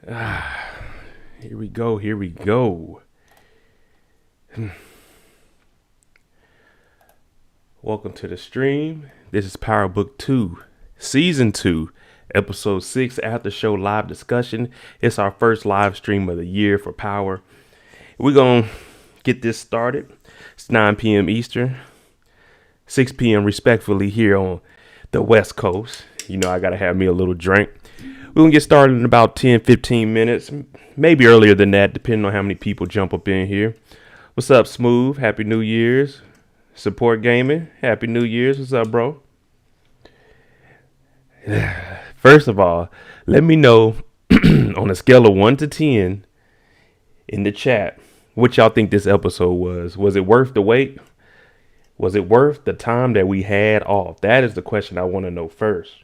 Here we go. Here we go. Welcome to the stream. This is Power Book 2, Season 2, Episode 6, After Show Live Discussion. It's our first live stream of the year for Power. We're going to get this started. It's 9 p.m. Eastern, 6 p.m. respectfully here on the West Coast. You know, I got to have me a little drink. We're going to get started in about 10, 15 minutes, maybe earlier than that, depending on how many people jump up in here. What's up, Smooth? Happy New Year's. Support Gaming. Happy New Year's. What's up, bro? First of all, let me know on a scale of 1 to 10 in the chat what y'all think this episode was. Was it worth the wait? Was it worth the time that we had off? That is the question I want to know first.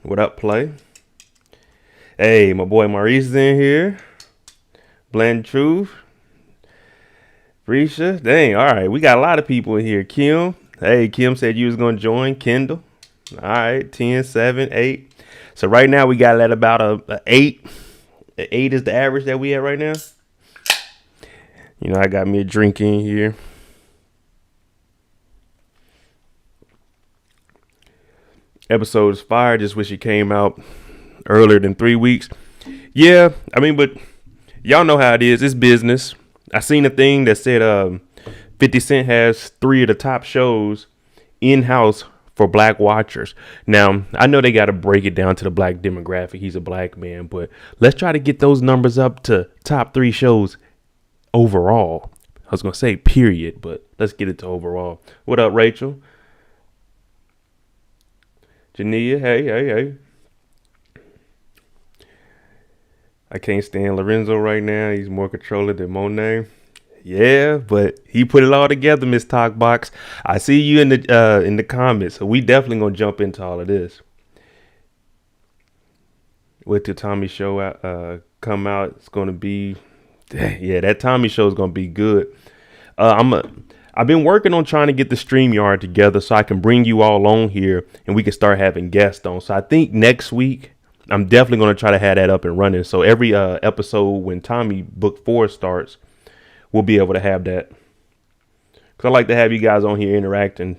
What up, Play? Hey, my boy Maurice is in here. Blend Truth. Risha. Dang, all right. We got a lot of people in here. Kim. Hey, Kim said you was going to join. Kendall. All right. 10, 7, 8. So right now we got at about a 8. 8 is the average that we at right now. You know, I got me a drink in here. Episode is fire. Just wish it came out earlier than 3 weeks. Yeah, I mean, but y'all know how it is. It's business. I seen a thing that said 50 Cent has 3 of the top shows in-house for black watchers. Now, I know they got to break it down to the black demographic. He's a black man, but let's try to get those numbers up to top 3 shows overall. I was going to say period, but let's get it to overall. What up, Rachel? Jania, hey. I can't stand Lorenzo right now. He's more controlling than Monet. Yeah, but he put it all together, Miss Talkbox. I see you in the comments, so we definitely gonna jump into all of this. Wait till Tommy show come out. It's gonna be, yeah, that Tommy show is gonna be good. I've been working on trying to get the StreamYard together so I can bring you all on here and we can start having guests on. So I think next week I'm definitely going to try to have that up and running. So every episode when Tommy Book 4 starts, we'll be able to have that. Because I like to have you guys on here interacting.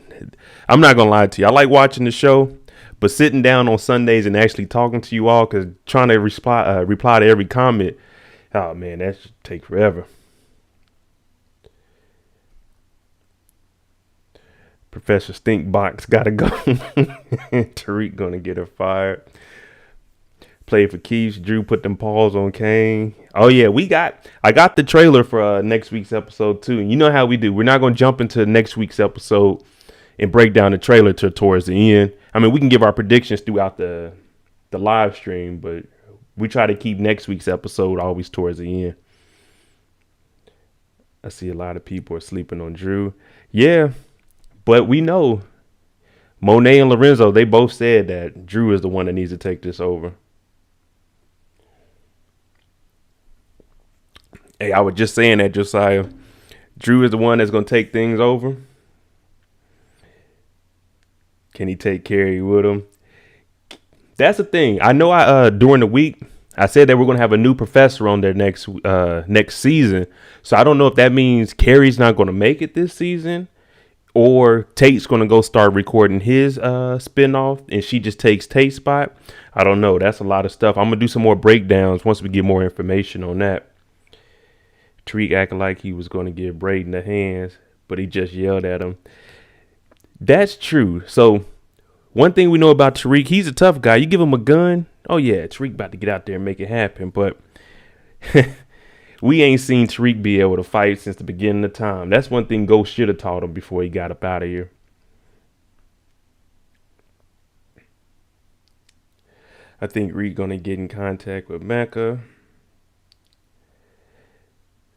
I'm not going to lie to you. I like watching the show, but sitting down on Sundays and actually talking to you all, because trying to reply to every comment, oh man, that should take forever. Professor Stinkbox gotta go. Tariq gonna get her fired. Play for Keith. Drew put them paws on Kane. Oh yeah, I got the trailer for next week's episode too. And you know how we do. We're not gonna jump into next week's episode and break down the trailer towards the end. I mean, we can give our predictions throughout the live stream, but we try to keep next week's episode always towards the end. I see a lot of people are sleeping on Drew. Yeah. But we know Monet and Lorenzo, they both said that Drew is the one that needs to take this over. Hey, I was just saying that, Josiah. Drew is the one that's going to take things over. Can he take Carrie with him? That's the thing. I know during the week, I said that we're going to have a new professor on there next season. So I don't know if that means Carrie's not going to make it this season. Or Tate's going to go start recording his spinoff and she just takes Tate's spot. I don't know. That's a lot of stuff. I'm going to do some more breakdowns once we get more information on that. Tariq acting like he was going to give Brayden the hands, but he just yelled at him. That's true. So one thing we know about Tariq, he's a tough guy. You give him a gun. Oh, yeah, Tariq about to get out there and make it happen. But we ain't seen Tariq be able to fight since the beginning of time. That's one thing Ghost should have taught him before he got up out of here. I think Reed gonna get in contact with Mecca.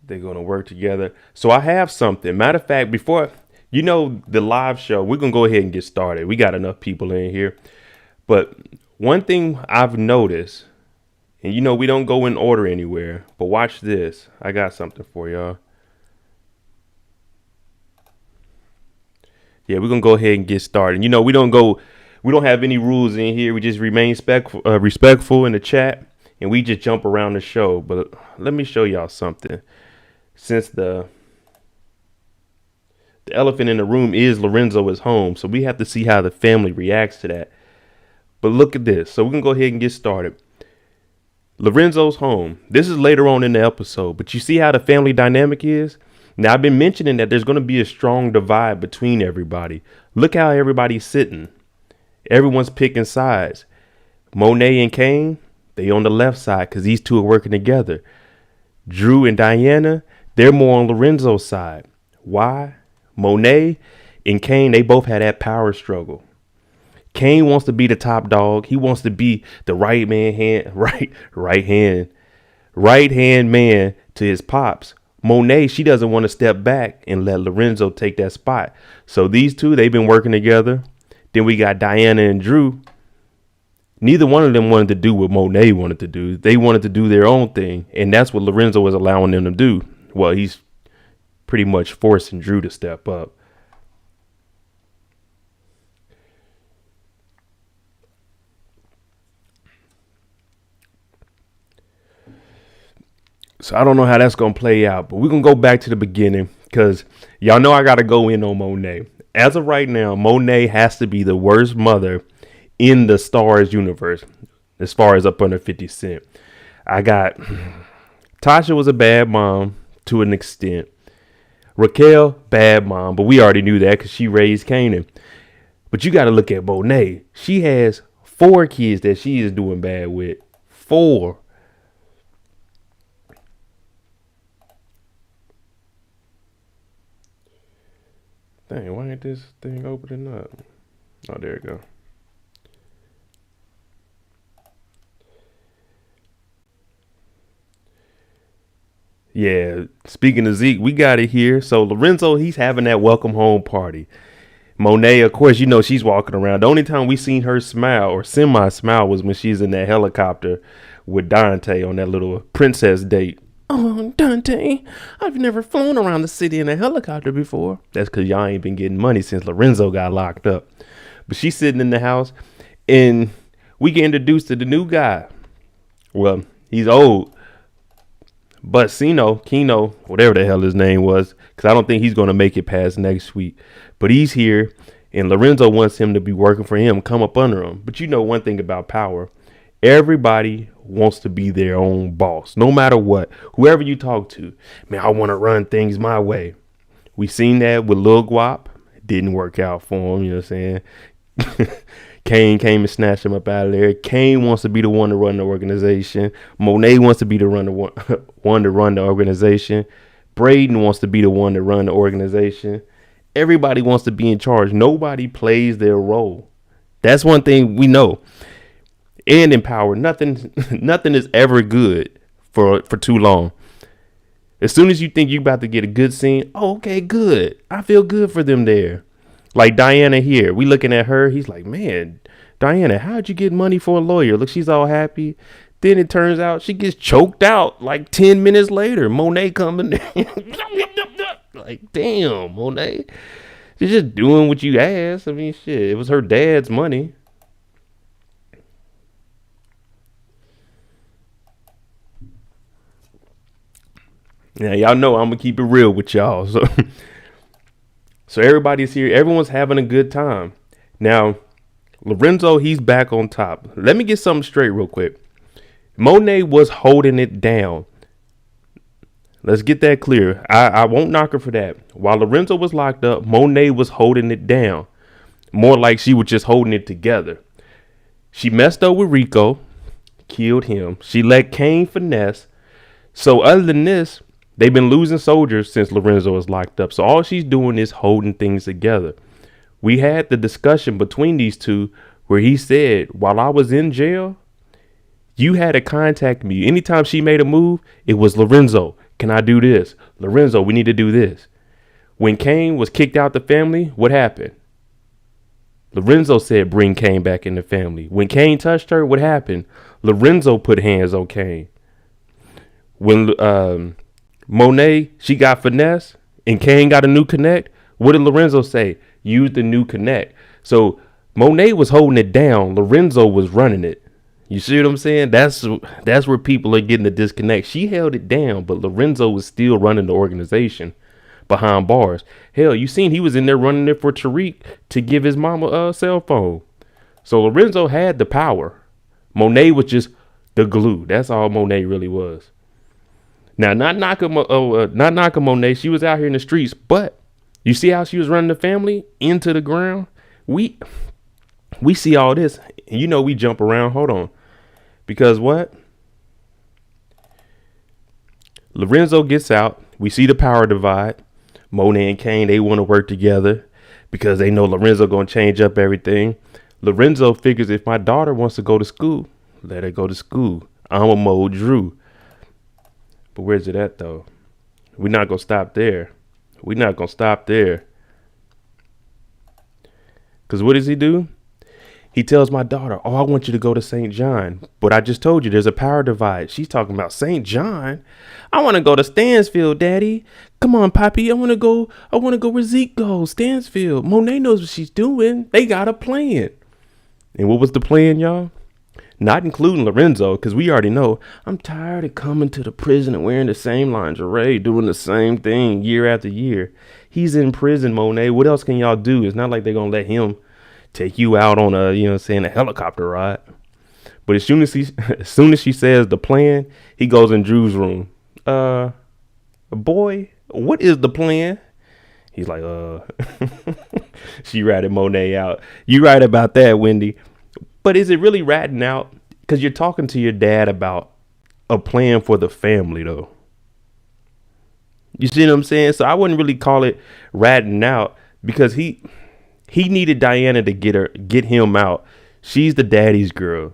They're gonna work together. So I have something. Matter of fact, before you know the live show, we're gonna go ahead and get started. We got enough people in here. But one thing I've noticed. And you know, we don't go in order anywhere, but watch this. I got something for y'all. Yeah, we're gonna go ahead and get started. You know, we don't have any rules in here. We just remain respectful in the chat, and we just jump around the show. But let me show y'all something. Since the elephant in the room is Lorenzo is home, so we have to see how the family reacts to that. But look at this. So we can go ahead and get started. Lorenzo's home. This is later on in the episode, but you see how the family dynamic is? Now, I've been mentioning that there's going to be a strong divide between everybody. Look how everybody's sitting. Everyone's picking sides. Monet and Kane, they on the left side because these two are working together. Drew and Diana, they're more on Lorenzo's side. Why? Monet and Kane, they both had that power struggle. Kane wants to be the top dog. He wants to be the right hand man to his pops. Monet, she doesn't want to step back and let Lorenzo take that spot. So these two, they've been working together. Then we got Diana and Drew. Neither one of them wanted to do what Monet wanted to do. They wanted to do their own thing. And that's what Lorenzo was allowing them to do. Well, he's pretty much forcing Drew to step up. So I don't know how that's going to play out, but we're going to go back to the beginning because y'all know I got to go in on Monet. As of right now, Monet has to be the worst mother in the STARZ universe as far as up under 50 Cent. I got Tasha was a bad mom to an extent. Raquel, bad mom, but we already knew that because she raised Kanan. But you got to look at Monet. She has 4 kids that she is doing bad with. 4. Dang, why ain't this thing opening up? Oh, there it go. Yeah, speaking of Zeke, we got it here. So Lorenzo, he's having that welcome home party. Monet, of course, you know, she's walking around. The only time we seen her smile or semi-smile was when she's in that helicopter with Dante on that little princess date. Oh, Dante, I've never flown around the city in a helicopter before. That's because y'all ain't been getting money since Lorenzo got locked up. But she's sitting in the house, and we get introduced to the new guy. Well, he's old, but Keno, whatever the hell his name was, because I don't think he's going to make it past next week. But he's here, and Lorenzo wants him to be working for him, come up under him. But you know one thing about power. Everybody wants to be their own boss, no matter what. Whoever you talk to, man, I want to run things my way. We seen that with Lil Guap. It didn't work out for him, you know what I'm saying? Kane came and snatched him up out of there. Kane wants to be the one to run the organization. Monet wants to be the one to run the organization. Brayden wants to be the one to run the organization. Everybody wants to be in charge. Nobody plays their role. That's one thing we know. And in power, nothing is ever good for too long. As soon as you think you're about to get a good scene, oh, okay, good. I feel good for them there. Like Diana here, we looking at her. He's like, man, Diana, how'd you get money for a lawyer? Look, she's all happy. Then it turns out she gets choked out like 10 minutes later. Monet coming like, damn, Monet. She's just doing what you asked. I mean, shit, it was her dad's money. Now, y'all know I'm going to keep it real with y'all. So everybody's here. Everyone's having a good time. Now, Lorenzo, he's back on top. Let me get something straight real quick. Monet was holding it down. Let's get that clear. I won't knock her for that. While Lorenzo was locked up, Monet was holding it down. More like she was just holding it together. She messed up with Rico, killed him. She let Kane finesse. So other than this, they've been losing soldiers since Lorenzo was locked up. So all she's doing is holding things together. We had the discussion between these two where he said, while I was in jail, you had to contact me. Anytime she made a move, it was Lorenzo. Can I do this? Lorenzo, we need to do this. When Kane was kicked out the family, what happened? Lorenzo said, bring Kane back in the family. When Kane touched her, what happened? Lorenzo put hands on Kane. When Monet, she got finesse and Kane got a new connect, what did Lorenzo say? use the new connect. So Monet was holding it down. Lorenzo was running it. You see what I'm saying? That's where people are getting the disconnect. She held it down, but Lorenzo was still running the organization behind bars. Hell, you seen he was in there running it for Tariq to give his mama a cell phone. So Lorenzo had the power. Monet was just the glue. That's all Monet really was. Now, not knocking Monet. She was out here in the streets, but you see how she was running the family into the ground? We see all this. You know we jump around. Hold on. Because what? Lorenzo gets out. We see the power divide. Monet and Kane, they want to work together because they know Lorenzo going to change up everything. Lorenzo figures if my daughter wants to go to school, let her go to school. I'm a mold Drew. But where's it at, though? We're not going to stop there. We're not going to stop there. Because what does he do? He tells my daughter, oh, I want you to go to St. John. But I just told you there's a power divide. She's talking about St. John. I want to go to Stansfield, Daddy. Come on, Poppy. I want to go where Zeke goes, Stansfield. Monet knows what she's doing. They got a plan. And what was the plan, y'all? Not including Lorenzo, because we already know. I'm tired of coming to the prison and wearing the same lingerie, doing the same thing year after year. He's in prison, Monet. What else can y'all do? It's not like they're going to let him take you out on a helicopter ride. But as soon as she says the plan, he goes in Drew's room. Boy, what is the plan? He's like, she ratted Monet out. You right about that, Wendy. But is it really ratting out? Because you're talking to your dad about a plan for the family, though. You see what I'm saying? So I wouldn't really call it ratting out because he needed Diana to get him out. She's the daddy's girl.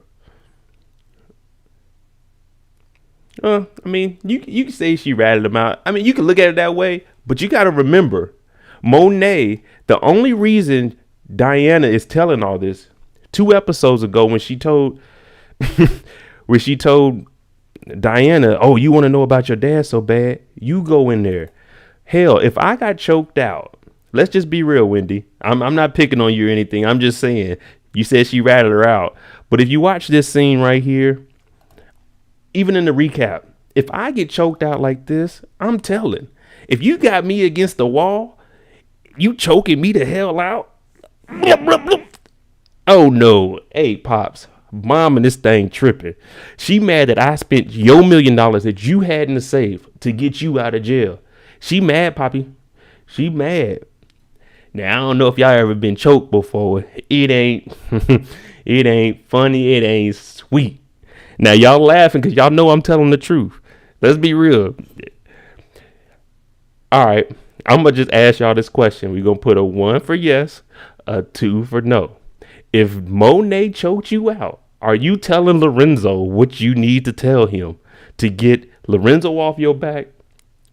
I mean, you can say she ratted him out. I mean, you can look at it that way, but you got to remember, Monet, the only reason Diana is telling all this, 2 episodes ago when she told Diana, oh, you want to know about your dad so bad? You go in there. Hell, if I got choked out, let's just be real, Wendy. I'm not picking on you or anything. I'm just saying, you said she ratted her out. But if you watch this scene right here, even in the recap, if I get choked out like this, I'm telling. If you got me against the wall, you choking me the hell out. Oh no. Hey, Pops, Mom and this thing tripping. She mad that I spent your $1 million that you had in the safe to get you out of jail. She mad, Poppy. She mad. Now, I don't know if y'all ever been choked before. It ain't it ain't funny. It ain't sweet. Now, y'all laughing because y'all know I'm telling the truth. Let's be real. All right. I'm going to just ask y'all this question. We're going to put a 1 for yes, a 2 for no. If Monet choked you out, are you telling Lorenzo what you need to tell him to get Lorenzo off your back,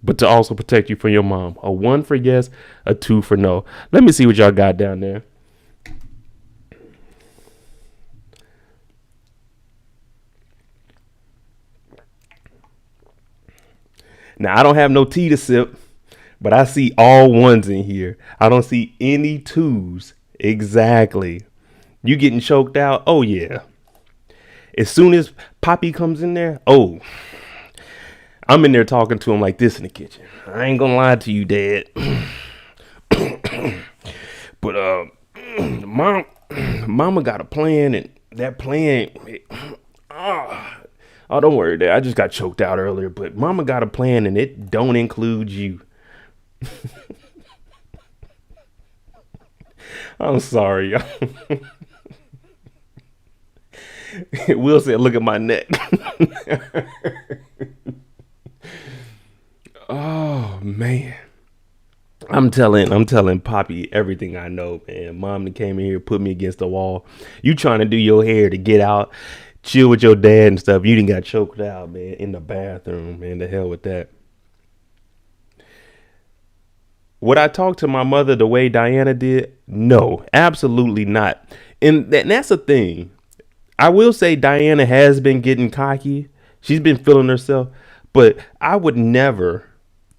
but to also protect you from your mom? A 1 for yes, a 2 for no. Let me see what y'all got down there. Now, I don't have no tea to sip, but I see all 1s in here. I don't see any 2s. Exactly. You getting choked out? Oh, yeah. As soon as Poppy comes in there, oh, I'm in there talking to him like this in the kitchen. I ain't gonna lie to you, Dad. But Mama got a plan, and that plan, oh, don't worry, Dad. I just got choked out earlier, but Mama got a plan, and it don't include you. I'm sorry, y'all. Will said, look at my neck. Oh, man. I'm telling Poppy everything I know, man. Mom that came in here, put me against the wall. You trying to do your hair to get out, chill with your dad and stuff. You done got choked out, man, in the bathroom, man. The hell with that. Would I talk to my mother the way Diana did? No, absolutely not. And that's the thing. I will say Diana has been getting cocky. She's been feeling herself. But I would never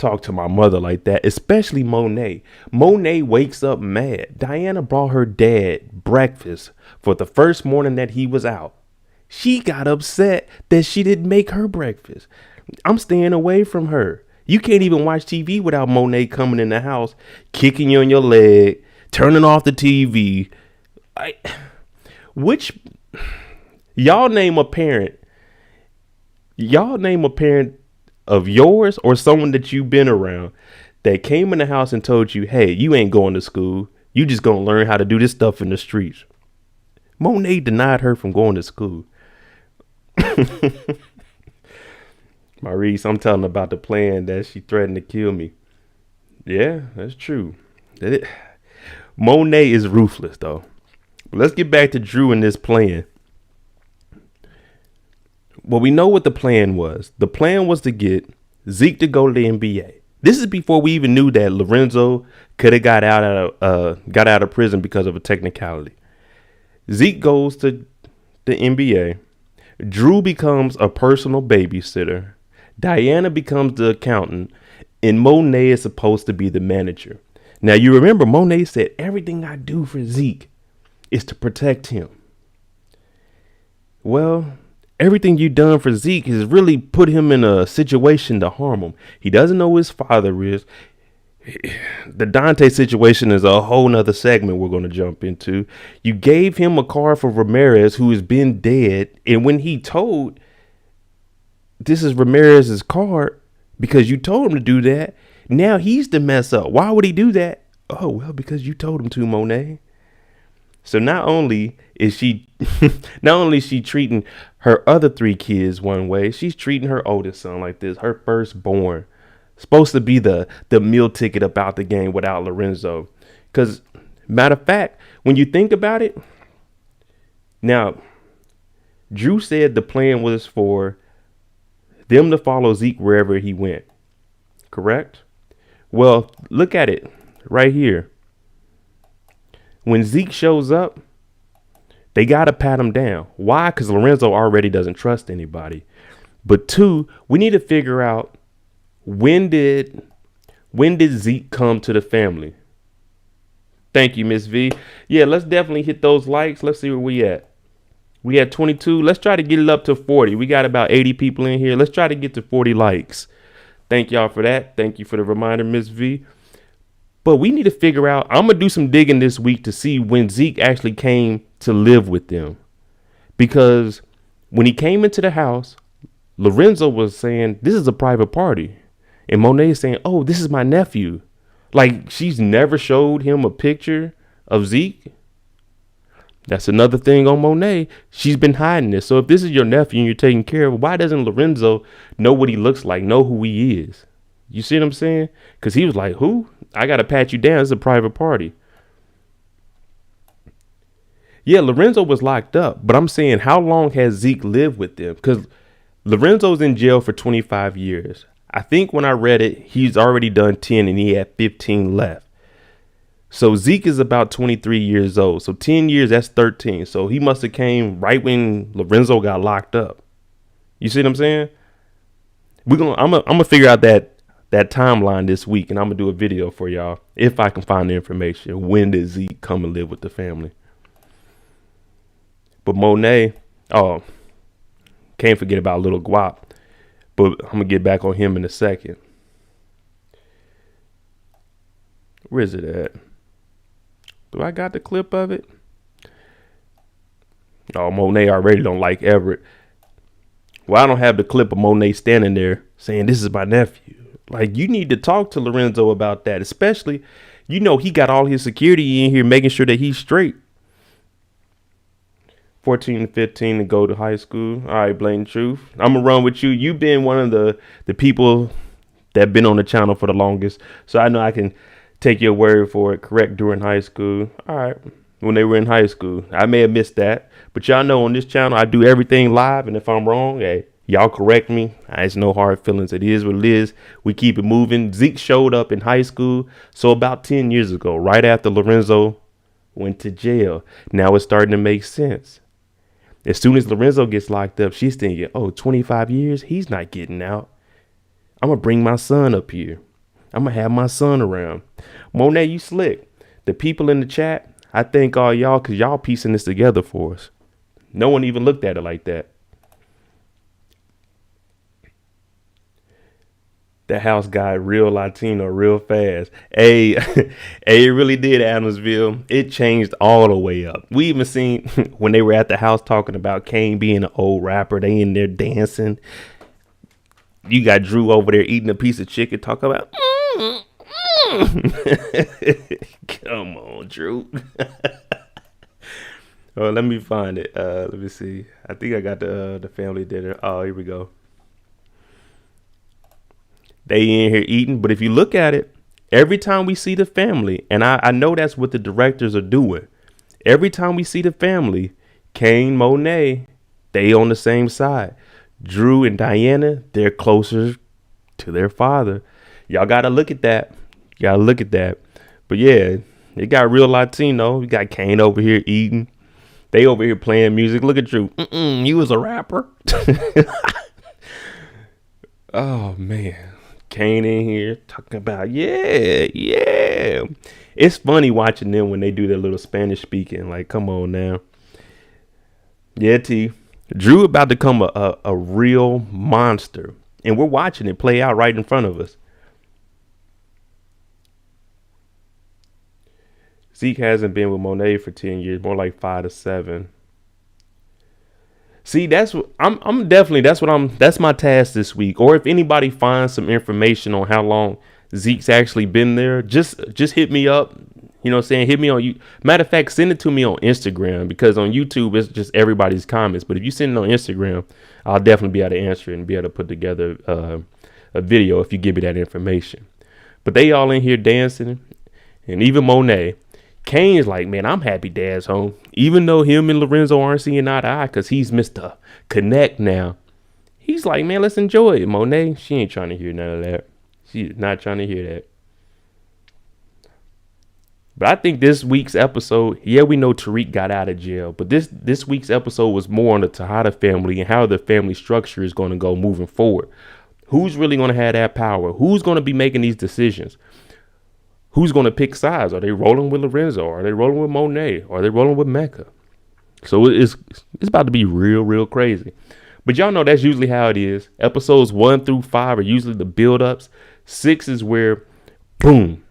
talk to my mother like that, especially Monet. Monet wakes up mad. Diana brought her dad breakfast for the first morning that he was out. She got upset that she didn't make her breakfast. I'm staying away from her. You can't even watch TV without Monet coming in the house, kicking you on your leg, turning off the TV. Which y'all name a parent of yours or someone that you've been around that came in the house and told you, hey, you ain't going to school. You just going to learn how to do this stuff in the streets. Monet denied her from going to school. Maurice, I'm telling about the plan that she threatened to kill me. Yeah, that's true. Monet is ruthless, though. But let's get back to Drew and this plan. Well, we know what the plan was. The plan was to get Zeke to go to the NBA. This is before we even knew that Lorenzo could have got out of prison because of a technicality. Zeke goes to the NBA. Drew becomes a personal babysitter. Diana becomes the accountant, and Monet is supposed to be the manager. Now, you remember Monet said, everything I do for Zeke is to protect him. Well, everything you've done for Zeke has really put him in a situation to harm him. He doesn't know who his father is. The Dante situation is a whole nother segment we're going to jump into. You gave him a car for Ramirez, who has been dead. And when he told, this is Ramirez's car because you told him to do that, now he's the mess up. Why would he do that? Oh, well, because you told him to, Monet. So not only is she treating her other 3 kids one way, she's treating her oldest son like this, her firstborn. Supposed to be the meal ticket about the game without Lorenzo. Because matter of fact, when you think about it, now, Drew said the plan was for them to follow Zeke wherever he went. Correct? Well, look at it right here. When Zeke shows up, they got to pat him down. Why? Because Lorenzo already doesn't trust anybody. But 2, we need to figure out when did Zeke come to the family? Thank you, Miss V. Yeah, let's definitely hit those likes. Let's see where we at. We had 22. Let's try to get it up to 40. We got about 80 people in here. Let's try to get to 40 likes. Thank y'all for that. Thank you for the reminder, Miss V. But we need to figure out, I'm going to do some digging this week to see when Zeke actually came to live with them. Because when he came into the house, Lorenzo was saying, this is a private party. And Monet is saying, oh, this is my nephew. Like, she's never showed him a picture of Zeke. That's another thing on Monet. She's been hiding this. So if this is your nephew and you're taking care of, why doesn't Lorenzo know what he looks like, know who he is? You see what I'm saying? Because he was like, who? I got to pat you down. It's a private party. Yeah, Lorenzo was locked up. But I'm saying, how long has Zeke lived with them? Because Lorenzo's in jail for 25 years. I think when I read it, he's already done 10 and he had 15 left. So Zeke is about 23 years old. So 10 years, that's 13. So he must have came right when Lorenzo got locked up. You see what I'm saying? I'm gonna figure out that timeline this week, and I'm gonna do a video for y'all if I can find the information. When did Zeke come and live with the family? But Monet, oh, can't forget about Little Guap. But I'm gonna get back on him in a second. Where is it at? Do I got the clip of it? Oh, Monet already don't like Everett. Well, I don't have the clip of Monet standing there saying, this is my nephew. Like, you need to talk to Lorenzo about that. Especially, he got all his security in here making sure that he's straight. 14 and 15 to go to high school. All right, Blaine Truth. I'm going to run with you. You've been one of the people that been on the channel for the longest. So I know I can take your word for it. Correct during high school. All right. When they were in high school. I may have missed that. But y'all know on this channel, I do everything live. And if I'm wrong, hey, y'all correct me. It's no hard feelings. It is what it is. We keep it moving. Zeke showed up in high school. So about 10 years ago, right after Lorenzo went to jail. Now it's starting to make sense. As soon as Lorenzo gets locked up, she's thinking, oh, 25 years? He's not getting out. I'm going to bring my son up here. I'm gonna have my son around. Monet, you slick. The people in the chat, I thank all y'all because y'all piecing this together for us. No one even looked at it like that. The house got real Latino real fast. Hey, hey, it really did, Adamsville. It changed all the way up. We even seen when they were at the house talking about Kane being an old rapper. They in there dancing. You got Drew over there eating a piece of chicken, talking about. Come on, Drew. Oh, let me find it. Let me see. I think I got the family dinner. Oh, here we go. They in here eating, but if you look at it, every time we see the family, and I know that's what the directors are doing. Every time we see the family, Kane, Monet, they on the same side. Drew and Diana, they're closer to their father. Y'all got to look at that. You got to look at that. But yeah, it got real Latino. We got Kane over here eating. They over here playing music. Look at Drew. You was a rapper. Oh, man. Kane in here talking about, yeah. It's funny watching them when they do their little Spanish speaking. Like, come on now. Yeah, T. Drew about to become a real monster. And we're watching it play out right in front of us. Zeke hasn't been with Monet for 10 years, more like 5 to 7. See, that's what that's my task this week. Or if anybody finds some information on how long Zeke's actually been there, just hit me up. You know what I'm saying? Hit me on you. Matter of fact, send it to me on Instagram, because on YouTube it's just everybody's comments. But if you send it on Instagram, I'll definitely be able to answer it and be able to put together a video if you give me that information. But they all in here dancing, and even Monet. Kane's like, man, I'm happy Dad's home. Even though him and Lorenzo aren't seeing eye to eye because he's Mr. Connect now. He's like, man, let's enjoy it. Monet, she ain't trying to hear none of that. She's not trying to hear that. But I think this week's episode, yeah, we know Tariq got out of jail, but this week's episode was more on the Tejada family and how the family structure is going to go moving forward. Who's really going to have that power? Who's going to be making these decisions? Who's going to pick sides? Are they rolling with Lorenzo? Are they rolling with Monet? Are they rolling with Mecca? So it's about to be real crazy. But y'all know that's usually how it is. Episodes 1 through 5 are usually the build-ups. 6 is where, boom,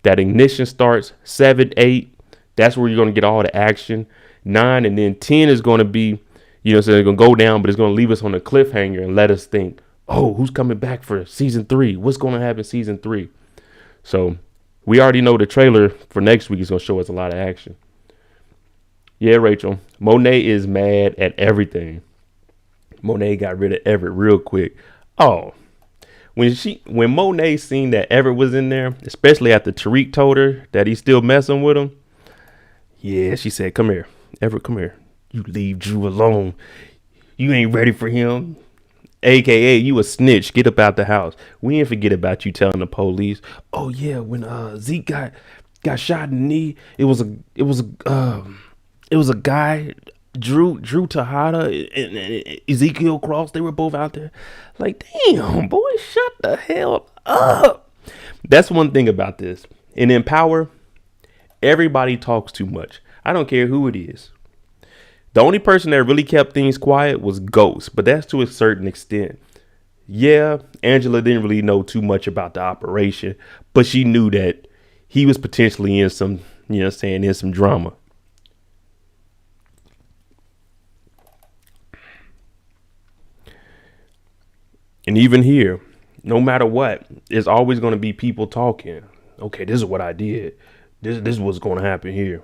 that ignition starts. 7, 8, that's where you're going to get all the action. 9 and then 10 is going to be, you know, so they're going to go down, but it's going to leave us on a cliffhanger and let us think, oh, who's coming back for season 3? What's going to happen season 3? So we already know the trailer for next week is going to show us a lot of action. Yeah, Rachel. Monet is mad at everything. Monet got rid of Everett real quick. Oh, when Monet seen that Everett was in there, especially after Tariq told her that he's still messing with him. Yeah, she said, come here. Everett, come here. You leave Drew alone. You ain't ready for him. AKA, you a snitch. Get up out the house. We ain't forget about you telling the police. Oh yeah, when Zeke got shot in the knee, it was a guy, Drew Tejada and Ezekiel Cross. They were both out there. Like, damn, boy, shut the hell up. That's one thing about this. And in Power, everybody talks too much. I don't care who it is. The only person that really kept things quiet was Ghost, but that's to a certain extent. Yeah, Angela didn't really know too much about the operation, but she knew that he was potentially in some, you know what I'm saying, in some drama. And even here, no matter what, there's always going to be people talking. Okay, this is what I did. This is what's going to happen here.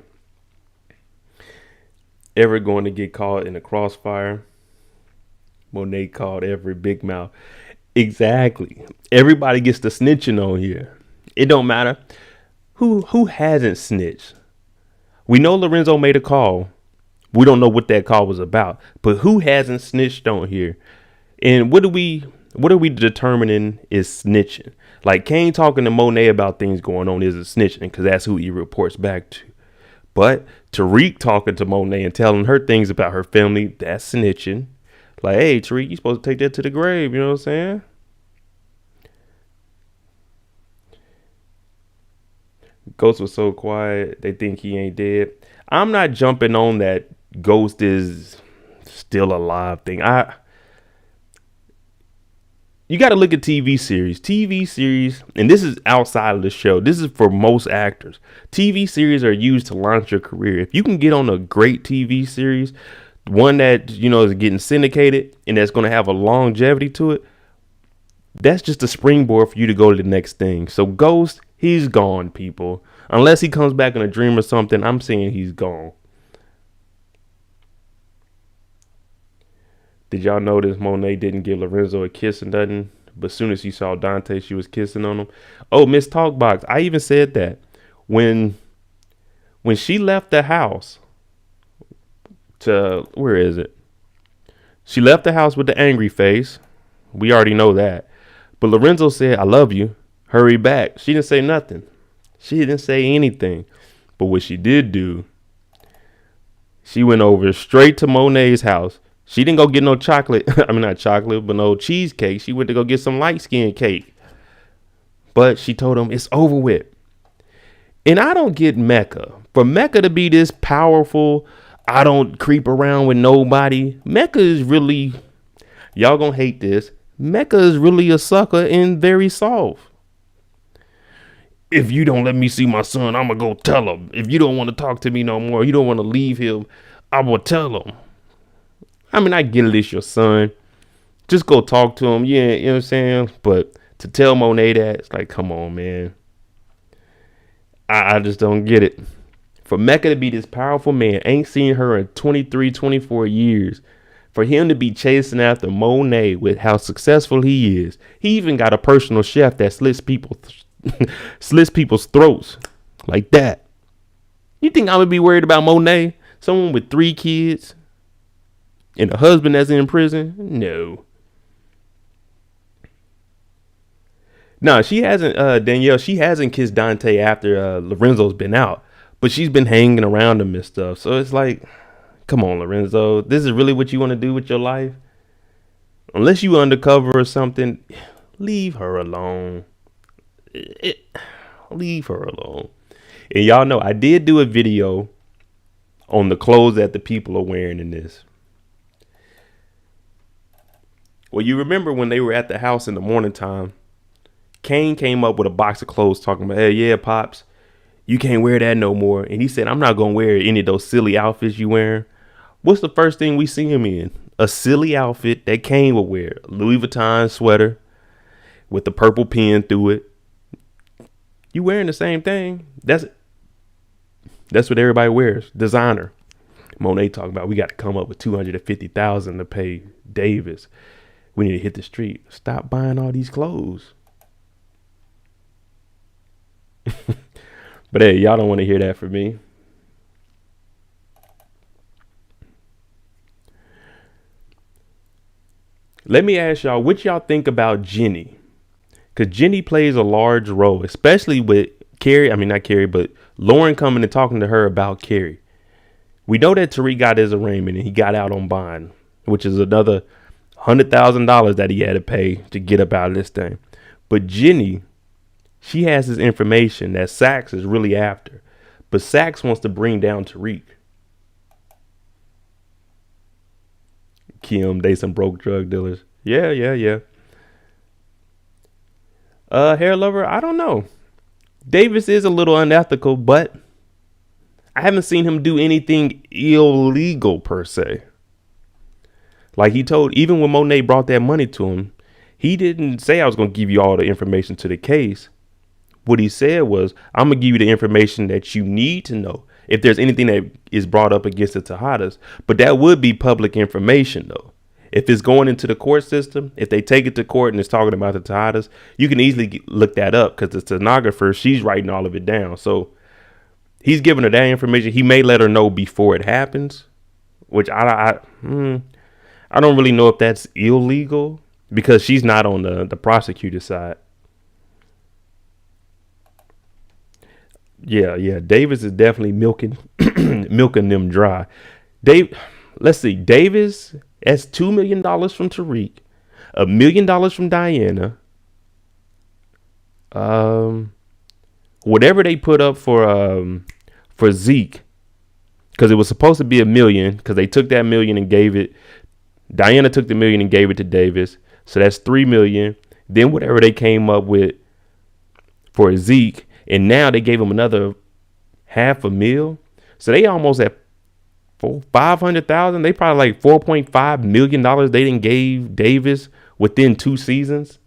Everett going to get caught in the crossfire. Monet called Everett Big Mouth. Exactly. Everybody gets the snitching on here. It don't matter who hasn't snitched. We know Lorenzo made a call. We don't know what that call was about, but who hasn't snitched on here? And what are we determining is snitching? Like Kane talking to Monet about things going on isn't snitching because that's who he reports back to. But Tariq talking to Monet and telling her things about her family, that's snitching. Like, hey, Tariq, you supposed to take that to the grave. You know what I'm saying? Ghost was so quiet. They think he ain't dead. I'm not jumping on that Ghost is still alive thing. You got to look at TV series, and this is outside of the show. This is for most actors. TV series are used to launch your career. If you can get on a great TV series, one that, you know, is getting syndicated and that's going to have a longevity to it, that's just a springboard for you to go to the next thing. So Ghost, he's gone, people. Unless he comes back in a dream or something, I'm saying he's gone. Did y'all notice Monet didn't give Lorenzo a kiss and nothing? But as soon as she saw Dante, she was kissing on him. Oh, Miss Talkbox, I even said that. When she left the house to, where is it? She left the house with the angry face. We already know that. But Lorenzo said, I love you. Hurry back. She didn't say nothing. She didn't say anything. But what she did do, she went over straight to Monet's house. She didn't go get no chocolate. I mean, not chocolate, but no cheesecake. She went to go get some light skin cake. But she told him it's over with. And I don't get Mecca. For Mecca to be this powerful, I don't creep around with nobody. Mecca is really, y'all gonna hate this, Mecca is really a sucker and very soft. If you don't let me see my son, I'm gonna go tell him. If you don't want to talk to me no more, you don't want to leave him, I will tell him. I mean, I get it, it's your son. Just go talk to him. Yeah, you know what I'm saying? But to tell Monet that, it's like, come on, man. I just don't get it. For Mecca to be this powerful man, ain't seen her in 23, 24 years. For him to be chasing after Monet with how successful he is. He even got a personal chef that slits people's throats like that. You think I'm going to be worried about Monet? Someone with 3 kids? And a husband that's in prison? No. No, she hasn't, Danielle, she hasn't kissed Dante after Lorenzo's been out. But she's been hanging around him and stuff. So it's like, come on, Lorenzo. This is really what you want to do with your life? Unless you undercover or something, leave her alone. Leave her alone. And y'all know, I did do a video on the clothes that the people are wearing in this. Well, you remember when they were at the house in the morning time, Kane came up with a box of clothes talking about, hey, yeah, Pops, you can't wear that no more. And he said, I'm not going to wear any of those silly outfits you wearing. What's the first thing we see him in? A silly outfit that Kane would wear. Louis Vuitton sweater with the purple pin through it. You wearing the same thing? That's what everybody wears. Designer. Monet talking about we got to come up with $250,000 to pay Davis. We need to hit the street. Stop buying all these clothes. But hey, y'all don't want to hear that from me. Let me ask y'all, what y'all think about Jenny? Because Jenny plays a large role, especially with Carrie. I mean, not Carrie, but Lauren coming and talking to her about Carrie. We know that Tariq got his arraignment and he got out on bond, which is another $100,000 that he had to pay to get up out of this thing. But Jenny, she has this information that Saxe is really after. But Saxe wants to bring down Tariq. Kim, they some broke drug dealers. Yeah. Hair lover, I don't know. Davis is a little unethical, but I haven't seen him do anything illegal per se. Like he told, even when Monet brought that money to him, he didn't say I was going to give you all the information to the case. What he said was, I'm going to give you the information that you need to know if there's anything that is brought up against the Tejadas. But that would be public information, though. If it's going into the court system, if they take it to court and it's talking about the Tejadas, you can easily look that up because the stenographer, she's writing all of it down. So he's giving her that information. He may let her know before it happens, which I don't really know if that's illegal because she's not on the prosecutor side. Yeah. Davis is definitely milking them dry. Let's see. Davis has $2 million from Tariq, $1 million from Diana. whatever they put up for Zeke, because it was supposed to be $1 million, because they took that $1 million and gave it. Diana took the $1 million and gave it to Davis, so that's $3 million. Then whatever they came up with for Zeke, and now they gave him another $500,000. So they almost at 500,000. They probably like $4.5 million they didn't gave Davis within 2 seasons.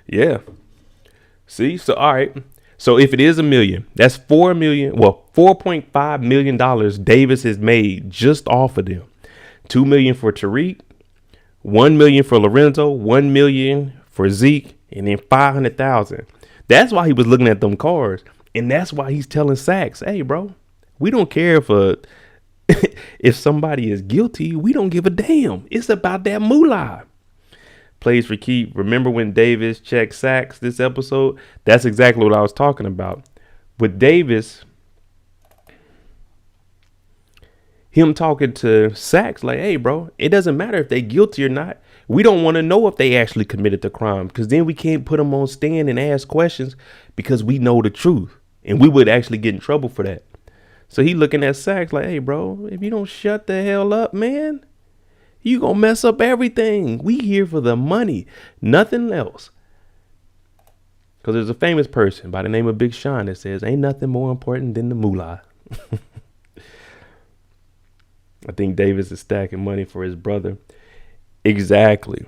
Yeah. See, so all right. So if it is $1 million, that's $4 million. Well, $4.5 million Davis has made just off of them. $2 million for Tariq, $1 million for Lorenzo, $1 million for Zeke, and then 500,000. That's why he was looking at them cars, and that's why he's telling Sachs, "Hey, bro, we don't care if if somebody is guilty. We don't give a damn. It's about that moolah." Plays for keep. Remember when Davis checked Sachs this episode? That's exactly what I was talking about. With Davis, him talking to Sachs like, "Hey, bro, it doesn't matter if they guilty or not. We don't want to know if they actually committed the crime, because then we can't put them on stand and ask questions because we know the truth, and we would actually get in trouble for that." So he looking at Sachs like, "Hey, bro, if you don't shut the hell up, man, you gonna mess up everything. We here for the money, nothing else." Because there's a famous person by the name of Big Sean that says, "Ain't nothing more important than the moolah." I think Davis is stacking money for his brother. Exactly.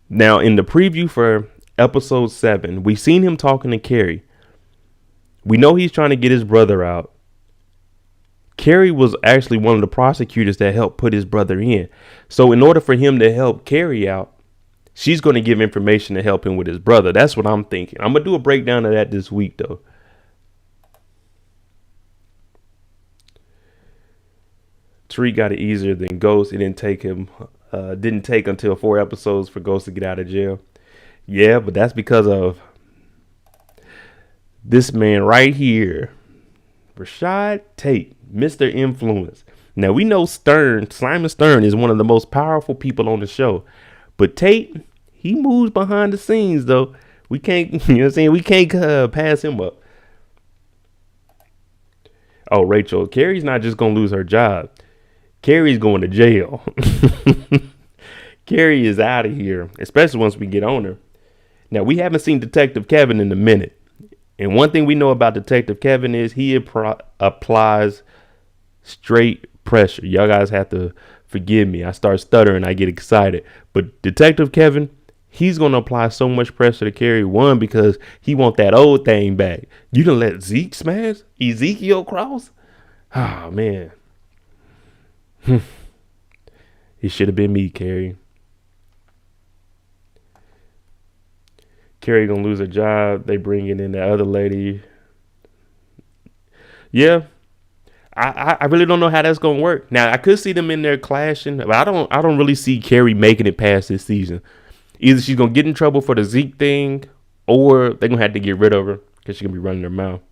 Now, in the preview for episode 7, we seen him talking to Carrie. We know he's trying to get his brother out. Carrie was actually one of the prosecutors that helped put his brother in. So in order for him to help Carrie out, she's going to give information to help him with his brother. That's what I'm thinking. I'm going to do a breakdown of that this week, though. Tariq got it easier than Ghost. It didn't take until 4 episodes for Ghost to get out of jail. Yeah, but that's because of this man right here, Rashad Tate, Mr. Influence. Now we know Simon Stern is one of the most powerful people on the show, but Tate, he moves behind the scenes though. We can't, you know what I'm saying? We can't pass him up. Oh, Rachel, Carrie's not just gonna lose her job. Carrie's going to jail. Carrie is out of here, especially once we get on her. Now, we haven't seen Detective Kevin in a minute. And one thing we know about Detective Kevin is he applies straight pressure. Y'all guys have to forgive me. I start stuttering. I get excited. But Detective Kevin, he's going to apply so much pressure to Carrie. One, because he want that old thing back. You done let Zeke smash Ezekiel Cross? Oh, man. It should have been me, Carrie. Carrie gonna lose her job. They bring in the other lady. Yeah, I really don't know how that's gonna work. Now I could see them in there clashing, but I don't really see Carrie making it past this season. Either she's gonna get in trouble for the Zeke thing, or they're gonna have to get rid of her because she's gonna be running her mouth.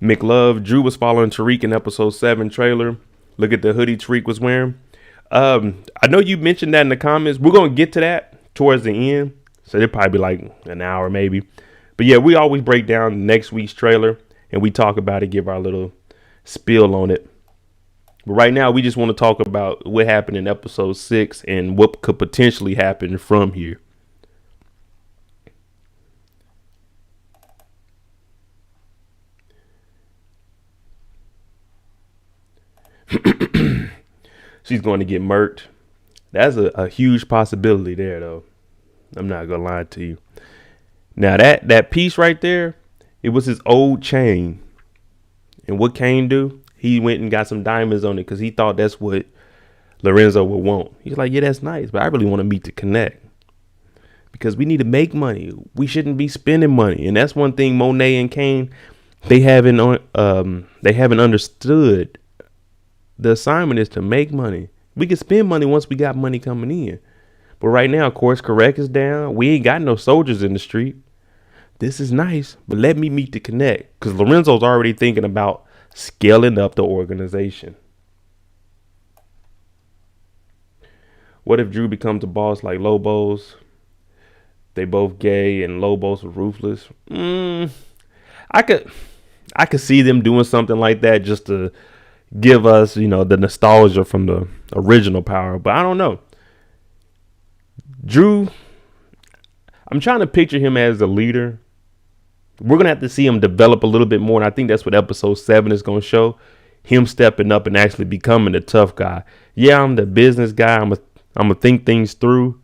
McLove, Drew was following Tariq in episode 7 trailer. Look at the hoodie Tariq was wearing. I know you mentioned that in the comments. We're going to get to that towards the end. So they'll probably be like an hour maybe. But yeah, we always break down next week's trailer and we talk about it, give our little spiel on it. But right now, we just want to talk about what happened in episode 6 and what could potentially happen from here. She's going to get murked. That's a huge possibility there, though. I'm not going to lie to you. Now, that piece right there, it was his old chain. And what Kane do? He went and got some diamonds on it because he thought that's what Lorenzo would want. He's like, yeah, that's nice, but I really want to meet to connect. Because we need to make money. We shouldn't be spending money. And that's one thing Monet and Kane, they haven't understood. The assignment is to make money. We can spend money once we got money coming in. But right now, Course Correct is down. We ain't got no soldiers in the street. This is nice, but let me meet the connect. Because Lorenzo's already thinking about scaling up the organization. What if Drew becomes a boss like Lobos? They both gay and Lobos was ruthless. I could see them doing something like that just to give us, the nostalgia from the original Power. But I don't know. Drew, I'm trying to picture him as a leader. We're going to have to see him develop a little bit more. And I think that's what episode 7 is going to show. Him stepping up and actually becoming the tough guy. Yeah, I'm the business guy. I'm going to think things through.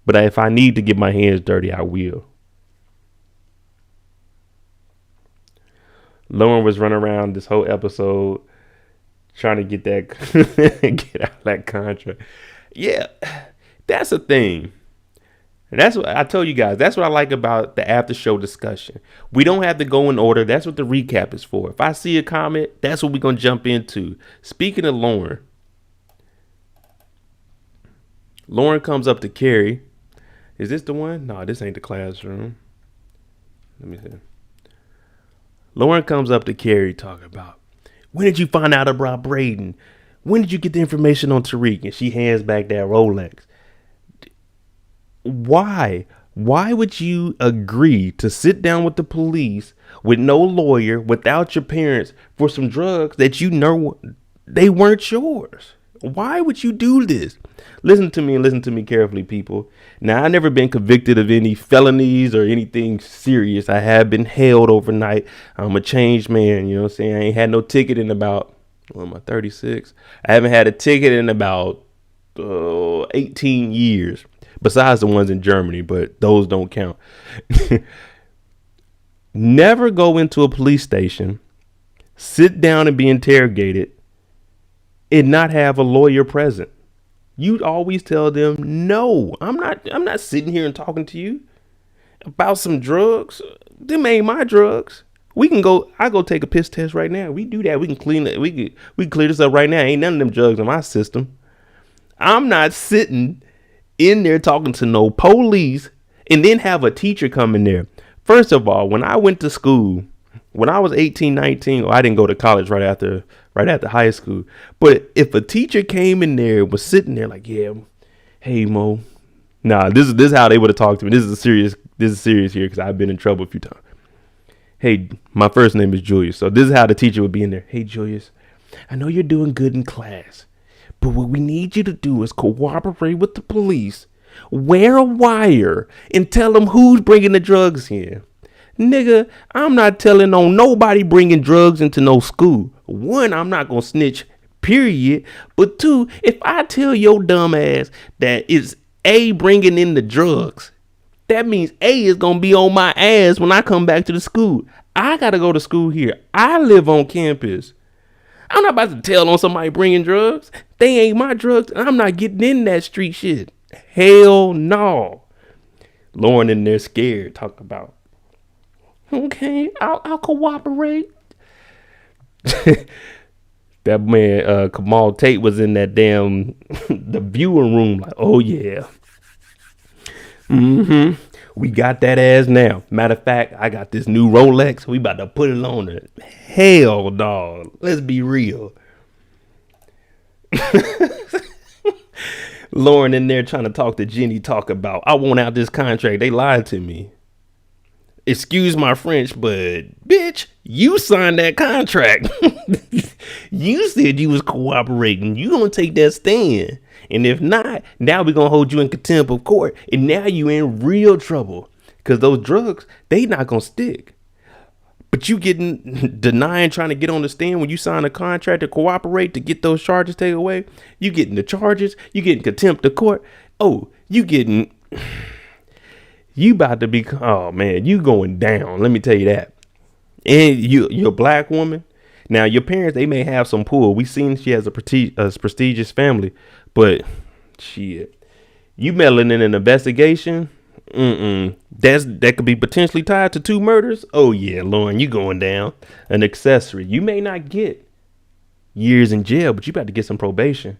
But if I need to get my hands dirty, I will. Lauren was running around this whole episode trying to get out that contract. Yeah, that's a thing. And that's what I told you guys. That's what I like about the after show discussion. We don't have to go in order. That's what the recap is for. If I see a comment, that's what we're going to jump into. Speaking of Lauren comes up to Carrie. Is this the one? No, this ain't the classroom. Let me see. Lauren comes up to Carrie talking about, when did you find out about Brayden? When did you get the information on Tariq? And she hands back that Rolex. Why? Why would you agree to sit down with the police with no lawyer, without your parents, for some drugs that you know they weren't yours? Why would you do this? Listen to me and listen to me carefully, people. Now, I've never been convicted of any felonies or anything serious. I have been held overnight. I'm a changed man. You know what I'm saying? I ain't had no ticket in about, what am I, 36? I haven't had a ticket in about 18 years, besides the ones in Germany, but those don't count. Never go into a police station, sit down and be interrogated, and not have a lawyer present. You'd always tell them, no, I'm not sitting here and talking to you about some drugs. Them ain't my drugs. I go take a piss test right now. We do that. We can clean it. We clear this up right now. Ain't none of them drugs in my system. I'm not sitting in there talking to no police and then have a teacher come in there. First of all, when I went to school, when I was 18, 19, I didn't go to college right after high school. But if a teacher came in there and was sitting there like, yeah, hey, Mo. Nah, this is how they would have talked to me. This is serious here because I've been in trouble a few times. Hey, my first name is Julius. So this is how the teacher would be in there. Hey, Julius, I know you're doing good in class, but what we need you to do is cooperate with the police, wear a wire, and tell them who's bringing the drugs in. Nigga, I'm not telling on nobody bringing drugs into no school. One, I'm not going to snitch, period. But two, if I tell your dumb ass that it's A bringing in the drugs, that means A is going to be on my ass when I come back to the school. I got to go to school here. I live on campus. I'm not about to tell on somebody bringing drugs. They ain't my drugs. And I'm not getting in that street shit. Hell no. Lauren in there scared, talk about, okay, I'll cooperate. That man, Kamal Tate was in that damn, the viewing room like, oh yeah. We got that ass now. Matter of fact, I got this new Rolex. We about to put it on it. Hell, dog. Let's be real. Lauren in there trying to talk to Jenny, talk about, I want out this contract. They lied to me. Excuse my French, but bitch, you signed that contract. You said you was cooperating. You gonna take that stand. And if not, now we're gonna hold you in contempt of court. And now you in real trouble. Because those drugs, they not gonna stick. But you getting denying trying to get on the stand when you sign a contract to cooperate to get those charges taken away. You getting the charges. You getting contempt of court. Oh, you getting... You about to be, oh man, you going down. Let me tell you that. And you're a black woman. Now your parents, they may have some pull. We seen she has a prestigious family, but shit, you meddling in an investigation. That could be potentially tied to 2 murders. Oh yeah, Lauren, you going down. An accessory. You may not get years in jail, but you about to get some probation.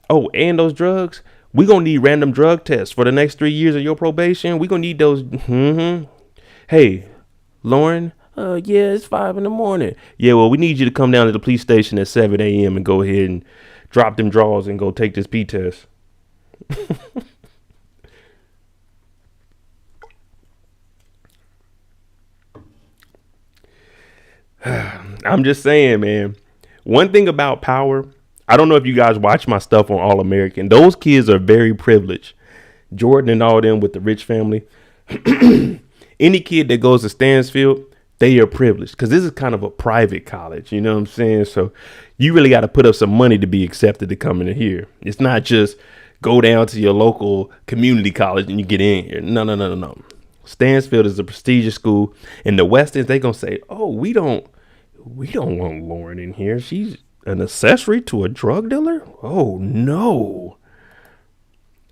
Oh, and those drugs. We gonna need random drug tests for the next 3 years of your probation. We gonna need those. Hey, Lauren. Yeah, it's 5 a.m. Yeah, well, we need you to come down to the police station at 7 a.m. and go ahead and drop them drawers and go take this P test. I'm just saying, man. One thing about power, I don't know if you guys watch my stuff on All American. Those kids are very privileged. Jordan and all them with the rich family. Any kid that goes to Stansfield, they are privileged because this is kind of a private college. You know what I'm saying? So you really got to put up some money to be accepted to come in here. It's not just go down to your local community college and you get in here. No. Stansfield is a prestigious school, and the Westons, they gonna say, "Oh, we don't want Lauren in here. She's an accessory to a drug dealer." Oh no.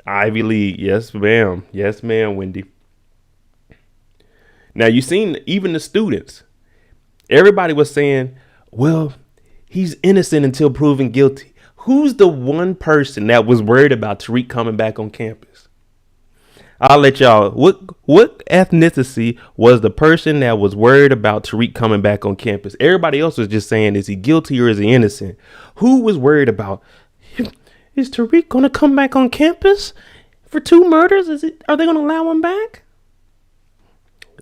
Ivy League, yes ma'am, Wendy. Now you seen even the students. Everybody was saying, "Well, he's innocent until proven guilty." Who's the one person that was worried about Tariq coming back on campus? I'll let y'all. What ethnicity was the person that was worried about Tariq coming back on campus? Everybody else was just saying, is he guilty or is he innocent? Who was worried about, is Tariq going to come back on campus for 2 murders? Are they going to allow him back?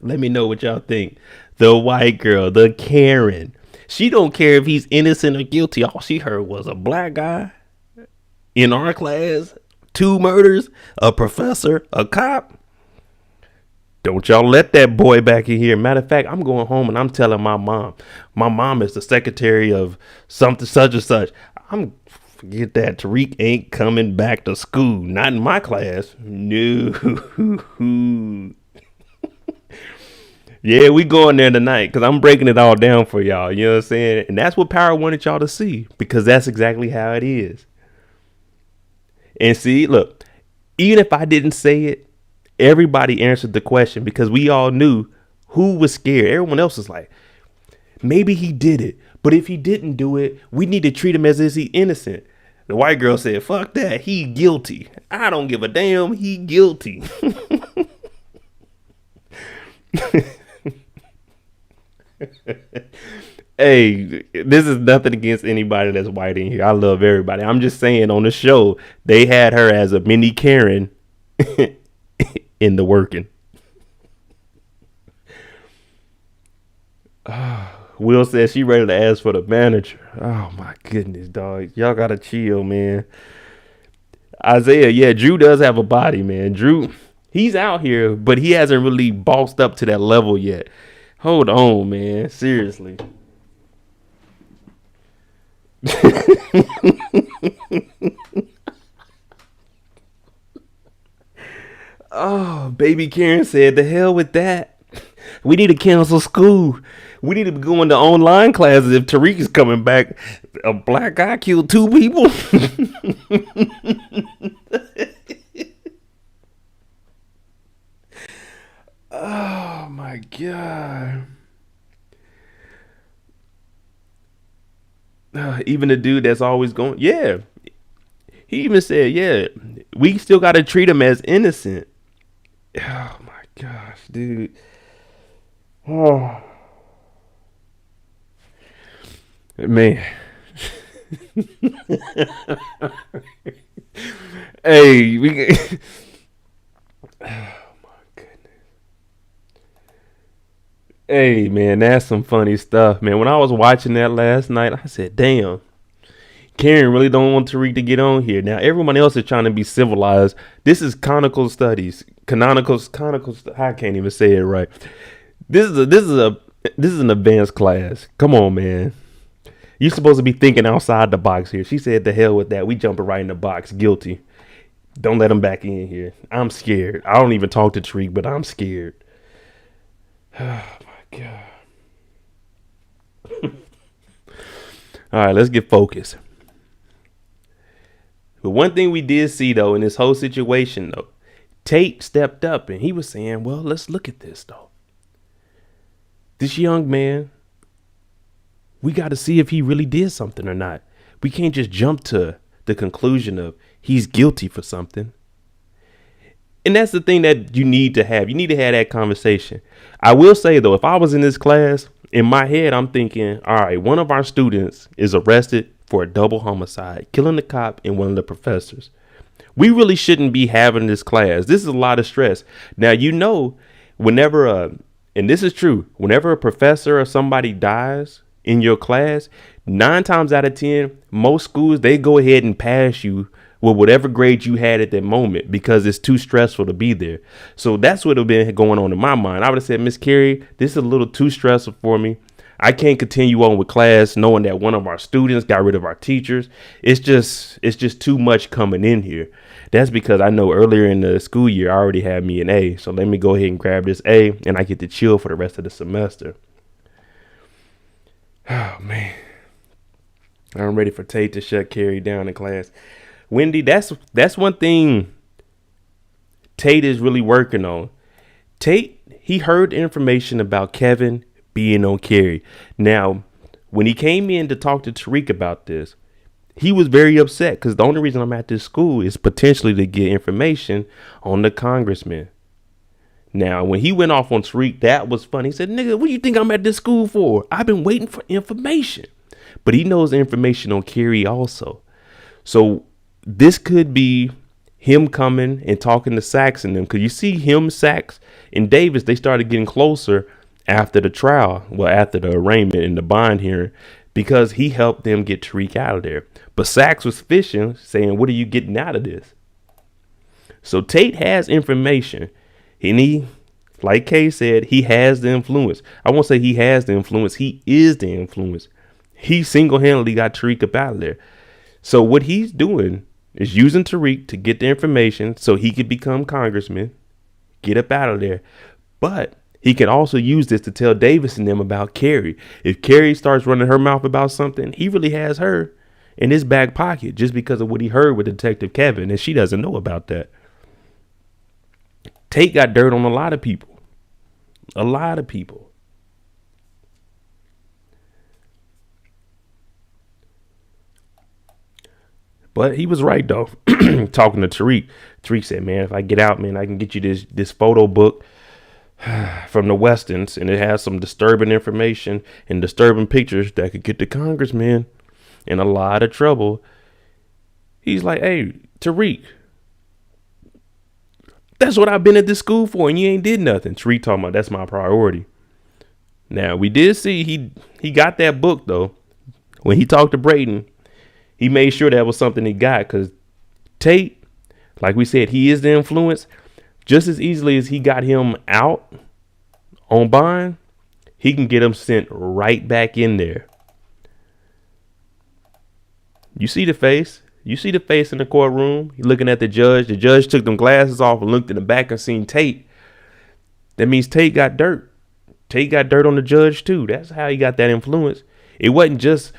Let me know what y'all think. The white girl, the Karen. She don't care if he's innocent or guilty. All she heard was a black guy in our class. 2 murders, a professor, a cop. Don't y'all let that boy back in here. Matter of fact, I'm going home and I'm telling my mom. My mom is the secretary of something such and such. Forget that. Tariq ain't coming back to school. Not in my class. No. Yeah, we going there tonight because I'm breaking it all down for y'all. You know what I'm saying? And that's what Power wanted y'all to see, because that's exactly how it is. And see, look, even if I didn't say it, everybody answered the question because we all knew who was scared. Everyone else was like, maybe he did it. But if he didn't do it, we need to treat him as if he's innocent. The white girl said, fuck that. He guilty. I don't give a damn. He guilty. Hey, this is nothing against anybody that's white in here. I love everybody. I'm just saying on the show, they had her as a mini Karen in the working. Will says she ready to ask for the manager. Oh my goodness, dog. Y'all gotta chill, man. Isaiah, yeah, Drew does have a body, man. Drew, he's out here, but he hasn't really bossed up to that level yet. Hold on, man. Seriously. Oh, baby Karen said, the hell with that. We need to cancel school. We need to be going to online classes if Tariq is coming back. A black guy killed 2 people. Oh my God. Even the dude that's always going, yeah. He even said, yeah, we still got to treat him as innocent. Oh my gosh, dude. Oh. Man. Hey, we Hey, man, that's some funny stuff, man. When I was watching that last night, I said, damn, Karen really don't want Tariq to get on here. Now, everyone else is trying to be civilized. This is canonical studies. I can't even say it right. This is an advanced class. Come on, man. You're supposed to be thinking outside the box here. She said, the hell with that. We jumping right in the box. Guilty. Don't let him back in here. I'm scared. I don't even talk to Tariq, but I'm scared. Oh, God. All right, let's get focused. But one thing we did see, though, in this whole situation, though, Tate stepped up and he was saying, well, let's look at this, though. This young man, we got to see if he really did something or not. We can't just jump to the conclusion of he's guilty for something. And that's the thing that you need to have. You need to have that conversation. I will say, though, if I was in this class, in my head, I'm thinking, all right, one of our students is arrested for a double homicide, killing the cop and one of the professors. We really shouldn't be having this class. This is a lot of stress. Now, whenever, and this is true, whenever a professor or somebody dies in your class, 9 times out of 10, most schools, they go ahead and pass you with whatever grade you had at that moment because it's too stressful to be there. So that's what would have been going on in my mind. I would have said, Miss Carrie, this is a little too stressful for me. I can't continue on with class knowing that one of our students got rid of our teachers. It's just too much coming in here. That's because I know earlier in the school year, I already had me an A. So let me go ahead and grab this A and I get to chill for the rest of the semester. Oh, man. I'm ready for Tate to shut Carrie down in class. Wendy, that's one thing Tate is really working on. Tate, he heard information about Kevin being on Carrie. Now, when he came in to talk to Tariq about this, he was very upset because the only reason I'm at this school is potentially to get information on the congressman. Now, when he went off on Tariq, that was funny. He said, nigga, what do you think I'm at this school for? I've been waiting for information. But he knows the information on Carrie also. So this could be him coming and talking to Sachs and them. Because you see him, Sachs, and Davis, they started getting closer after the trial. Well, after the arraignment and the bond hearing. Because he helped them get Tariq out of there. But Sachs was fishing, saying, what are you getting out of this? So Tate has information. And he, like Kay said, he has the influence. I won't say he has the influence. He is the influence. He single-handedly got Tariq up out of there. So what he's doing is using Tariq to get the information so he could become congressman, get up out of there. But he can also use this to tell Davis and them about Carrie. If Carrie starts running her mouth about something, he really has her in his back pocket just because of what he heard with Detective Kevin. And she doesn't know about that. Tate got dirt on a lot of people. A lot of people. But he was right, though. Talking to Tariq. Tariq said, man, if I get out, man, I can get you this photo book from the Westons. And it has some disturbing information and disturbing pictures that could get the congressman in a lot of trouble. He's like, hey, Tariq, that's what I've been at this school for, and you ain't did nothing. Tariq talking about that's my priority. Now, we did see he got that book, though. When he talked to Brayden, he made sure that was something he got, because Tate, like we said, he is the influence. Just as easily as he got him out on bond, he can get him sent right back in there. You see the face. You see the face in the courtroom. You're looking at the judge. The judge took them glasses off and looked in the back and seen Tate. That means Tate got dirt. Tate got dirt on the judge, too. That's how he got that influence. It wasn't just,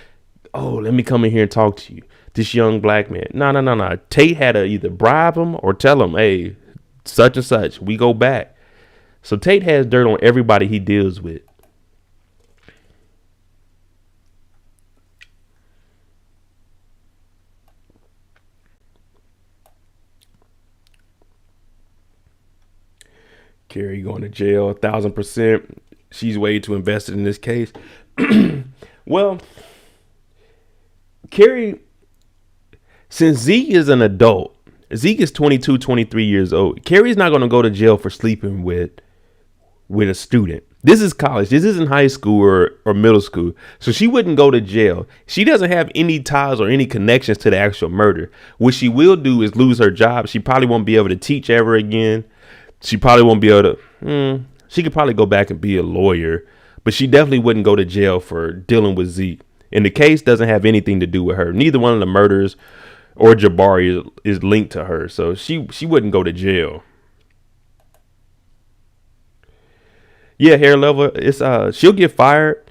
oh, let me come in here and talk to you, this young black man. No. Tate had to either bribe him or tell him, hey, such and such, we go back. So Tate has dirt on everybody he deals with. Carrie going to jail 1,000%. She's way too invested in this case. Well, Carrie, since Zeke is an adult, Zeke is 22, 23 years old. Carrie's not going to go to jail for sleeping with a student. This is college. This isn't high school or middle school. So she wouldn't go to jail. She doesn't have any ties or any connections to the actual murder. What she will do is lose her job. She probably won't be able to teach ever again. She probably won't be able to. She could probably go back and be a lawyer, but she definitely wouldn't go to jail for dealing with Zeke. And the case doesn't have anything to do with her. Neither one of the murders or Jabari is linked to her. So she wouldn't go to jail. Yeah, hair level. It's she'll get fired.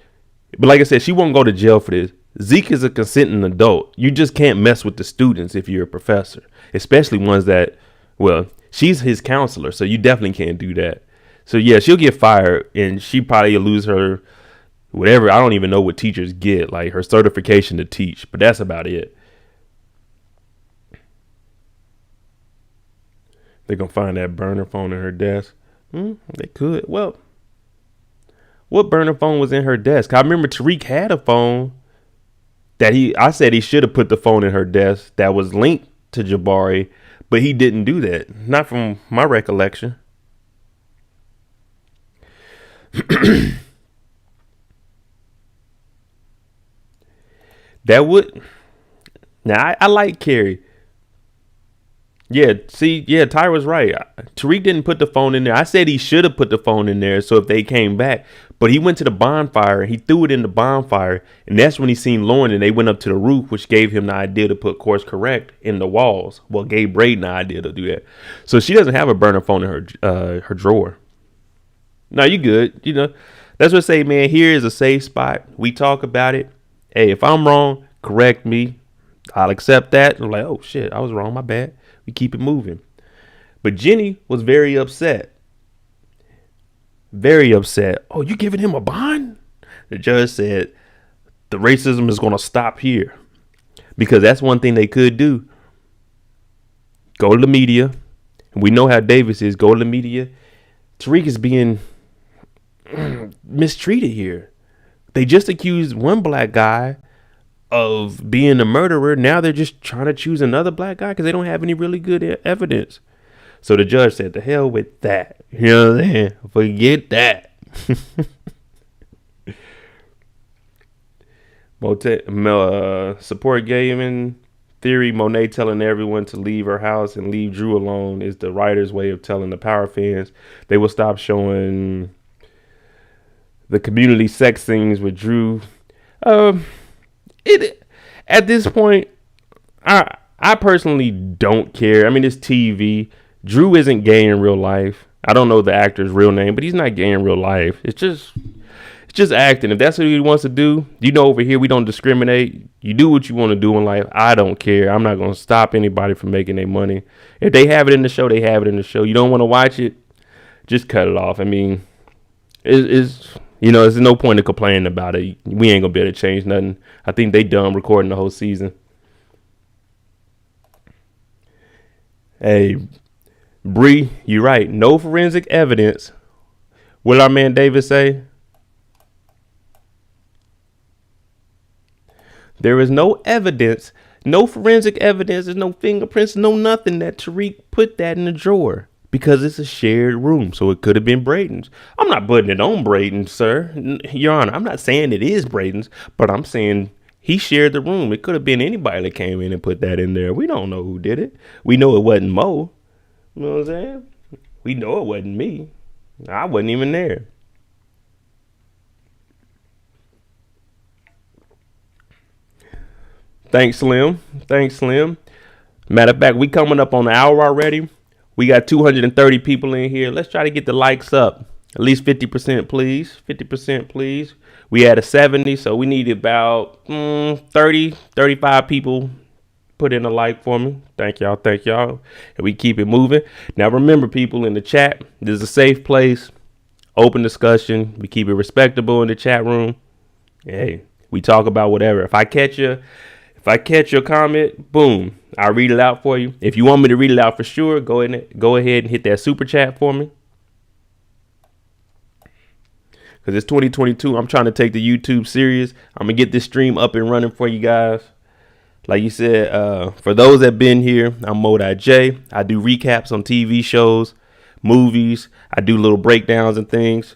But like I said, she won't go to jail for this. Zeke is a consenting adult. You just can't mess with the students if you're a professor, especially ones that, well, she's his counselor, so you definitely can't do that. So, yeah, she'll get fired, and she probably lose her whatever. I don't even know what teachers get, like her certification to teach, but that's about it. They're going to find that burner phone in her desk. They could. Well, what burner phone was in her desk? I remember Tariq had a phone that I said he should have put the phone in her desk that was linked to Jabari, but he didn't do that. Not from my recollection. That would. Now, I like Carrie. Yeah, see, yeah, Ty was right. Tariq didn't put the phone in there. I said he should have put the phone in there so if they came back. But he went to the bonfire and he threw it in the bonfire. And that's when he seen Lauren and they went up to the roof, which gave him the idea to put course correct in the walls. Well, gave Brayden the idea to do that. So she doesn't have a burner phone in her drawer. No, you good. You know, that's what I say, man. Here is a safe spot. We talk about it. Hey, if I'm wrong, correct me. I'll accept that. I'm like, oh, shit, I was wrong. My bad. We keep it moving. But Jenny was very upset. Very upset. Oh, you giving him a bond? The judge said the racism is going to stop here. Because that's one thing they could do. Go to the media. We know how Davis is. Go to the media. Tariq is being mistreated here. They just accused one black guy of being a murderer. Now they're just trying to choose another black guy because they don't have any really good evidence. So the judge said, to hell with that. You know what I'm saying? Forget that. Support gaming theory. Monet telling everyone to leave her house and leave Drew alone is the writer's way of telling the Power fans they will stop showing the community sex scenes with Drew. At this point, I personally don't care. I mean, it's TV. Drew isn't gay in real life. I don't know the actor's real name, but he's not gay in real life. It's just acting. If that's what he wants to do, you know, over here we don't discriminate. You do what you want to do in life. I don't care. I'm not going to stop anybody from making their money. If they have it in the show, they have it in the show. You don't want to watch it, just cut it off. I mean, it's you know, there's no point in complaining about it. We ain't gonna be able to change nothing. I think they done recording the whole season. Hey, Bree, you're right. No forensic evidence. What did our man David say? There is no evidence, no forensic evidence, there's no fingerprints, no nothing that Tariq put that in the drawer. Because it's a shared room, so it could have been Brayden's. I'm not putting it on Brayden, sir. Your Honor, I'm not saying it is Brayden's, but I'm saying he shared the room. It could have been anybody that came in and put that in there. We don't know who did it. We know it wasn't Mo. You know what I'm saying? We know it wasn't me. I wasn't even there. Thanks, Slim. Thanks, Slim. Matter of fact, we coming up on the hour already. We got 230 people in here. Let's try to get the likes up. At least 50%, please. 50%, please. We had a 70, so we need about 30, 35 people put in a like for me. Thank y'all. Thank y'all. And we keep it moving. Now, remember, people in the chat, this is a safe place. Open discussion. We keep it respectable in the chat room. Hey, we talk about whatever. If I catch your comment, boom, I'll read it out for you. If you want me to read it out for sure, go ahead and hit that super chat for me. Because it's 2022. I'm trying to take the YouTube serious. I'm going to get this stream up and running for you guys. Like you said, for those that been here, I'm MoedotJ. I do recaps on TV shows, movies. I do little breakdowns and things.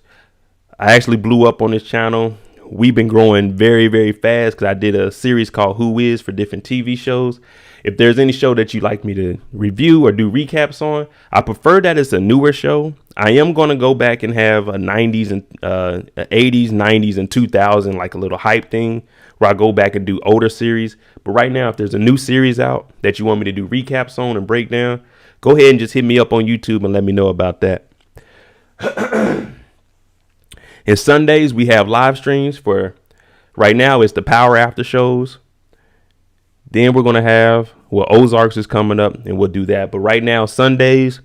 I actually blew up on this channel. We've been growing very, very fast because I did a series called Who Is for different TV shows. If there's any show that you'd like me to review or do recaps on, I prefer that it's a newer show. I am going to go back and have a 90s and 80s, 90s and 2000, like a little hype thing where I go back and do older series. But right now, if there's a new series out that you want me to do recaps on and break down, go ahead and just hit me up on YouTube and let me know about that. And Sundays, we have live streams for right now. It's the Power After shows. Then we're going to have, Ozarks is coming up and we'll do that. But right now, Sundays,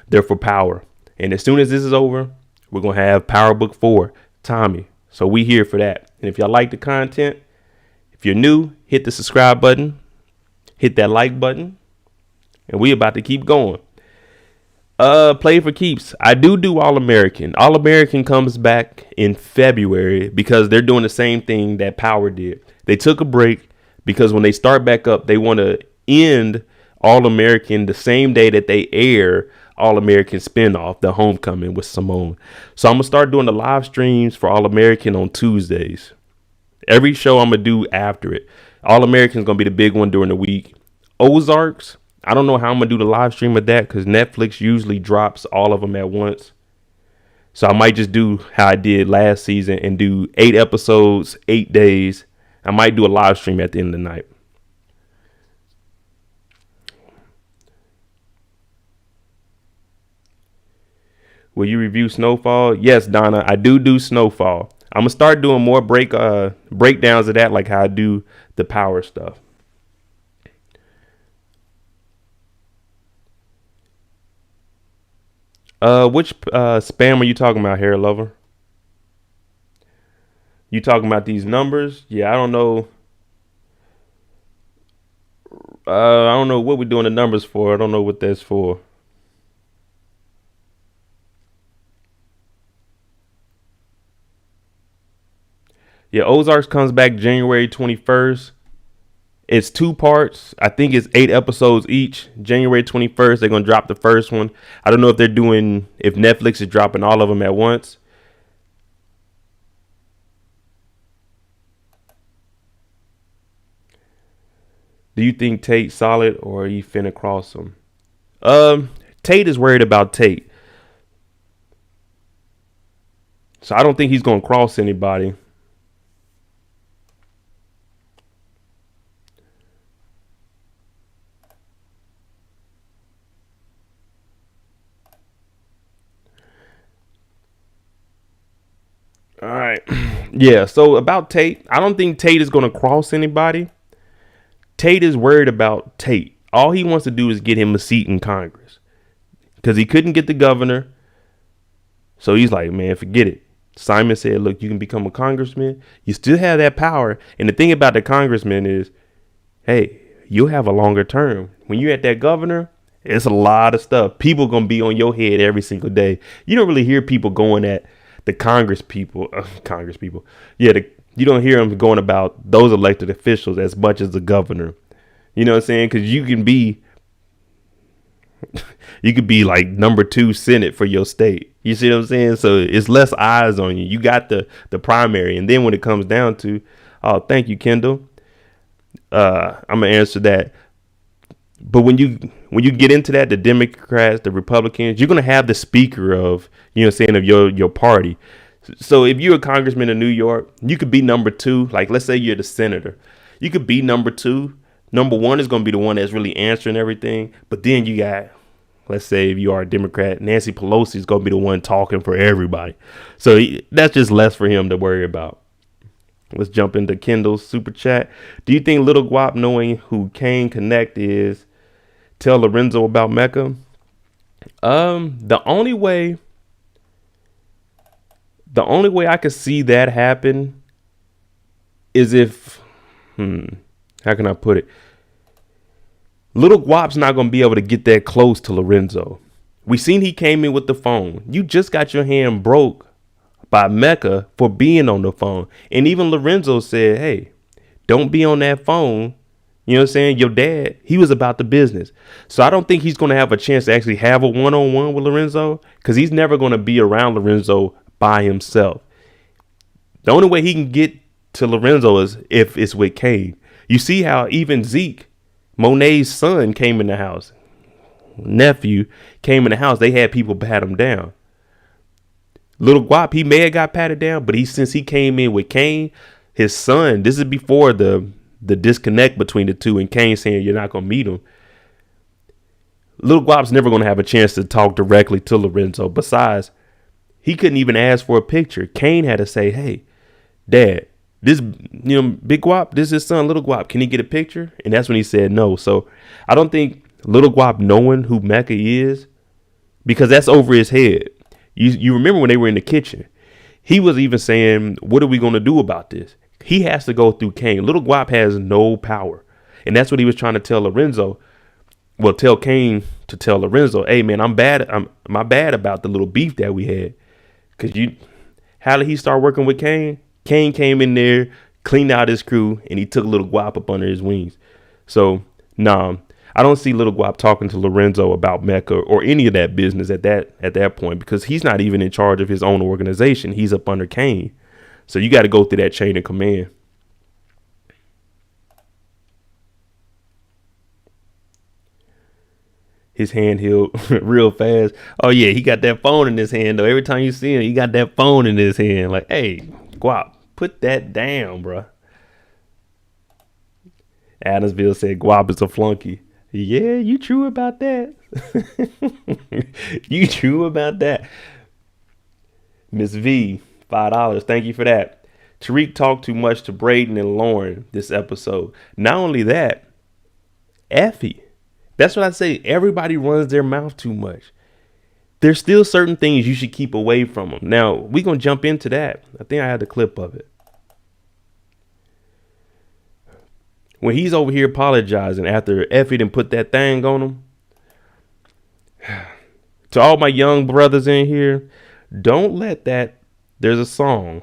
they're for Power. And as soon as this is over, we're going to have Power Book 4, Tommy. So we here for that. And if y'all like the content, if you're new, hit the subscribe button, hit that like button, and we about to keep going. Play for keeps. I do All American. All American comes back in February because they're doing the same thing that Power did. They took a break because when they start back up, they want to end All American the same day that they air All American spinoff, The Homecoming with Simone. So I'm gonna start doing the live streams for All American on Tuesdays. Every show I'm gonna do after it. All American is gonna be the big one during the week. Ozarks, I don't know how I'm gonna do the live stream of that because Netflix usually drops all of them at once. So I might just do how I did last season and do 8 episodes, 8 days. I might do a live stream at the end of the night. Will you review Snowfall? Yes, Donna, I do Snowfall. I'm gonna start doing more breakdowns of that, like how I do the Power stuff. Which spam are you talking about, Hair Lover? You talking about these numbers? Yeah, I don't know. I don't know what we're doing the numbers for. I don't know what that's for. Yeah, Ozarks comes back January 21st. It's 2 parts. I think it's 8 episodes each. January 21st, they're going to drop the first one. I don't know if if Netflix is dropping all of them at once. Do you think Tate solid or are you finna cross him? Tate is worried about Tate. So I don't think he's going to cross anybody. All right. Yeah. So about Tate, I don't think Tate is going to cross anybody. Tate is worried about Tate. All he wants to do is get him a seat in Congress because he couldn't get the governor. So he's like, man, forget it. Simon said, look, you can become a congressman. You still have that power. And the thing about the congressman is, hey, you'll have a longer term. When you're at that governor, it's a lot of stuff. People going to be on your head every single day. You don't really hear people going at the Congress people. Yeah, you don't hear them going about those elected officials as much as the governor. You know what I'm saying? Because you could be like number 2 Senate for your state. You see what I'm saying? So it's less eyes on you. You got the primary. And then when it comes down to, oh, thank you, Kendall. I'm going to answer that. But when you get into that, the Democrats, the Republicans, you're going to have the speaker of, of your party. So if you're a congressman in New York, you could be number 2. Like, let's say you're the senator. You could be number 2. Number 1 is going to be the one that's really answering everything. But then you got, let's say if you are a Democrat, Nancy Pelosi is going to be the one talking for everybody. So that's just less for him to worry about. Let's jump into Kendall's super chat. Do you think Little Guap, knowing who Kane Connect is, tell Lorenzo about Mecca? The only way I could see that happen is if, how can I put it? Little Guap's not going to be able to get that close to Lorenzo. We seen he came in with the phone. You just got your hand broke by Mecca for being on the phone. And even Lorenzo said, hey, don't be on that phone. You know what I'm saying? Your dad, he was about the business. So I don't think he's going to have a chance to actually have a one-on-one with Lorenzo because he's never going to be around Lorenzo by himself. The only way he can get to Lorenzo is if it's with Kane. You see how even Zeke, Monet's son, came in the house. Nephew came in the house. They had people pat him down. Little Guap, he may have got patted down, but since he came in with Kane, his son, this is before the disconnect between the two and Kane saying you're not going to meet him. Little Guap's never going to have a chance to talk directly to Lorenzo. Besides, he couldn't even ask for a picture. Kane had to say, hey, Dad, this, Big Guap, this is his son, Little Guap. Can he get a picture? And that's when he said no. So I don't think Little Guap knowing who Mecca is, because that's over his head. You remember when they were in the kitchen, he was even saying, what are we going to do about this? He has to go through Kane. Little Guap has no power. And that's what he was trying to tell Lorenzo. Well, tell Kane to tell Lorenzo, hey man, my bad about the little beef that we had. Cause how did he start working with Kane? Kane came in there, cleaned out his crew, and he took little Guap up under his wings. So nah, I don't see little Guap talking to Lorenzo about Mecca or any of that business at that point, because he's not even in charge of his own organization. He's up under Kane. So you got to go through that chain of command. His hand healed real fast. Oh yeah, he got that phone in his hand though. Every time you see him, he got that phone in his hand. Like, hey, Guap, put that down, bruh. Adamsville said Guap is a flunky. Yeah, you true about that. You true about that. Miss V, $5. Thank you for that. Tariq talked too much to Brayden and Lauren this episode. Not only that, Effie. That's what I say. Everybody runs their mouth too much. There's still certain things you should keep away from them. Now, we're going to jump into that. I think I had the clip of it. When he's over here apologizing after Effie done put that thing on him. To all my young brothers in here, don't let that. There's a song.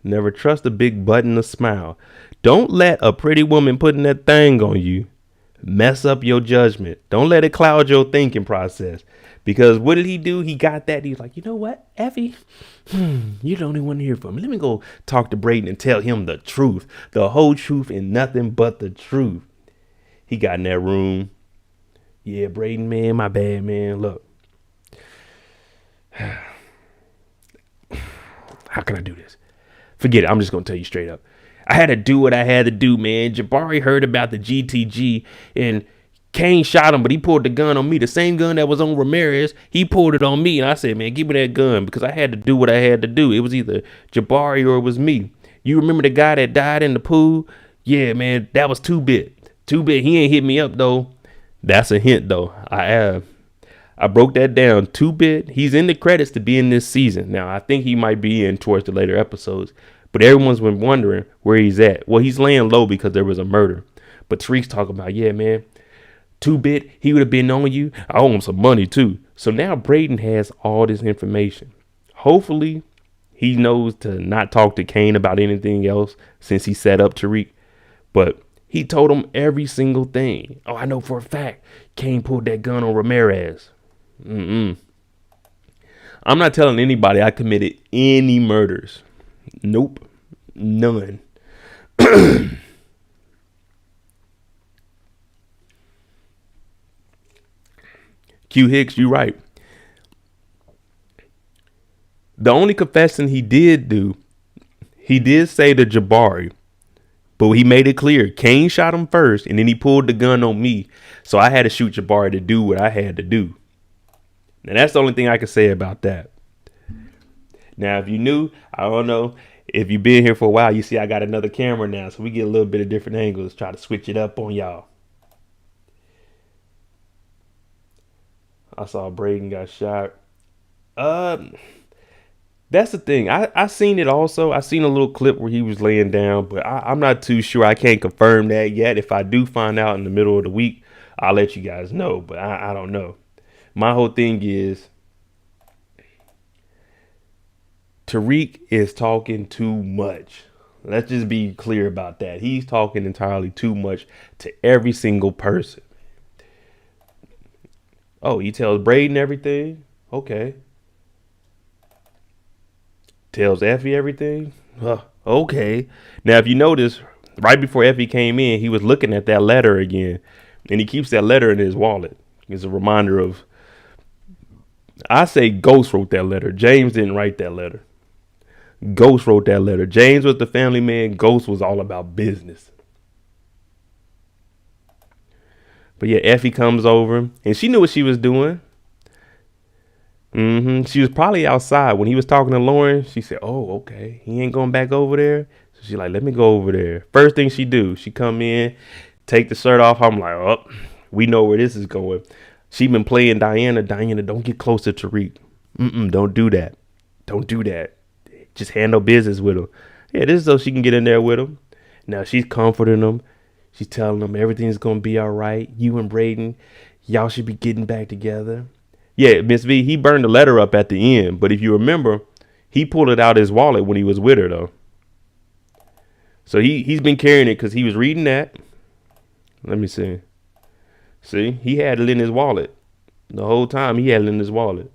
Never trust a big button to smile. Don't let a pretty woman putting that thing on you mess up your judgment. Don't let it cloud your thinking process. Because what did he do? He got that. He's like, you know what, Effie? You're the only one here for me. Let me go talk to Brayden and tell him the truth. The whole truth and nothing but the truth. He got in that room. Yeah, Brayden, man, my bad, man. Look. How can I do this? Forget it. I'm just going to tell you straight up. I had to do what I had to do, man. Jabari heard about the GTG and Kane shot him, but he pulled the gun on me. The same gun that was on Ramirez, he pulled it on me. And I said, man, give me that gun, because I had to do what I had to do. It was either Jabari or it was me. You remember the guy that died in the pool? Yeah, man, that was 2-Bit. 2-Bit, he ain't hit me up, though. That's a hint, though. I broke that down. 2-Bit, he's in the credits to be in this season. Now, I think he might be in towards the later episodes. But everyone's been wondering where he's at. Well, he's laying low because there was a murder. But Tariq's talking about, yeah, man, 2-Bit, he would have been on you. I owe him some money, too. So now Brayden has all this information. Hopefully, he knows to not talk to Kane about anything else since he set up Tariq. But he told him every single thing. Oh, I know for a fact Kane pulled that gun on Ramirez. I'm not telling anybody I committed any murders. Nope. None. Q Hicks, you right. The only confession he did do, he did say to Jabari, but he made it clear Kane shot him first and then he pulled the gun on me. So I had to shoot Jabari to do what I had to do. And that's the only thing I can say about that. Now, if you knew, I don't know. If you've been here for a while, you see I got another camera now. So we get a little bit of different angles. Try to switch it up on y'all. I saw Brayden got shot. That's the thing. I seen it also. I seen a little clip where he was laying down, but I'm not too sure. I can't confirm that yet. If I do find out in the middle of the week, I'll let you guys know. But I don't know. My whole thing is Tariq is talking too much. Let's just be clear about that. He's talking entirely too much to every single person. Oh, he tells Brayden everything? Okay. Tells Effie everything? Okay. Now, if you notice, right before Effie came in, he was looking at that letter again. And he keeps that letter in his wallet. It's a reminder of, I say Ghost wrote that letter. James didn't write that letter. Ghost wrote that letter. James was the family man. Ghost was all about business. But yeah, Effie comes over and she knew what she was doing. She was probably outside when he was talking to Lauren. She said, oh, okay. He ain't going back over there. So she's like, let me go over there. First thing she do, she come in, take the shirt off. I'm like, oh, we know where this is going. She been playing Diana. Diana, don't get close to Tariq. Don't do that. Don't do that. Just handle business with him. Yeah, this is so she can get in there with him. Now she's comforting him. She's telling him everything's going to be all right. You and Brayden, Y'all should be getting back together. Yeah, Miss V, he burned the letter up at the end. But if you remember, he pulled it out his wallet when he was with her, though. So he's been carrying it because he was reading that. Let me see. See, he had it in his wallet. The whole time he had it in his wallet.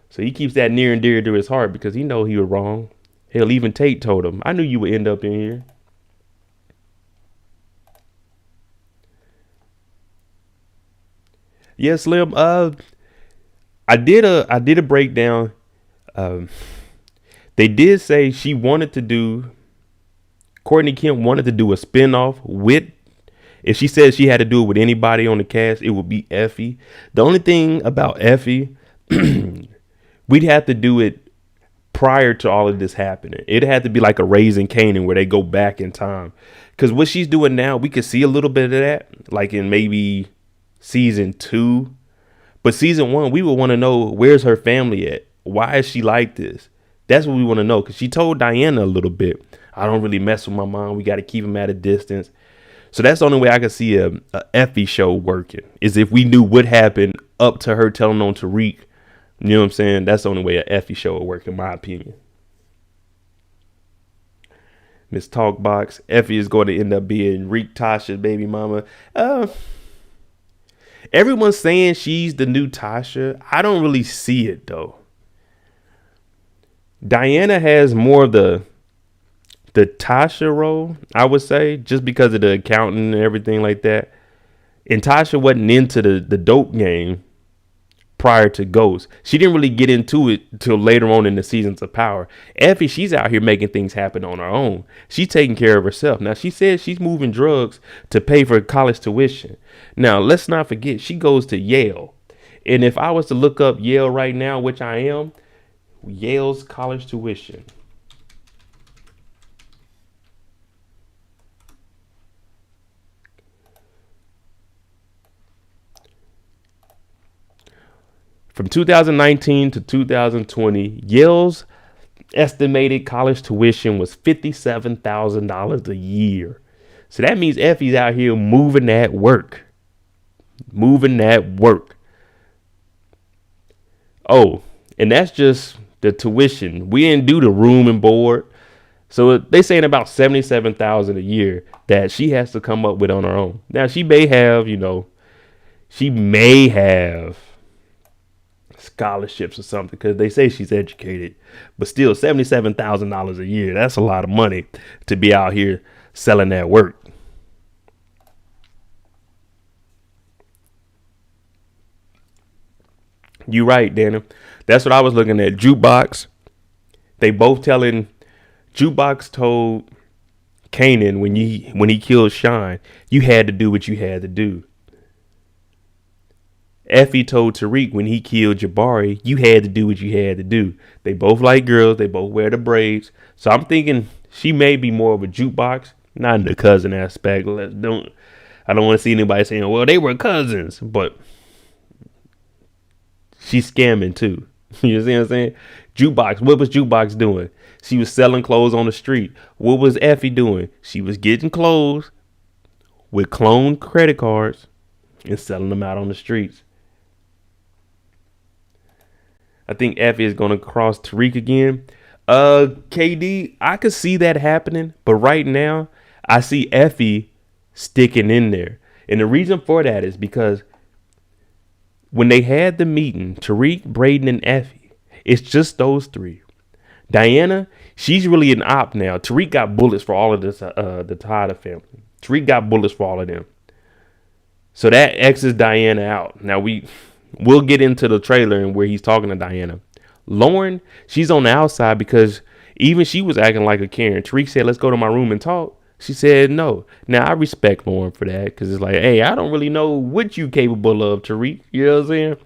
So he keeps that near and dear to his heart because he know he was wrong. Hell, even Tate told him, I knew you would end up in here. Yeah, Slim. I did a breakdown. Um, they did say she wanted to do. Courtney Kemp wanted to do a spinoff with. If she said she had to do it with anybody on the cast, it would be Effie. The only thing about Effie, we'd have to do it prior to all of this happening. It had to be like a Raising Kanan where they go back in time. Because what she's doing now, we could see a little bit of that, like in maybe season 2. But season 1, we would want to know, where's her family at? Why is she like this? That's what we want to know. Because she told Diana a little bit, I don't really mess with my mom. We got to keep him at a distance. So that's the only way I could see a Effie show working, is if we knew what happened up to her telling on Tariq. You know what I'm saying? That's the only way a Effie show would work, in my opinion. Miss Talkbox, Effie is going to end up being Reek Tasha's baby mama. Everyone's saying she's the new Tasha. I don't really see it, though. Diana has more of the Tasha role, I would say, just because of the accountant and everything like that. And Tasha wasn't into the dope game prior to Ghost. She didn't really get into it until later on in the Seasons of Power. Effie, she's out here making things happen on her own. She's taking care of herself. Now, she says she's moving drugs to pay for college tuition. Now, let's not forget, she goes to Yale. And if I was to look up Yale right now, which I am, Yale's college tuition. From 2019 to 2020, Yale's estimated college tuition was $57,000 a year. So that means Effie's out here moving that work. Moving that work. Oh, and that's just the tuition. We didn't do the room and board. So they saying about $77,000 a year that she has to come up with on her own. Now she may have, she may have scholarships or something because they say she's educated, but still $77,000 a year. That's a lot of money to be out here selling that work. You right, Dana. That's what I was looking at. Jukebox. They both telling. Jukebox told Kanan when he killed Shine, you had to do what you had to do. Effie told Tariq when he killed Jabari, you had to do what you had to do. They both like girls. They both wear the braids. So I'm thinking she may be more of a Jukebox, not in the cousin aspect. I don't want to see anybody saying, well, they were cousins, but she's scamming too. You see what I'm saying? Jukebox. What was Jukebox doing? She was selling clothes on the street. What was Effie doing? She was getting clothes with cloned credit cards and selling them out on the streets. I think Effie is going to cross Tariq again. KD, I could see that happening, but right now I see Effie sticking in there. And the reason for that is because when they had the meeting, Tariq, Brayden, and Effie, it's just those three. Diana, she's really an op now. Tariq got bullets for all of this, the Tejada family. Tariq got bullets for all of them. So that X's Diana out. Now we'll get into the trailer and where he's talking to Diana. Lauren, she's on the outside because even she was acting like a Karen. Tariq said, let's go to my room and talk. She said no. Now, I respect Lauren for that because it's like, hey, I don't really know what you capable of, Tariq. You know what I'm saying?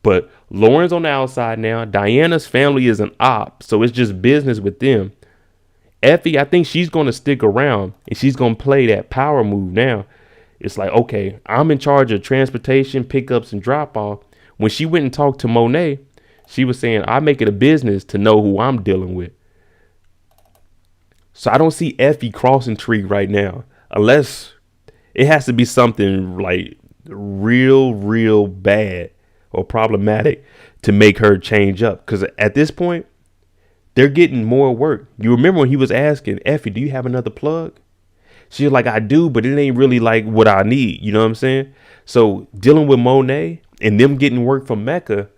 But Lauren's on the outside now. Diana's family is an op, so it's just business with them. Effie, I think she's going to stick around and she's going to play that power move now. It's like, okay, I'm in charge of transportation, pickups, and drop-off. When she went and talked to Monet, she was saying, I make it a business to know who I'm dealing with. So I don't see Effie crossing Tariq right now, unless it has to be something like real bad or problematic to make her change up. Because at this point, they're getting more work. You remember when he was asking Effie, do you have another plug? She was like, I do, but it ain't really like what I need. You know what I'm saying? So dealing with Monet and them getting work from Mecca,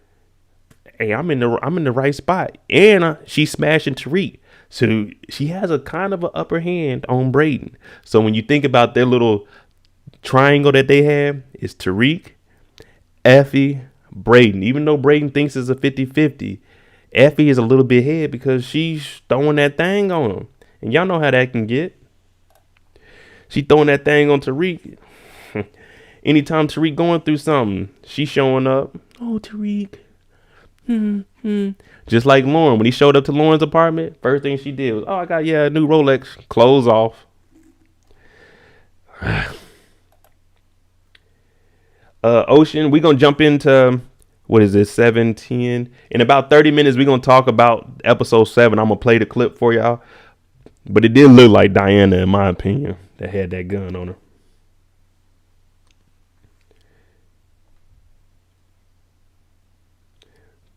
hey, I'm in the right spot. And she's smashing Tariq. So she has a kind of an upper hand on Brayden. So when you think about their little triangle that they have, it's Tariq, Effie, Brayden. Even though Brayden thinks it's a 50-50, Effie is a little bit ahead because she's throwing that thing on him. And y'all know how that can get. She throwing that thing on Tariq. Anytime Tariq going through something, she showing up. Oh, Tariq. Just like Lauren. When he showed up to Lauren's apartment, first thing she did was, oh, I got, a new Rolex. Clothes off. Ocean, we're going to jump into, what is this, 7:10? In about 30 minutes, we're going to talk about episode 7. I'm going to play the clip for y'all. But it did look like Diana, in my opinion, that had that gun on her.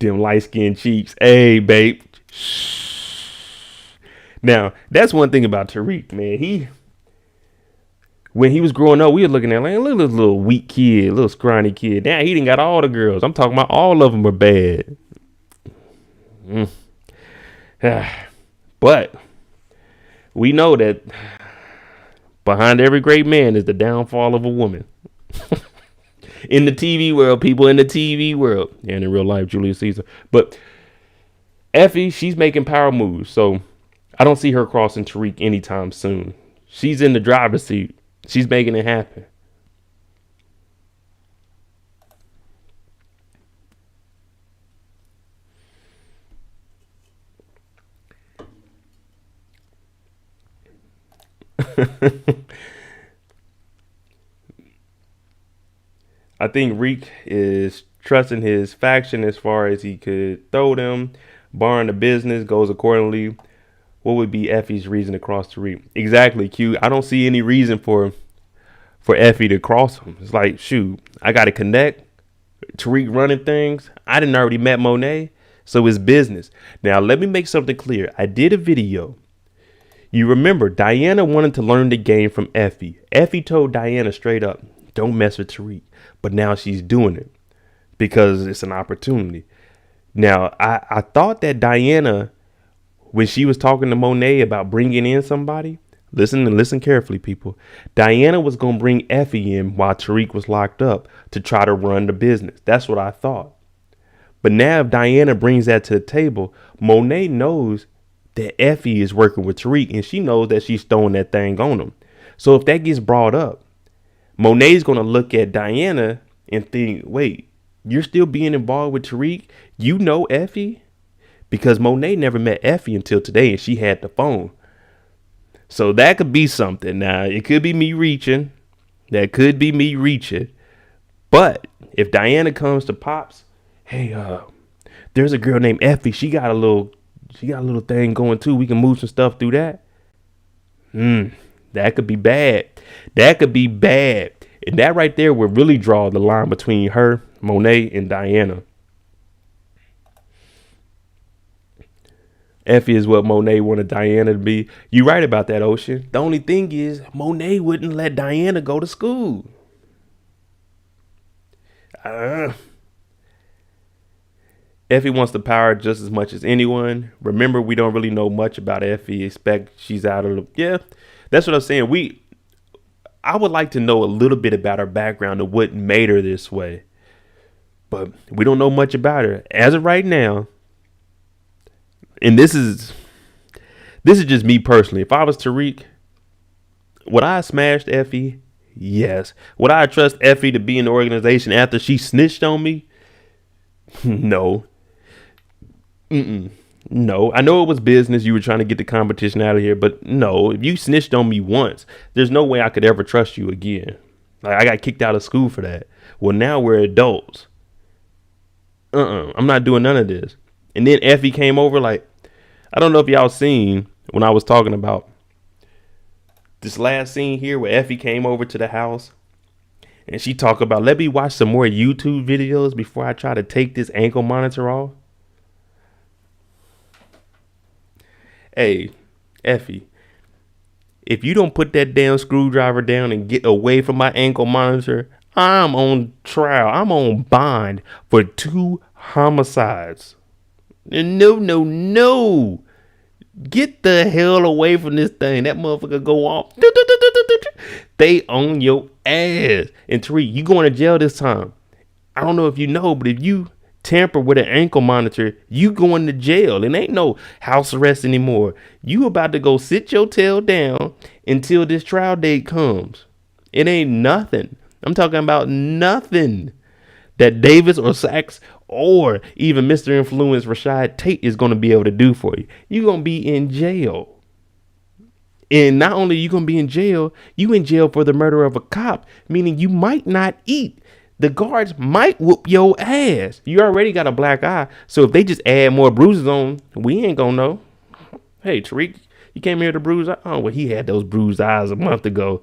Them light-skinned cheeks. Hey, babe. Shh. Now, that's one thing about Tariq, man. When he was growing up, we were looking at like a little weak kid, little scrawny kid. Now he done got all the girls. I'm talking about all of them are bad. But we know that behind every great man is the downfall of a woman. In the TV world, people in the TV world, and in real life, Julius Caesar. But Effie, she's making power moves, so I don't see her crossing Tariq anytime soon. She's in the driver's seat. She's making it happen. I think Reek is trusting his faction as far as he could throw them, barring the business goes accordingly. What would be Effie's reason to cross Tariq? Exactly, Q. I don't see any reason for Effie to cross him. It's like, shoot, I got to connect. Tariq running things. I didn't already met Monet, so it's business. Now, let me make something clear. I did a video. You remember, Diana wanted to learn the game from Effie. Effie told Diana straight up, don't mess with Tariq. But now she's doing it because it's an opportunity. Now, I thought that Diana, when she was talking to Monet about bringing in somebody, listen carefully, people. Diana was going to bring Effie in while Tariq was locked up to try to run the business. That's what I thought. But now if Diana brings that to the table, Monet knows that Effie is working with Tariq and she knows that she's throwing that thing on him. So if that gets brought up, Monet's going to look at Diana and think, wait, you're still being involved with Tariq? You know Effie? Because Monet never met Effie until today and she had the phone. So that could be something. Now, it could be me reaching. That could be me reaching. But if Diana comes to Pops, hey, there's a girl named Effie. She got a little thing going too. We can move some stuff through that. That could be bad. That could be bad. And that right there would really draw the line between her, Monet, and Diana. Effie is what Monet wanted Diana to be. You right about that, Ocean. The only thing is, Monet wouldn't let Diana go to school. Effie wants the power just as much as anyone. Remember, we don't really know much about Effie. Expect she's out of the... Yeah, that's what I'm saying. I would like to know a little bit about her background and what made her this way. But we don't know much about her. As of right now, and this is just me personally. If I was Tariq, would I have smashed Effie? Yes. Would I trust Effie to be in the organization after she snitched on me? No. No. I know it was business. You were trying to get the competition out of here. But no, if you snitched on me once, there's no way I could ever trust you again. Like, I got kicked out of school for that. Well, now we're adults. I'm not doing none of this. And then Effie came over like, I don't know if y'all seen when I was talking about this last scene here where Effie came over to the house And she talk about, let me watch some more YouTube videos before I try to take this ankle monitor off. Hey, Effie, if you don't put that damn screwdriver down and get away from my ankle monitor, I'm on trial. I'm on bond for 2 homicides. No, no, no. Get the hell away from this thing. That motherfucker go off. They on your ass. And Tariq, you going to jail this time. I don't know if you know, but if you tamper with an ankle monitor, you going to jail. It ain't no house arrest anymore. You about to go sit your tail down until this trial date comes. It ain't nothing. I'm talking about nothing that Davis or Sachs or even Mr. Influence Rashad Tate is going to be able to do for you. You're going to be in jail. And not only are you going to be in jail, you in jail for the murder of a cop, meaning you might not eat. The guards might whoop your ass. You already got a black eye. So if they just add more bruises on, we ain't going to know. Hey, Tariq, you came here to bruise? Oh, well, he had those bruised eyes a month ago.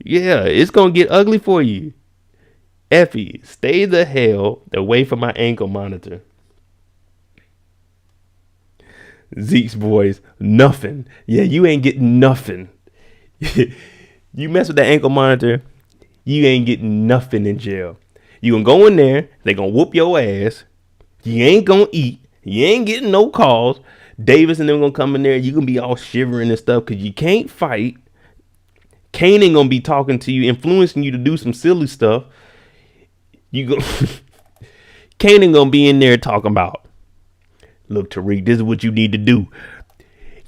Yeah, it's going to get ugly for you. Effie, stay the hell away from my ankle monitor. Zeke's boys, nothing. Yeah, you ain't getting nothing. You mess with that ankle monitor, you ain't getting nothing in jail. You gonna go in there, they gonna whoop your ass. You ain't gonna eat. You ain't getting no calls. Davis and them gonna come in there. You gonna be all shivering and stuff because you can't fight. Kanan gonna be talking to you, influencing you to do some silly stuff. You go. Kanan gonna be in there talking about, look, Tariq, this is what you need to do.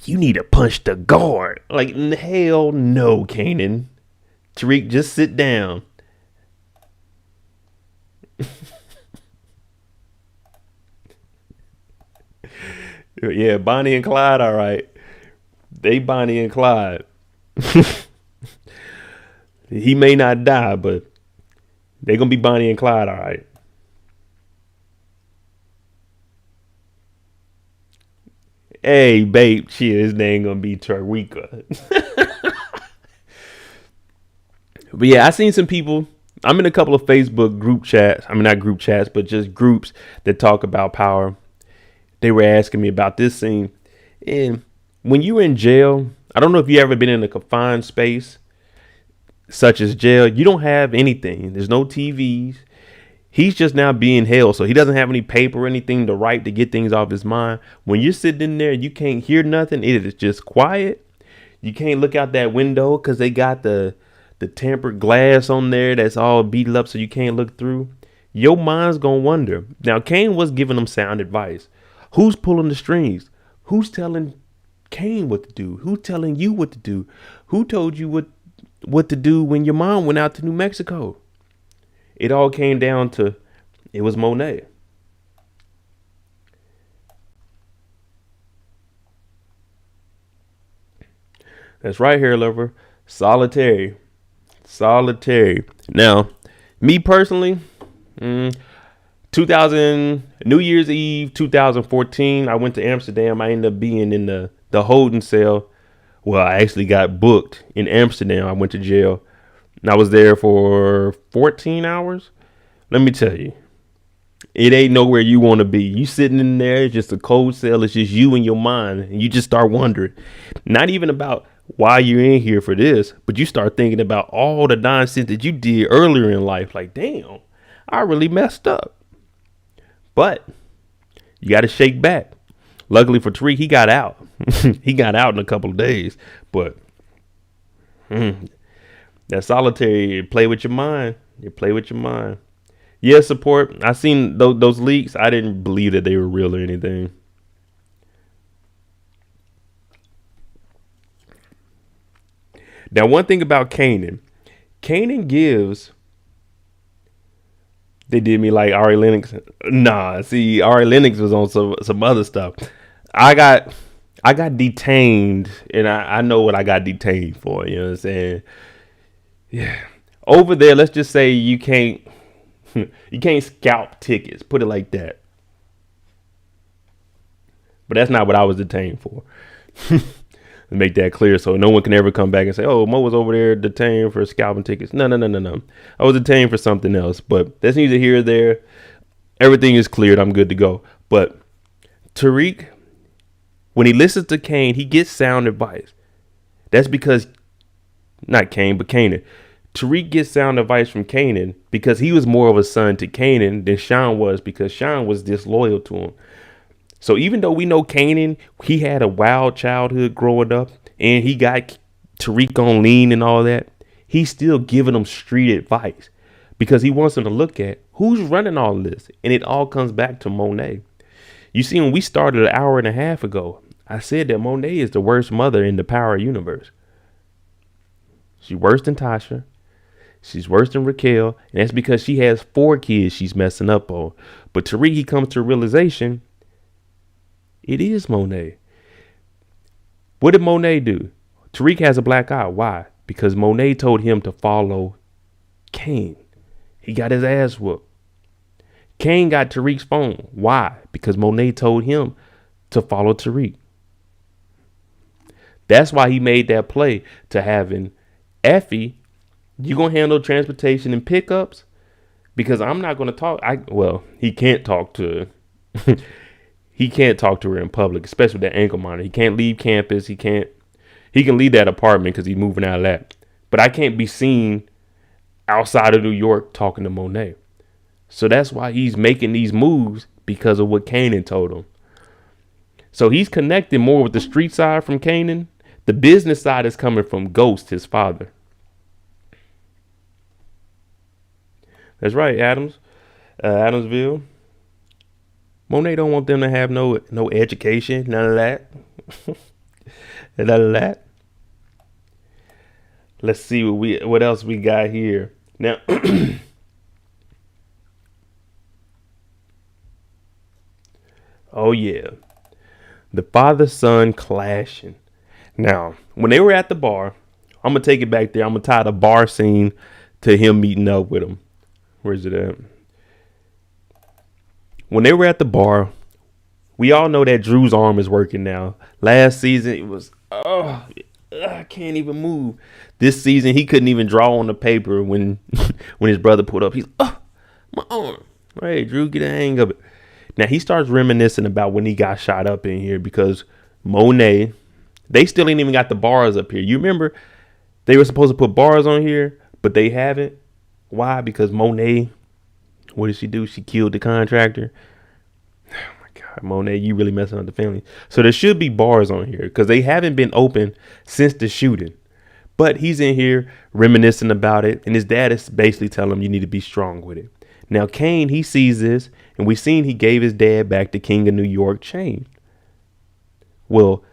You need to punch the guard. Like, hell no, Kanan. Tariq, just sit down. Yeah, Bonnie and Clyde, all right. They Bonnie and Clyde. He may not die, but they're going to be Bonnie and Clyde, all right. Hey, babe, shit, his name going to be Tariqa. But yeah, I seen some people. I'm in a couple of Facebook group chats. I mean, not group chats, but just groups that talk about power. They were asking me about this scene. And when you're in jail, I don't know if you ever been in a confined space, such as jail. You don't have anything. There's no TVs. He's just now being held. So he doesn't have any paper or anything to write to get things off his mind. When you're sitting in there, you can't hear nothing. It is just quiet. You can't look out that window because they got the tempered glass on there that's all beat up so you can't look through. Your mind's going to wonder. Now, Kane was giving them sound advice. Who's pulling the strings? Who's telling Kane what to do? Who's telling you what to do? Who told you what to do when your mom went out to New Mexico? It all came down to, it was Monet. That's right here, lover. Solitary. Now, me personally, 2000 New Year's Eve 2014, I went to Amsterdam. I ended up being in the holding cell. Well, I actually got booked in Amsterdam. I went to jail and I was there for 14 hours. Let me tell you, it ain't nowhere you want to be. You sitting in there, it's just a cold cell. It's just you and your mind. And you just start wondering, not even about why you're in here for this, but you start thinking about all the nonsense that you did earlier in life. Like, damn, I really messed up. But you got to shake back. Luckily for Tariq, he got out. He got out in a couple of days. But that solitary, play with your mind. You play with your mind. Yeah, support. I seen those leaks. I didn't believe that they were real or anything. Now, one thing about Kanan gives. They did me like Ari Lennox. Nah, see, Ari Lennox was on some other stuff. I got detained, and I know what I got detained for. You know what I'm saying? Yeah. Over there, let's just say you can't scalp tickets. Put it like that. But that's not what I was detained for. Make that clear so no one can ever come back and say, oh, Mo was over there detained for scalping tickets. No. I was detained for something else, but that's neither here or there. Everything is cleared. I'm good to go. But Tariq, when he listens to Kane, he gets sound advice. That's because, not Kane, but Kanan. Tariq gets sound advice from Kanan because he was more of a son to Kanan than Sean was, because Sean was disloyal to him. So even though we know Kanan, he had a wild childhood growing up and he got Tariq on lean and all that, he's still giving him street advice because he wants him to look at who's running all of this. And it all comes back to Monet. You see, when we started an hour and a half ago, I said that Monet is the worst mother in the Power universe. She's worse than Tasha. She's worse than Raquel. And that's because she has 4 kids she's messing up on. But Tariq, he comes to a realization, it is Monet. What did Monet do? Tariq has a black eye. Why? Because Monet told him to follow Kane. He got his ass whooped. Kane got Tariq's phone. Why? Because Monet told him to follow Tariq. That's why he made that play to having Effie, you gonna handle transportation and pickups? Because I'm not gonna talk. He can't talk to he can't talk to her in public, especially with that ankle monitor. He can't leave campus. He can leave that apartment because he's moving out of that. But I can't be seen outside of New York talking to Monet. So that's why he's making these moves, because of what Kanan told him. So he's connected more with the street side from Kanan. The business side is coming from Ghost, his father. That's right, Adamsville. Monet don't want them to have no education, none of that. None of that. Let's see what else we got here. Now, oh yeah, the father-son clashing. Now, when they were at the bar, I'm gonna take it back there. I'm gonna tie the bar scene to him meeting up with him. Where's it at? When they were at the bar, we all know that Drew's arm is working now. Last season, it was, I can't even move. This season, he couldn't even draw on the paper when his brother pulled up. He's, my arm. Hey, Drew, get the hang of it. Now, he starts reminiscing about when he got shot up in here, because Monet, they still ain't even got the bars up here. You remember they were supposed to put bars on here, but they haven't. Why? Because Monet, what did she do? She killed the contractor. Oh my God, Monet, you really messing up the family. So there should be bars on here because they haven't been open since the shooting. But he's in here reminiscing about it, and his dad is basically telling him you need to be strong with it. Now Kane, he sees this, and we seen he gave his dad back the King of New York chain. Well,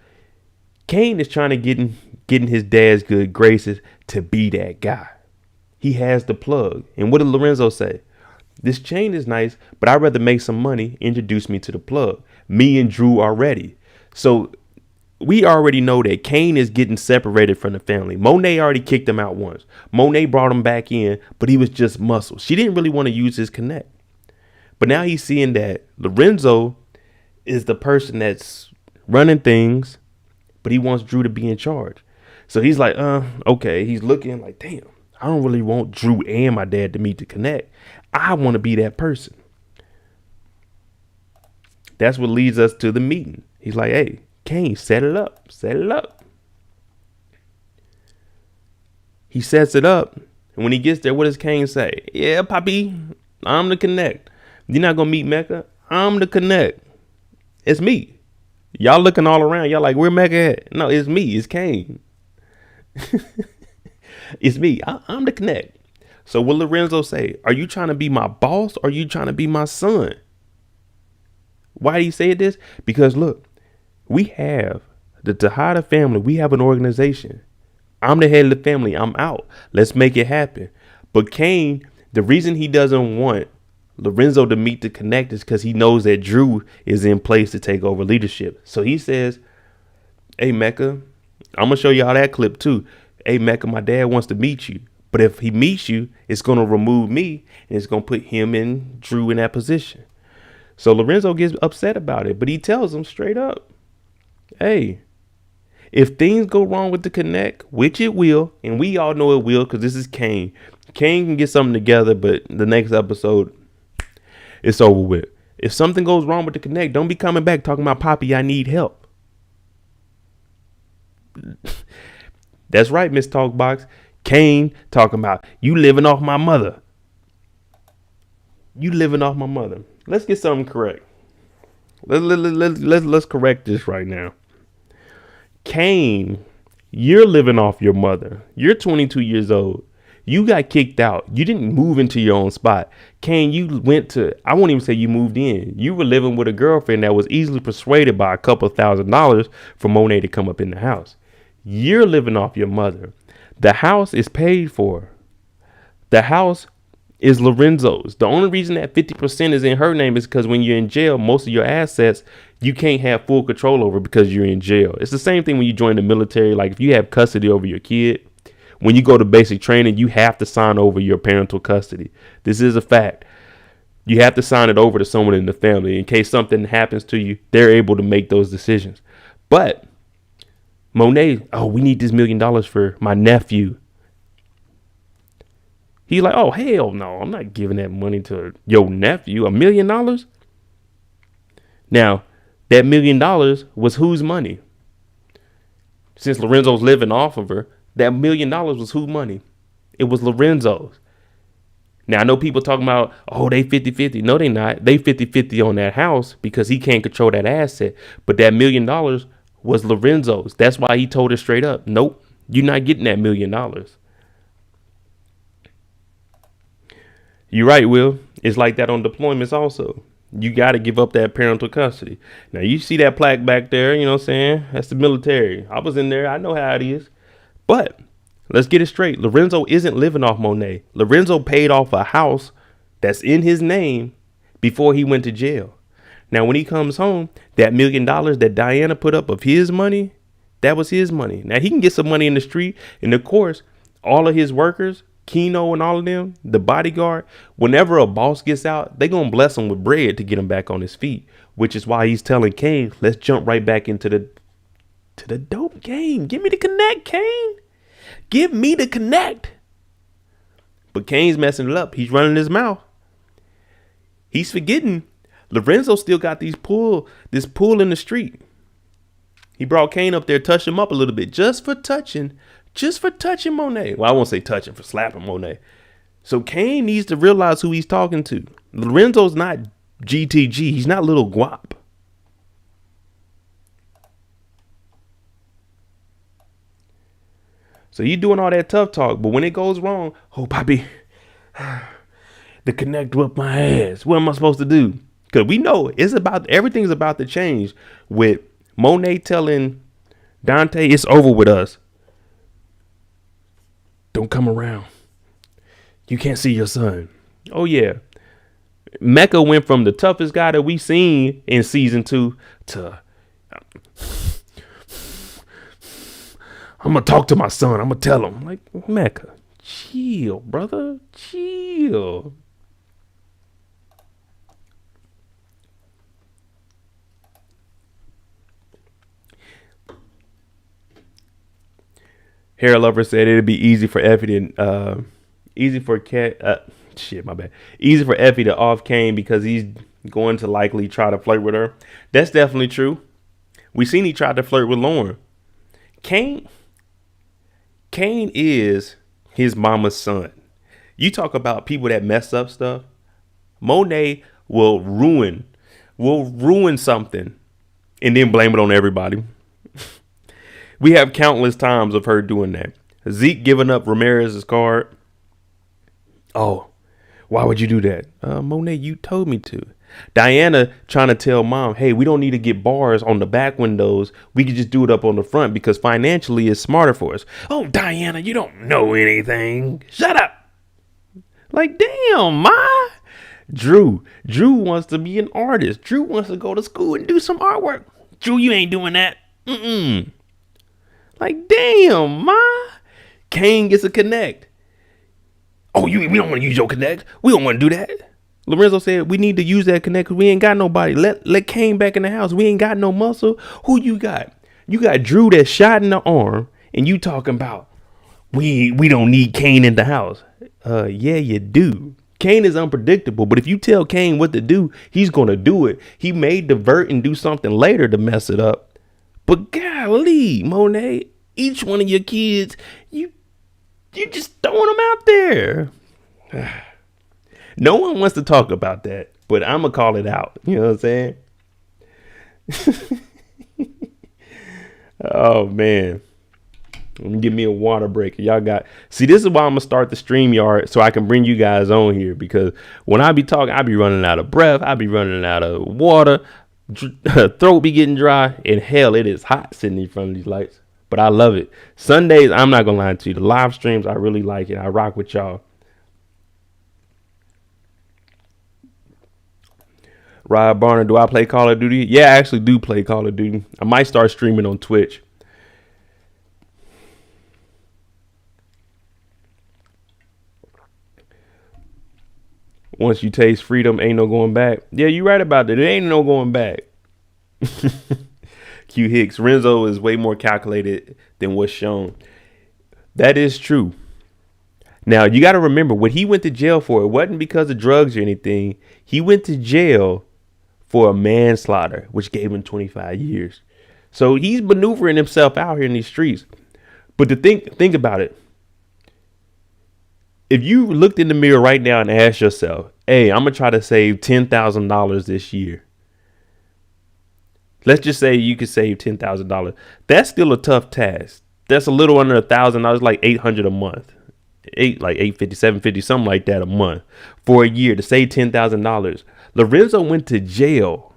Kane is trying to get in his dad's good graces to be that guy. He has the plug. And what did Lorenzo say? This chain is nice, but I'd rather make some money. Introduce me to the plug. Me and Drew are ready. So we already know that Kane is getting separated from the family. Monet already kicked him out once. Monet brought him back in, but he was just muscle. She didn't really want to use his connect. But now he's seeing that Lorenzo is the person that's running things, but he wants Drew to be in charge. So he's like, okay. He's looking like, damn, I don't really want Drew and my dad to meet to connect. I want to be that person. That's what leads us to the meeting. He's like, hey, Kane, set it up. Set it up. He sets it up. And when he gets there, what does Kane say? Yeah, Poppy, I'm the connect. You're not going to meet Mecca? I'm the connect. It's me. Y'all looking all around. Y'all like, where Mecca at? No, it's me. It's Kane. It's me. I'm the connect. So what Lorenzo say? Are you trying to be my boss or are you trying to be my son? Why do you say this? Because look, we have the Tejada family. We have an organization. I'm the head of the family. I'm out. Let's make it happen. But Kane, the reason he doesn't want Lorenzo to meet the connect is because he knows that Drew is in place to take over leadership. So he says, hey, Mecca, I'm going to show y'all that clip too. Hey, Mecca, my dad wants to meet you. But if he meets you, it's going to remove me and it's going to put him and Drew in that position. So Lorenzo gets upset about it, but he tells him straight up, hey, If things go wrong with the connect, which it will, and we all know it will because this is Kane. Kane can get something together, but the next episode, it's over with. If something goes wrong with the connect, don't be coming back talking about Poppy, I need help. That's right, Miss Talkbox. Kane talking about you living off my mother. You living off my mother. Let's get something correct. Let's correct this right now. Kane, you're living off your mother. You're 22 years old. You got kicked out. You didn't move into your own spot. Kane, you went to, I won't even say you moved in. You were living with a girlfriend that was easily persuaded by a couple $1,000s for Monet to come up in the house. You're living off your mother. The house is paid for. The house is Lorenzo's. The only reason that 50% is in her name is because when you're in jail, most of your assets you can't have full control over because you're in jail. It's the same thing when you join the military. Like if you have custody over your kid, when you go to basic training, you have to sign over your parental custody. This is a fact. You have to sign it over to someone in the family. In case something happens to you, they're able to make those decisions. But Monet, oh, we need this $1 million for my nephew. He's like, oh, hell no, I'm not giving that money to your nephew. $1 million? Now, that $1 million was whose money? Since Lorenzo's living off of her, that $1 million was whose money? It was Lorenzo's. Now, I know people talking about, oh, they 50-50. No, they not. They 50-50 on that house because he can't control that asset. But that $1 million was Lorenzo's. That's why he told her straight up, nope, you're not getting that $1 million. You're right, Will. It's like that on deployments also. You got to give up that parental custody. Now, you see that plaque back there, you know what I'm saying? That's the military. I was in there. I know how it is. But let's get it straight. Lorenzo isn't living off Monet. Lorenzo paid off a house that's in his name before he went to jail. Now, when he comes home, that $1 million that Diana put up of his money, that was his money. Now, he can get some money in the street. And of course, all of his workers, Keno and all of them, the bodyguard, whenever a boss gets out, they going to bless him with bread to get him back on his feet, which is why he's telling Kane, let's jump right back into the dope game. Give me the connect, Kane. Give me the connect. But Kane's messing it up. He's running his mouth. He's forgetting Lorenzo still got this pool in the street. He brought Kane up there, touched him up a little bit just for touching Monet. Well, I won't say touching, for slapping Monet. So Kane needs to realize who he's talking to. Lorenzo's not GTG. He's not little guap. So you doing all that tough talk, but when it goes wrong, oh, Poppy, the connect whipped my ass. What am I supposed to do? Because we know everything's about to change with Monet telling Dante it's over with us. Don't come around. You can't see your son. Oh, yeah. Mecca went from the toughest guy that we seen in season 2 to I'm going to talk to my son. I'm going to tell him. Like, Mecca, chill, brother. Chill. Hair Lover said it'd be easy for Effie to easy for Effie to off Kane because he's going to likely try to flirt with her. That's definitely true. We seen he tried to flirt with Lauren. Kane is his mama's son. You talk about people that mess up stuff. Monet will ruin something and then blame it on everybody. We have countless times of her doing that. Zeke giving up Ramirez's card. Oh, why would you do that? Monet, you told me to. Diana trying to tell mom, hey, we don't need to get bars on the back windows. We could just do it up on the front because financially it's smarter for us. Oh, Diana, you don't know anything. Shut up. Like, damn, ma. Drew wants to be an artist. Drew wants to go to school and do some artwork. Drew, you ain't doing that. Like, damn, ma. Kane gets a connect. Oh, we don't want to use your connect. We don't want to do that. Lorenzo said we need to use that connect because we ain't got nobody. Let Kane back in the house. We ain't got no muscle. Who you got? You got Drew that's shot in the arm, and you talking about we don't need Kane in the house. Yeah, you do. Kane is unpredictable, but if you tell Kane what to do, he's gonna do it. He may divert and do something later to mess it up. But golly, Monet, each one of your kids, you just throwing them out there. No one wants to talk about that, but I'm gonna call it out. You know what I'm saying? Oh man. Let me give me a water break. Y'all see, this is why I'm gonna start the StreamYard so I can bring you guys on here, because when I be talking, I be running out of breath, I be running out of water, throat be getting dry, and hell, it is hot sitting in front of these lights. But I love it. Sundays, I'm not gonna lie to you, the live streams, I really like it. I rock with y'all. Rod Barner, do I play Call of Duty? Yeah, I actually do play Call of Duty. I might start streaming on Twitch. Once you taste freedom, ain't no going back. Yeah, you right about that. There ain't no going back. Q Hicks, Renzo is way more calculated than what's shown. That is true. Now, you got to remember, what he went to jail for, it wasn't because of drugs or anything. He went to jail for a manslaughter, which gave him 25 years. So he's maneuvering himself out here in these streets. But to think about it. If you looked in the mirror right now and asked yourself, hey, I'm going to try to save $10,000 this year. Let's just say you could save $10,000. That's still a tough task. That's a little under $1,000, like $800 a month. Like $850, $750, something like that a month for a year to save $10,000. Lorenzo went to jail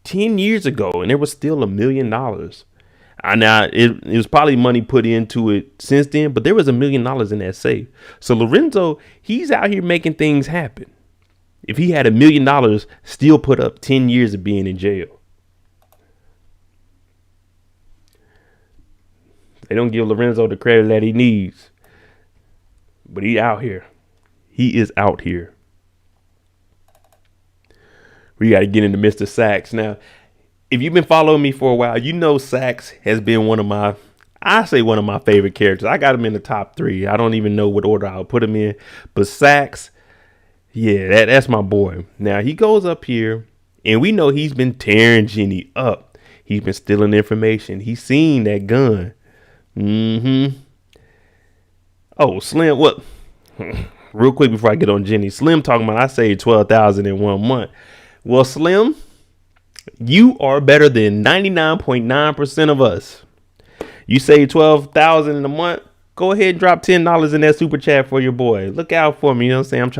10 years ago and there was still $1 million. Now, it was probably money put into it since then, but there was $1 million in that safe. So Lorenzo, he's out here making things happen. If he had $1 million, still put up 10 years of being in jail. They don't give Lorenzo the credit that he needs. But he out here. He is out here. We got to get into Mr. Sachs. Now, if you've been following me for a while, you know Sachs has been one of my favorite characters. I got him in the top 3. I don't even know what order I'll put him in. But Sachs, yeah, that's my boy. Now, he goes up here, and we know he's been tearing Gianni up. He's been stealing information. He's seen that gun. Oh, Slim, what? Real quick before I get on Gianni. Slim talking about I saved $12,000 in 1 month. Well, Slim, you are better than 99.9% of us. You save $12,000 in a month. Go ahead and drop $10 in that super chat for your boy. Look out for me. You know what I'm saying? I'm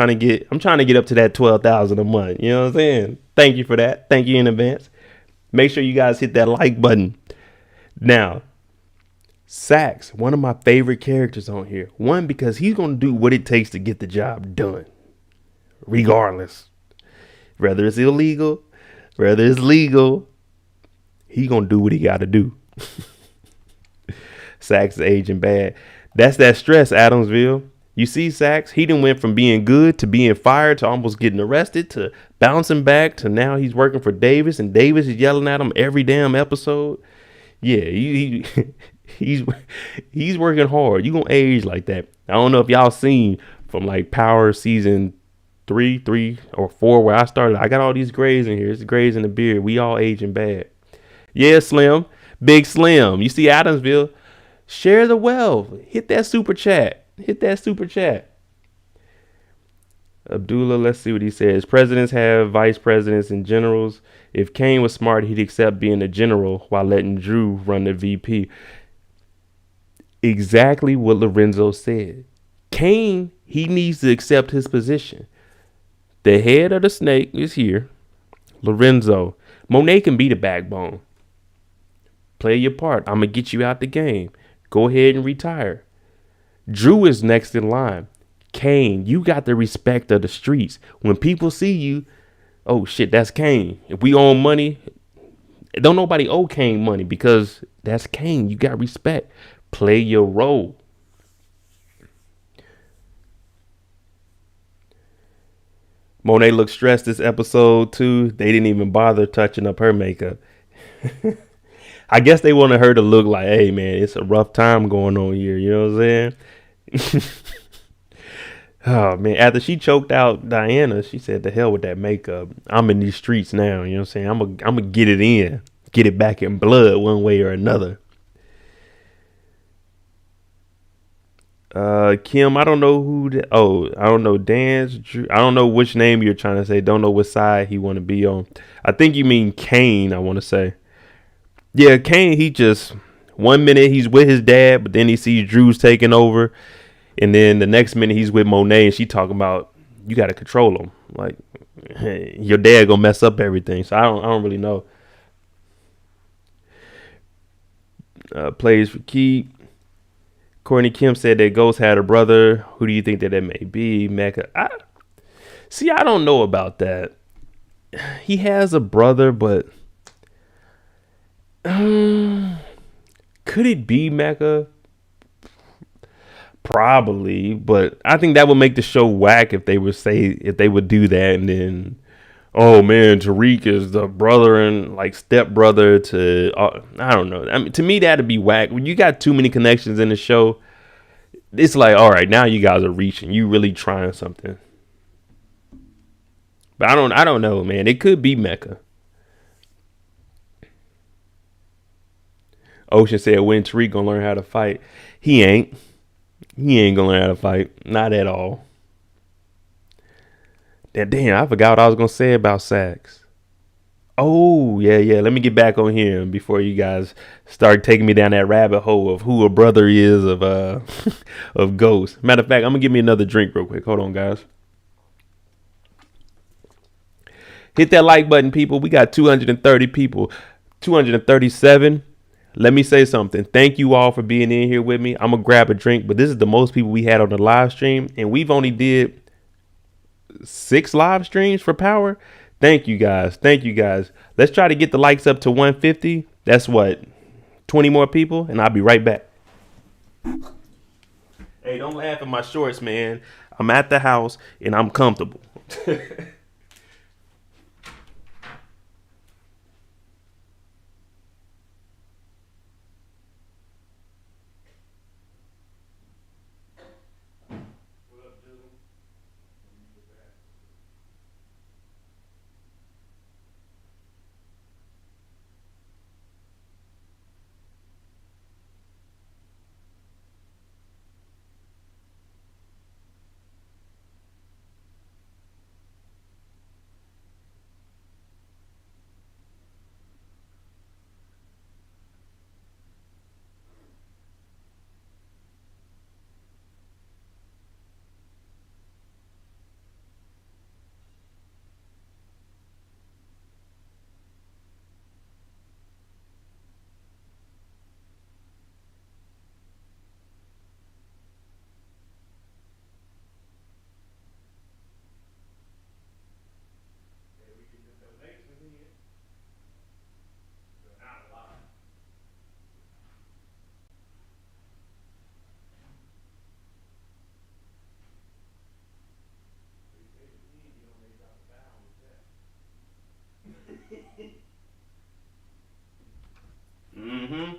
trying to get up to that $12,000 a month. You know what I'm saying? Thank you for that. Thank you in advance. Make sure you guys hit that like button. Now, Sachs, one of my favorite characters on here. One, because he's going to do what it takes to get the job done. Regardless. Whether it's illegal, whether it's legal, he going to do what he got to do. Sachs is aging bad. That's that stress, Adamsville. You see, Sachs, he done went from being good to being fired to almost getting arrested to bouncing back to now he's working for Davis, and Davis is yelling at him every damn episode. Yeah, he's working hard. You gonna age like that. I don't know if y'all seen from like Power season 3 or 4 where I started. I got all these grays in here. It's grays in the beard. We all aging bad. Yeah, Slim. Big Slim. You see Adamsville. Share the wealth. Hit that super chat. Abdullah, let's see what he says. Presidents have vice presidents and generals. If Kane was smart, he'd accept being a general while letting Drew run the VP. Exactly what Lorenzo said. Kane, he needs to accept his position. The head of the snake is here. Lorenzo. Monet can be the backbone. Play your part. I'm going to get you out the game. Go ahead and retire. Drew is next in line. Kane, you got the respect of the streets. When people see you, oh shit, that's Kane. If we owe money, don't nobody owe Kane money because that's Kane. You got respect. Play your role. Monet looked stressed this episode too. They didn't even bother touching up her makeup. I guess they wanted her to look like, hey man, it's a rough time going on here. You know what I'm saying? Oh man, after she choked out Diana, she said, "The hell with that makeup. I'm in these streets now. You know what I'm saying? I'm gonna get it in, get it back in blood one way or another." Kim, I don't know who. I don't know Dan's. I don't know which name you're trying to say. Don't know what side he want to be on. I think you mean Kane. I want to say. Yeah, Kane. He just 1 minute he's with his dad, but then he sees Drew's taking over, and then the next minute he's with Monet, and she talking about you got to control him. Like hey, your dad gonna mess up everything. So I don't really know. Plays for keep. Courtney Kim said that Ghost had a brother. Who do you think that may be? Mecca. I don't know about that. He has a brother, but could it be Mecca? Probably, but I think that would make the show whack if they would do that, and then oh man, Tariq is the brother and like stepbrother to I don't know. I mean, to me that'd be whack. When you got too many connections in the show, it's like all right, now you guys are reaching. You really trying something. But I don't know, man. It could be Mecca. Ocean said when Tariq gonna learn how to fight. He ain't. He ain't gonna learn how to fight. Not at all. Damn, I forgot what I was gonna say about Sax. Oh, yeah. Let me get back on here before you guys start taking me down that rabbit hole of who a brother is of of Ghost. Matter of fact, I'm gonna give me another drink real quick. Hold on, guys. Hit that like button, people. We got 230 people. 237. Let me say something. Thank you all for being in here with me. I'm gonna grab a drink, but this is the most people we had on the live stream, and we've only did 6 live streams for Power. Thank you guys. Let's try to get the likes up to 150. That's what, 20 more people, and I'll be right back. Hey, don't laugh at my shorts, man. I'm at the house and I'm comfortable. Mm-hmm.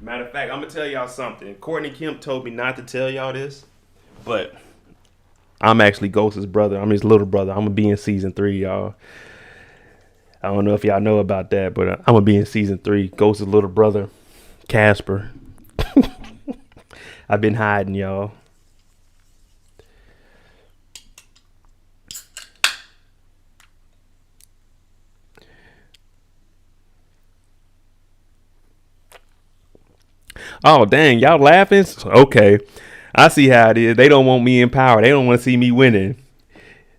Matter of fact, I'm gonna tell y'all something. Courtney Kemp told me not to tell y'all this, but I'm actually Ghost's brother. I'm his little brother. I'm gonna be in season 3, y'all. I don't know if y'all know about that, but I'm gonna be in season 3. Ghost's little brother, Casper. I've been hiding, y'all. Oh, dang. Y'all laughing? Okay. I see how it is. They don't want me in power. They don't want to see me winning.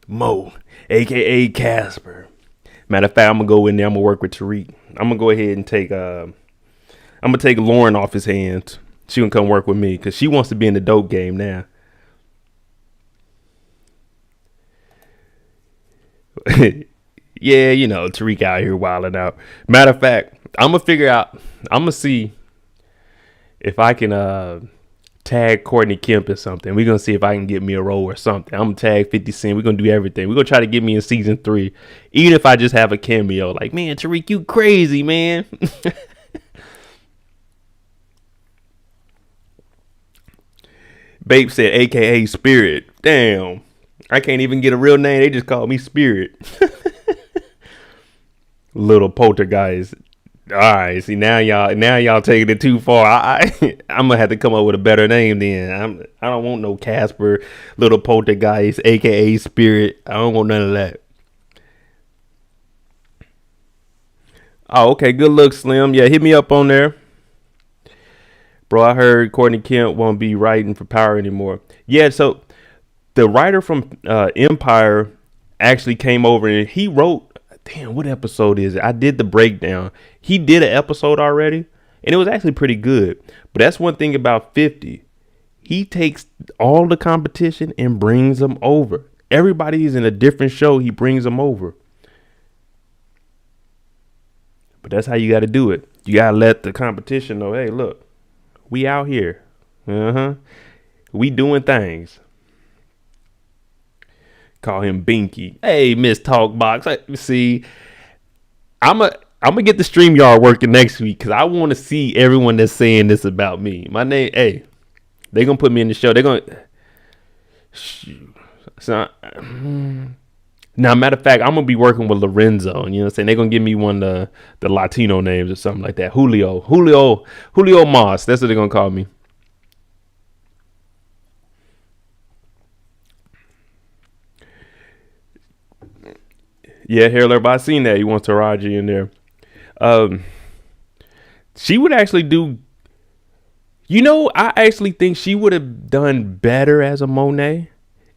Mo, a.k.a. Casper. Matter of fact, I'm going to go in there. I'm going to work with Tariq. I'm going to go ahead and take Lauren off his hands. She can come work with me because she wants to be in the dope game now. Yeah, you know, Tariq out here wilding out. Matter of fact, I'm going to see if I can tag Courtney Kemp or something. We're going to see if I can get me a role or something. I'm going to tag 50 Cent. We're going to do everything. We're going to try to get me in season 3. Even if I just have a cameo. Like, man, Tariq, you crazy, man. Babe said, AKA Spirit. Damn. I can't even get a real name. They just call me Spirit. Little poltergeist. All right, see now y'all taking it too far. I'm gonna have to come up with a better name then. I don't want no Casper, little poltergeist, aka Spirit. I don't want none of that. Oh, okay, good luck, Slim. Yeah, hit me up on there, bro. I heard Courtney Kemp won't be writing for Power anymore. Yeah, so the writer from Empire actually came over and he wrote. Damn, what episode is it? I did the breakdown. He did an episode already, and it was actually pretty good. But that's one thing about 50. He takes all the competition and brings them over. Everybody's in a different show. He brings them over. But that's how you got to do it. You got to let the competition know, hey, look, we out here. We doing things. Call him Binky. Hey, Miss Talkbox. See, I'm gonna get the StreamYard working next week because I want to see everyone that's saying this about me. My name, hey, they gonna put me in the show. They're gonna. So, now, matter of fact, I'm gonna be working with Lorenzo. You know what I'm saying? They're gonna give me one of the Latino names or something like that. Julio Moss. That's what they're gonna call me. Yeah, Harold, I seen that. He wants Taraji in there. She would actually do. You know, I actually think she would have done better as a Monet.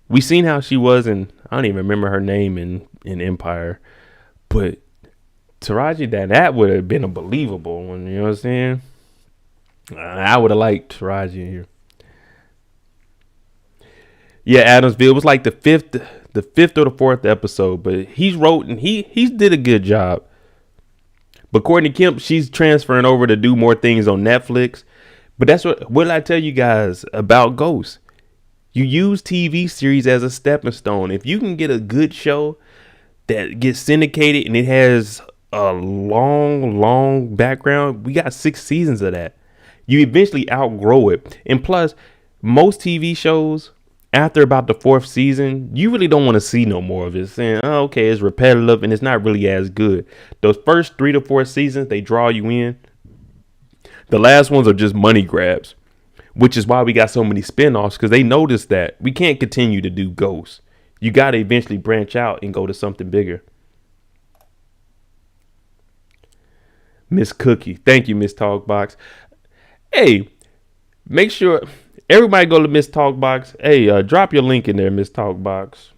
We seen how she was in. I don't even remember her name in Empire, but Taraji, that would have been a believable one. You know what I'm saying? I would have liked Taraji in here. Yeah, Adamsville was like the fifth or the fourth episode, but he's wrote and he did a good job. But Courtney Kemp, she's transferring over to do more things on Netflix. But that's what did I tell you guys about Ghost? You use TV series as a stepping stone. If you can get a good show that gets syndicated and it has a long background, we got 6 seasons of that. You eventually outgrow it. And plus, most TV shows, after about the 4th season, you really don't want to see no more of it. Saying, oh, okay, it's repetitive and it's not really as good. Those first 3 to 4 seasons, they draw you in. The last ones are just money grabs, which is why we got so many spinoffs, because they noticed that we can't continue to do Ghosts. You got to eventually branch out and go to something bigger. Miss Cookie. Thank you, Miss Talkbox. Hey, make sure everybody go to Miss Talkbox. Hey, drop your link in there, Miss Talkbox.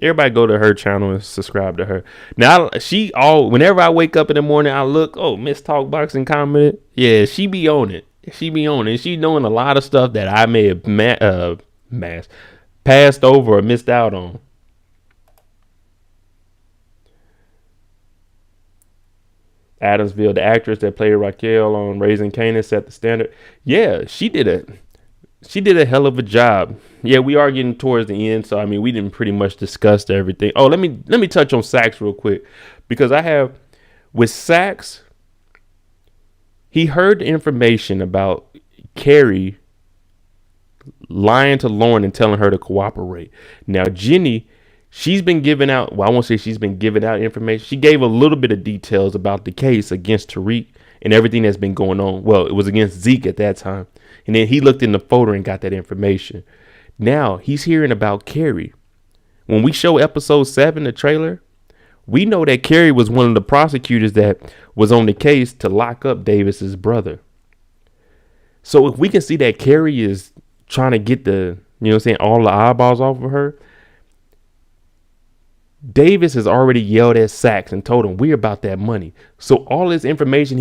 Everybody go to her channel and subscribe to her. Now, whenever I wake up in the morning, I look, oh, Miss Talkbox and comment. Yeah, she be on it. She be on it. She doing a lot of stuff that I may have passed over or missed out on. Adamsville, the actress that played Raquel on Raising Kanan, set the standard. Yeah, she did a hell of a job. Yeah, we are getting towards the end, so I mean, we didn't pretty much discuss everything. Oh, let me touch on Sax real quick, because I have with Sax, he heard the information about Carrie lying to Lauren and telling her to cooperate. Now, Jenny, she's been giving out, well, I won't say she's been giving out information. She gave a little bit of details about the case against Tariq and everything that's been going on. Well, it was against Zeke at that time. And then he looked in the folder and got that information. Now he's hearing about Carrie. When we show episode 7, the trailer, we know that Carrie was one of the prosecutors that was on the case to lock up Davis's brother. So if we can see that Carrie is trying to get all the eyeballs off of her, Davis has already yelled at Sax and told him we're about that money. So all this information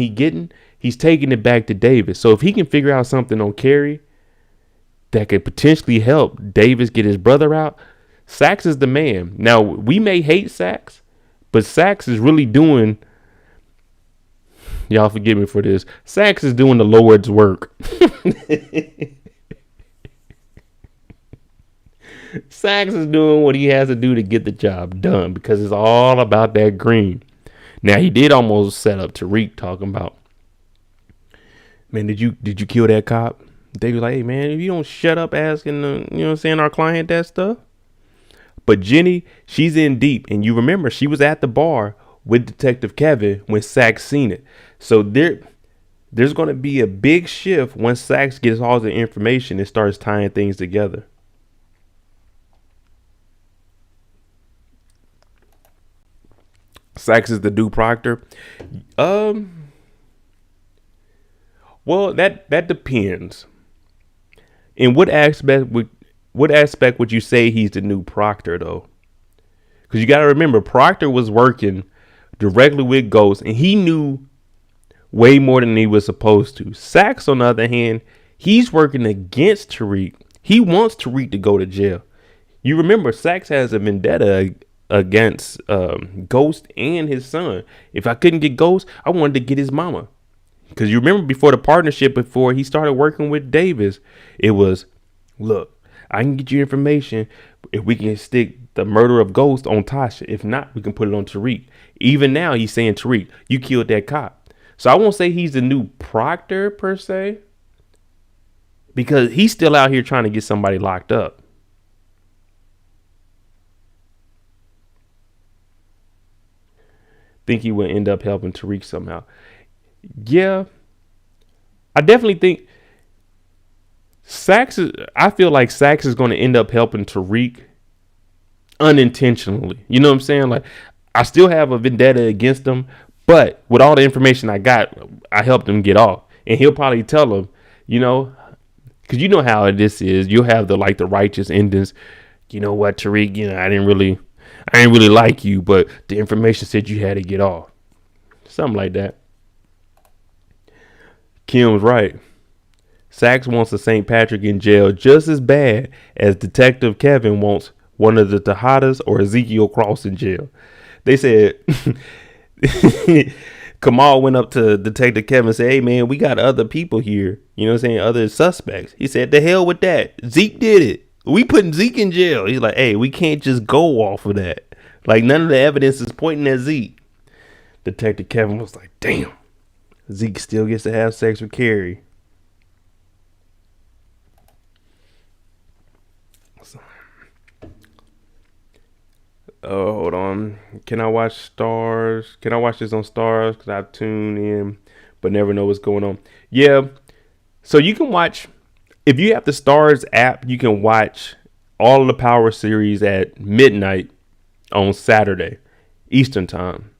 he's taking it back to Davis. So if he can figure out something on Carrie that could potentially help Davis get his brother out, Sax is the man. Now, we may hate Sax, but Sax is really doing, y'all forgive me for this, Sax is doing the Lord's work. Sax is doing what he has to do to get the job done because it's all about that green. Now he did almost set up Tariq talking about, man, did you kill that cop? They was like, hey man, if you don't shut up asking our client that stuff. But Jenny, she's in deep, and you remember she was at the bar with Detective Kevin when Sax seen it. So there's going to be a big shift once Sax gets all the information and starts tying things together. Sax is the new proctor. Well, that depends. In what aspect would you say he's the new proctor though? Because you got to remember, Proctor was working directly with Ghost, and he knew way more than he was supposed to. Sax, on the other hand, he's working against Tariq. He wants Tariq to go to jail. You remember, Sax has a vendetta against Ghost and his son. If I couldn't get Ghost, I wanted to get his mama. Because you remember before the partnership, before he started working with Davis, it was, look, I can get you information if we can stick the murder of Ghost on Tasha. If not, we can put it on Tariq. Even now, he's saying, Tariq, you killed that cop. So I won't say he's the new proctor per se, because he's still out here trying to get somebody locked up. Think he would end up helping Tariq somehow. Yeah, I definitely think I feel like Sax is going to end up helping Tariq unintentionally. You know what I'm saying? Like, I still have a vendetta against him, but with all the information I got, I helped him get off. And he'll probably tell him, because you know how this is. You'll have the righteous endings. You know what, Tariq? I didn't really like you, but the information said you had to get off. Something like that. Kim's right. Sax wants a St. Patrick in jail just as bad as Detective Kevin wants one of the Tejadas or Ezekiel Cross in jail. They said Kamal went up to Detective Kevin and said, hey man, we got other people here. You know what I'm saying? Other suspects. He said, the hell with that. Zeke did it. We putting Zeke in jail. He's like, hey, we can't just go off of that. Like, none of the evidence is pointing at Zeke. Detective Kevin was like, damn. Zeke still gets to have sex with Carrie. Oh, hold on. Can I watch STARZ? Can I watch this on STARZ? Because I tune in but never know what's going on. Yeah. So you can watch, if you have the STARZ app, you can watch all of the Power series at midnight on Saturday, Eastern time.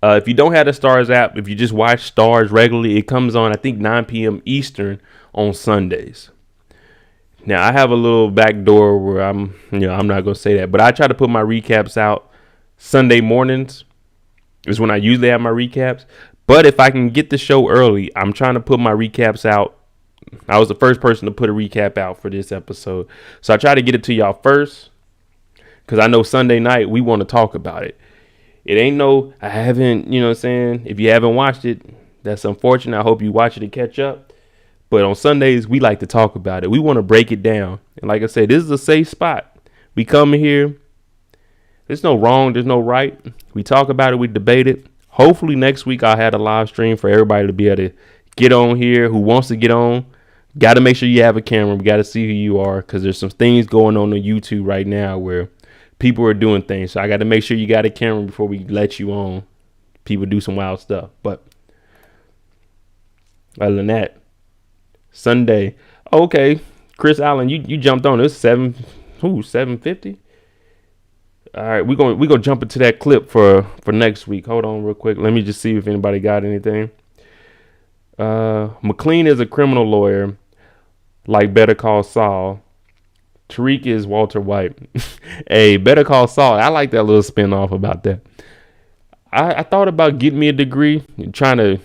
If you don't have the STARZ app, if you just watch STARZ regularly, it comes on, I think, 9 p.m. Eastern on Sundays. Now, I have a little back door where I'm not going to say that, but I try to put my recaps out Sunday mornings is when I usually have my recaps. But if I can get the show early, I'm trying to put my recaps out. I was the first person to put a recap out for this episode. So I try to get it to y'all first because I know Sunday night we want to talk about it. It ain't I haven't, you know what I'm saying? If you haven't watched it, that's unfortunate. I hope you watch it and catch up. But on Sundays, we like to talk about it. We want to break it down. And like I said, this is a safe spot. We come here. There's no wrong. There's no right. We talk about it. We debate it. Hopefully next week I'll have a live stream for everybody to be able to get on here who wants to get on. Got to make sure you have a camera. We got to see who you are because there's some things going on YouTube right now where people are doing things. So I got to make sure you got a camera before we let you on. People do some wild stuff. But other than that, Sunday. Okay. Chris Allen, you jumped on. It's 750? All right, we're gonna jump into that clip for next week. Hold on real quick. Let me just see if anybody got anything. McClain is a criminal lawyer, like Better Call Saul. Tariq is Walter White. Hey, Better Call Saul. I like that little spinoff about that. I thought about getting me a degree, trying to.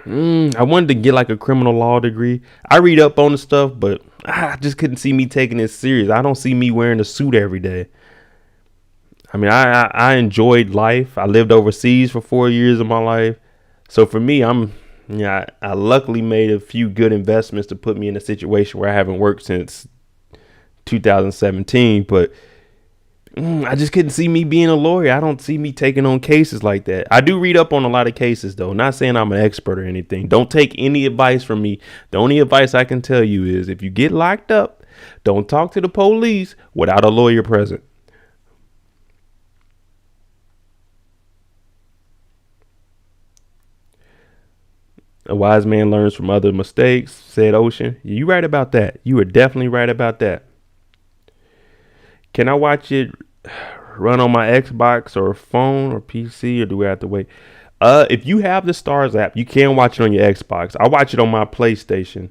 I wanted to get like a criminal law degree. I read up on the stuff, but I just couldn't see me taking it serious. I don't see me wearing a suit every day. I mean, I enjoyed life. I lived overseas for 4 years of my life. So for me, I luckily made a few good investments to put me in a situation where I haven't worked since 2017, but I just couldn't see me being a lawyer. I don't see me taking on cases like that. I do read up on a lot of cases, though. Not saying I'm an expert or anything. Don't take any advice from me. The only advice I can tell you is if you get locked up, don't talk to the police without a lawyer present. A wise man learns from other mistakes, said Ocean. You right about that. You are definitely right about that. Can I watch it run on my Xbox or phone or PC, or do we have to wait? If you have the STARZ app, you can watch it on your Xbox. I watch it on my PlayStation.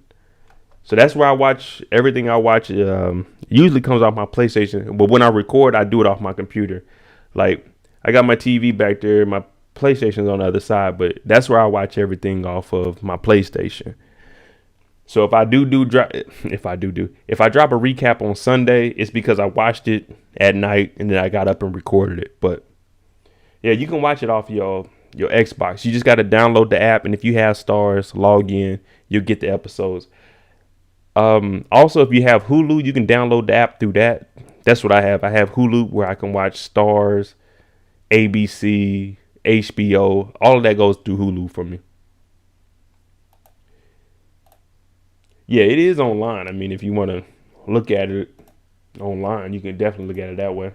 So that's where I watch everything I watch. Usually comes off my PlayStation. But when I record, I do it off my computer. Like, I got my TV back there. My PlayStation's on the other side, but that's where I watch everything off of my PlayStation. So if I drop a recap on Sunday, it's because I watched it at night and then I got up and recorded it. But yeah, you can watch it off your Xbox. You just got to download the app, and if you have STARZ, log in, you'll get the episodes. Also, if you have Hulu, you can download the app through that. That's what I have. I have Hulu where I can watch STARZ, ABC, HBO, all of that goes through Hulu for me. Yeah, it is online. I mean, if you want to look at it online, you can definitely look at it that way.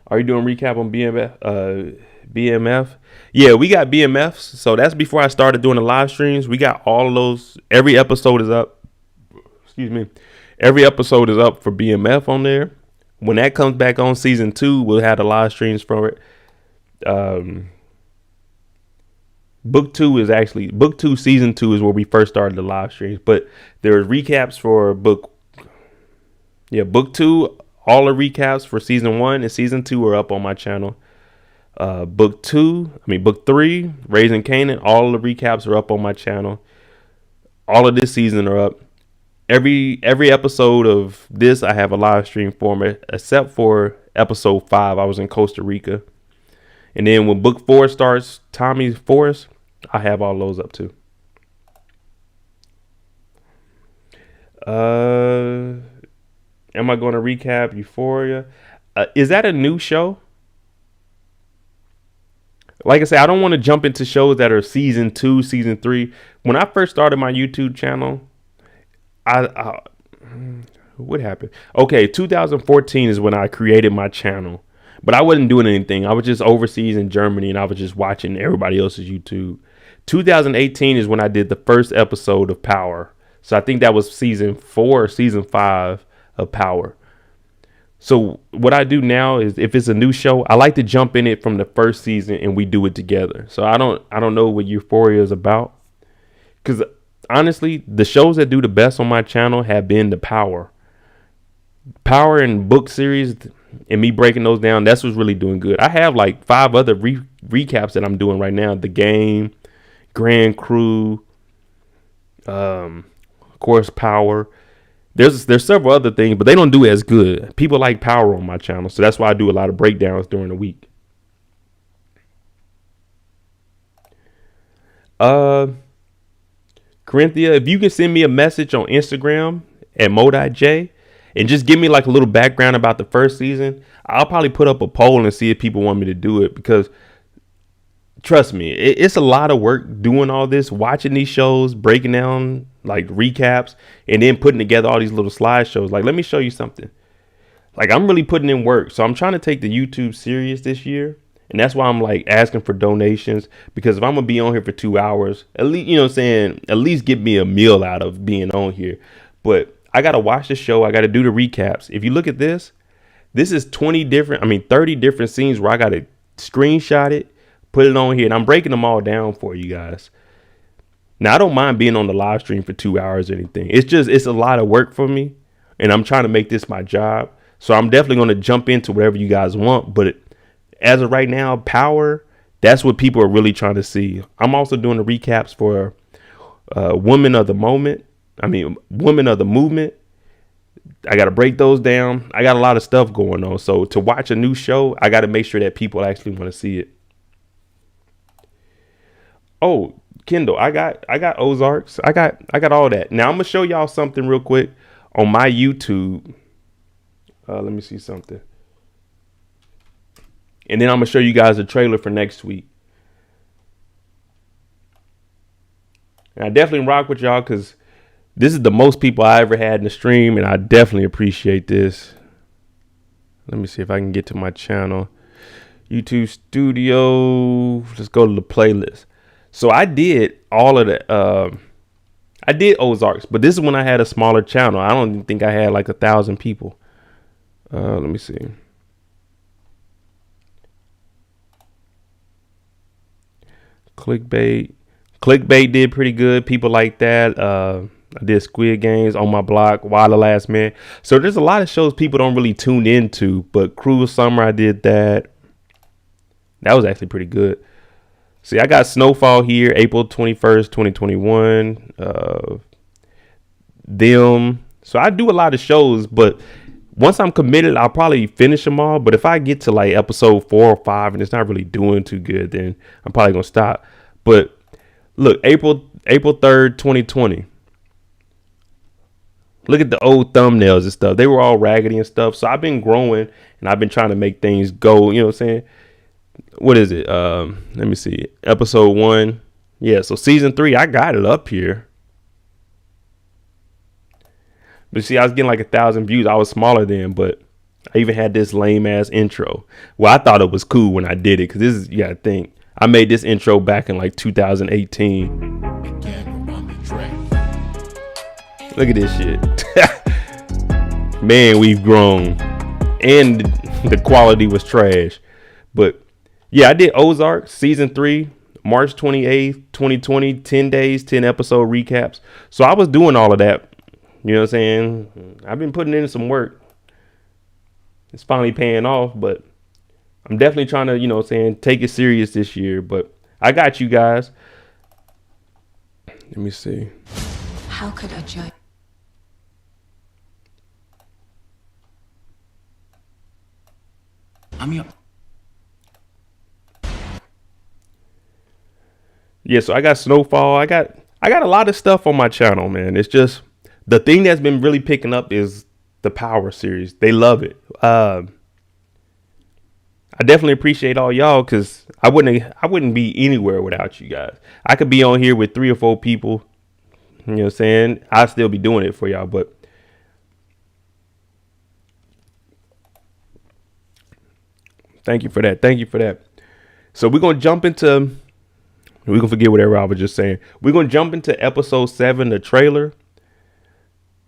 Are you doing recap on BMF? Yeah, we got BMFs. So that's before I started doing the live streams. We got all of those. Every episode is up. Excuse me. Every episode is up for BMF on there. When that comes back on season 2, we'll have the live streams for it. Book 2 season 2 is where we first started the live streams, but there's recaps for book 2. All the recaps for season 1 and season 2 are up on my channel. Book 3, Raising Kanan, all the recaps are up on my channel. All of this season are up. Every episode of this, I have a live stream for it, except for episode 5. I was in Costa Rica. And then when book 4 starts, Tommy's Forest, I have all those up too. Am I going to recap Euphoria? Is that a new show? Like I said, I don't want to jump into shows that are season 2, season 3. When I first started my YouTube channel, what happened? Okay, 2014 is when I created my channel, but I wasn't doing anything. I was just overseas in Germany and I was just watching everybody else's YouTube. 2018 is when I did the first episode of Power. So I think that was season 4 or season 5 of Power. So what I do now is if it's a new show, I like to jump in it from the first season and we do it together. So I don't know what Euphoria is about, because honestly, the shows that do the best on my channel have been the Power and book series, and me breaking those down. That's what's really doing good. I have like 5 other recaps that I'm doing right now. The Game, Grand Crew, of course, Power. There's several other things, but they don't do as good. People like Power on my channel, so that's why I do a lot of breakdowns during the week. Corinthia, if you can send me a message on Instagram at MoedotJ and just give me like a little background about the first season, I'll probably put up a poll and see if people want me to do it, because trust me, it's a lot of work doing all this, watching these shows, breaking down like recaps, and then putting together all these little slideshows. Like, let me show you something. Like, I'm really putting in work. So I'm trying to take the YouTube serious this year. And that's why I'm like asking for donations, because if I'm going to be on here for 2 hours, at least, you know what I'm saying, at least get me a meal out of being on here. But I got to watch the show. I got to do the recaps. If you look at this is 30 different scenes where I got to screenshot it, put it on here, and I'm breaking them all down for you guys. Now, I don't mind being on the live stream for 2 hours or anything. It's a lot of work for me, and I'm trying to make this my job. So I'm definitely going to jump into whatever you guys want. But as of right now, Power, that's what people are really trying to see. I'm also doing the recaps for Women of the Movement. I got to break those down. I got a lot of stuff going on. So to watch a new show, I got to make sure that people actually want to see it. Oh, Kindle. I got Ozarks. I got all that. Now I'm gonna show y'all something real quick on my YouTube. Let me see something. And then I'm gonna show you guys a trailer for next week. And I definitely rock with y'all because this is the most people I ever had in the stream, and I definitely appreciate this. Let me see if I can get to my channel. YouTube Studio. Let's go to the playlist. So I did all of the I did Ozarks, but this is when I had a smaller channel. I don't even think I had like 1,000 people. Let me see. Clickbait did pretty good. People like that. I did Squid Games, On My Block, Wild the Last Man. So there's a lot of shows people don't really tune into, but Cruel Summer, I did that. That was actually pretty good. See, I got Snowfall here, April 21st, 2021. Them. So I do a lot of shows, but once I'm committed, I'll probably finish them all. But if I get to like episode 4 or 5 and it's not really doing too good, then I'm probably going to stop. But look, April 3rd, 2020. Look at the old thumbnails and stuff. They were all raggedy and stuff. So I've been growing and I've been trying to make things go, you know what I'm saying? What is it? Let me see. Episode 1. Yeah, so season 3, I got it up here. But see, I was getting like 1,000 views. I was smaller then, but I even had this lame ass intro. Well, I thought it was cool when I did it because this is, you gotta think, I made this intro back in like 2018. Look at this shit. Man, we've grown. And the quality was trash. But yeah, I did Ozark season 3, March 28th, 2020, 10 days, 10 episode recaps. So I was doing all of that. You know what I'm saying? I've been putting in some work. It's finally paying off, but I'm definitely trying to, you know what I'm saying, take it serious this year. But I got you guys. Let me see. How could a judge? Yeah, so I got Snowfall. I got a lot of stuff on my channel, man. It's just the thing that's been really picking up is the Power series. They love it. I definitely appreciate all y'all because I wouldn't be anywhere without you guys. I could be on here with 3 or 4 people. You know what I'm saying? I'd still be doing it for y'all, but thank you for that. Thank you for that. So we're going to jump into, we're going to forget whatever I was just saying. We're going to jump into episode 7, the trailer.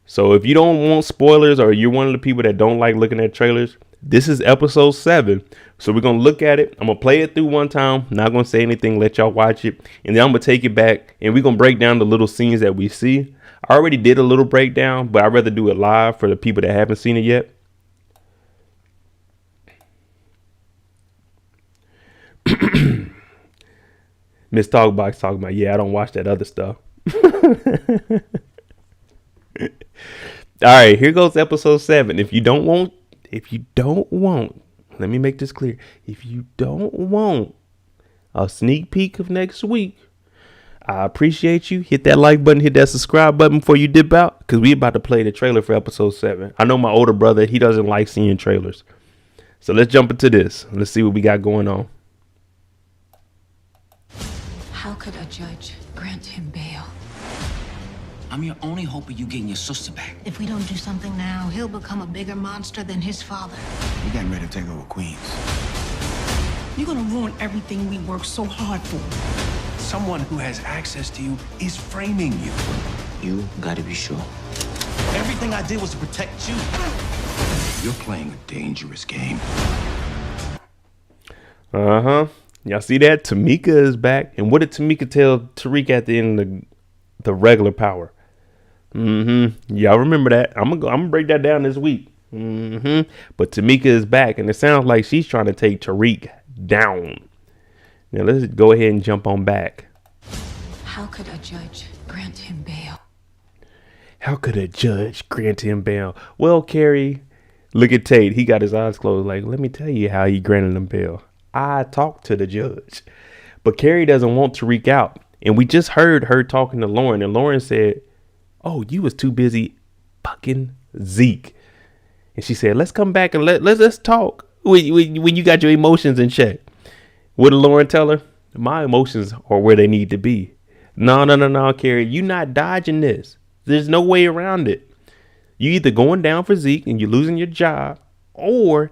So if you don't want spoilers or you're one of the people that don't like looking at trailers, this is episode 7. So we're going to look at it. I'm going to play it through one time. Not going to say anything. Let y'all watch it. And then I'm going to take it back and we're going to break down the little scenes that we see. I already did a little breakdown, but I'd rather do it live for the people that haven't seen it yet. Miss Talkbox talking about, yeah, I don't watch that other stuff. All right, here goes episode 7. If you don't want, let me make this clear. If you don't want a sneak peek of next week, I appreciate you. Hit that like button, hit that subscribe button before you dip out, because we about to play the trailer for episode 7. I know my older brother, he doesn't like seeing trailers. So let's jump into this. Let's see what we got going on. How could a judge grant him bail? I'm your only hope of you getting your sister back. If we don't do something now, he'll become a bigger monster than his father. You're getting ready to take over Queens. You're gonna ruin everything we worked so hard for. Someone who has access to you is framing you. You gotta be sure. Everything I did was to protect you. You're playing a dangerous game. Uh-huh. Y'all see that? Tamika is back. And what did Tamika tell Tariq at the end of the regular Power? Y'all remember that? I'm gonna break that down this week. But Tamika is back, and it sounds like she's trying to take Tariq down. Now let's go ahead and jump on back. How could a judge grant him bail? How could a judge grant him bail? Well, Carrie, look at Tate. He got his eyes closed. Like, let me tell you how he granted him bail. I talked to the judge, but Carrie doesn't want Tariq out. And we just heard her talking to Lauren, and Lauren said, "Oh, you was too busy fucking Zeke." And she said, "Let's come back and let's talk when you got your emotions in check." What did Lauren tell her? "My emotions are where they need to be." No, Carrie, you not dodging this. There's no way around it. You either going down for Zeke and you're losing your job, or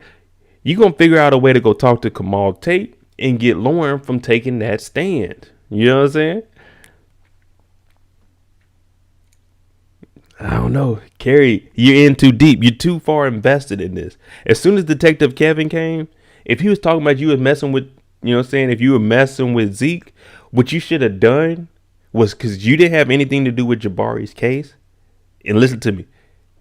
you gonna figure out a way to go talk to Kamal Tate and get Lauren from taking that stand. You know what I'm saying? I don't know. Carrie, you're in too deep. You're too far invested in this. As soon as Detective Kevin came, if he was talking about you was messing with, you know what I'm saying, if you were messing with Zeke, what you should have done was, because you didn't have anything to do with Jabari's case, and listen to me,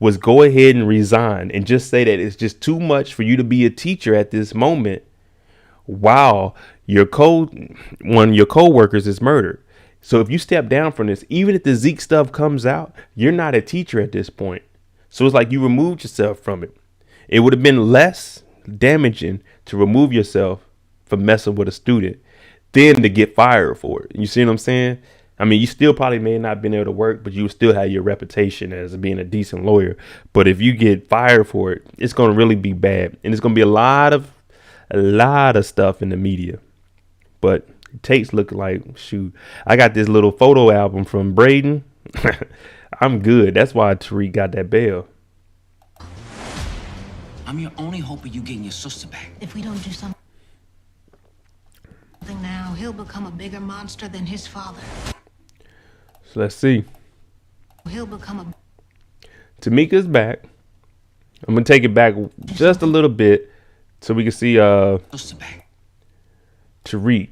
was go ahead and resign and just say that it's just too much for you to be a teacher at this moment while one of your co-workers is murdered. So if you step down from this, even if the Zeke stuff comes out, you're not a teacher at this point. So it's like you removed yourself from it. It would have been less damaging to remove yourself from messing with a student than to get fired for it. You see what I'm saying? I mean, you still probably may not have been able to work, but you still have your reputation as being a decent lawyer. But if you get fired for it, it's going to really be bad. And it's going to be a lot of stuff in the media. But Tate's looking like, shoot, I got this little photo album from Brayden. I'm good. That's why Tariq got that bail. I'm your only hope of you getting your sister back. If we don't do something now, he'll become a bigger monster than his father. So let's see. He'll become a... Tamika's back. I'm going to take it back just a little bit so we can see Sister back. Tariq.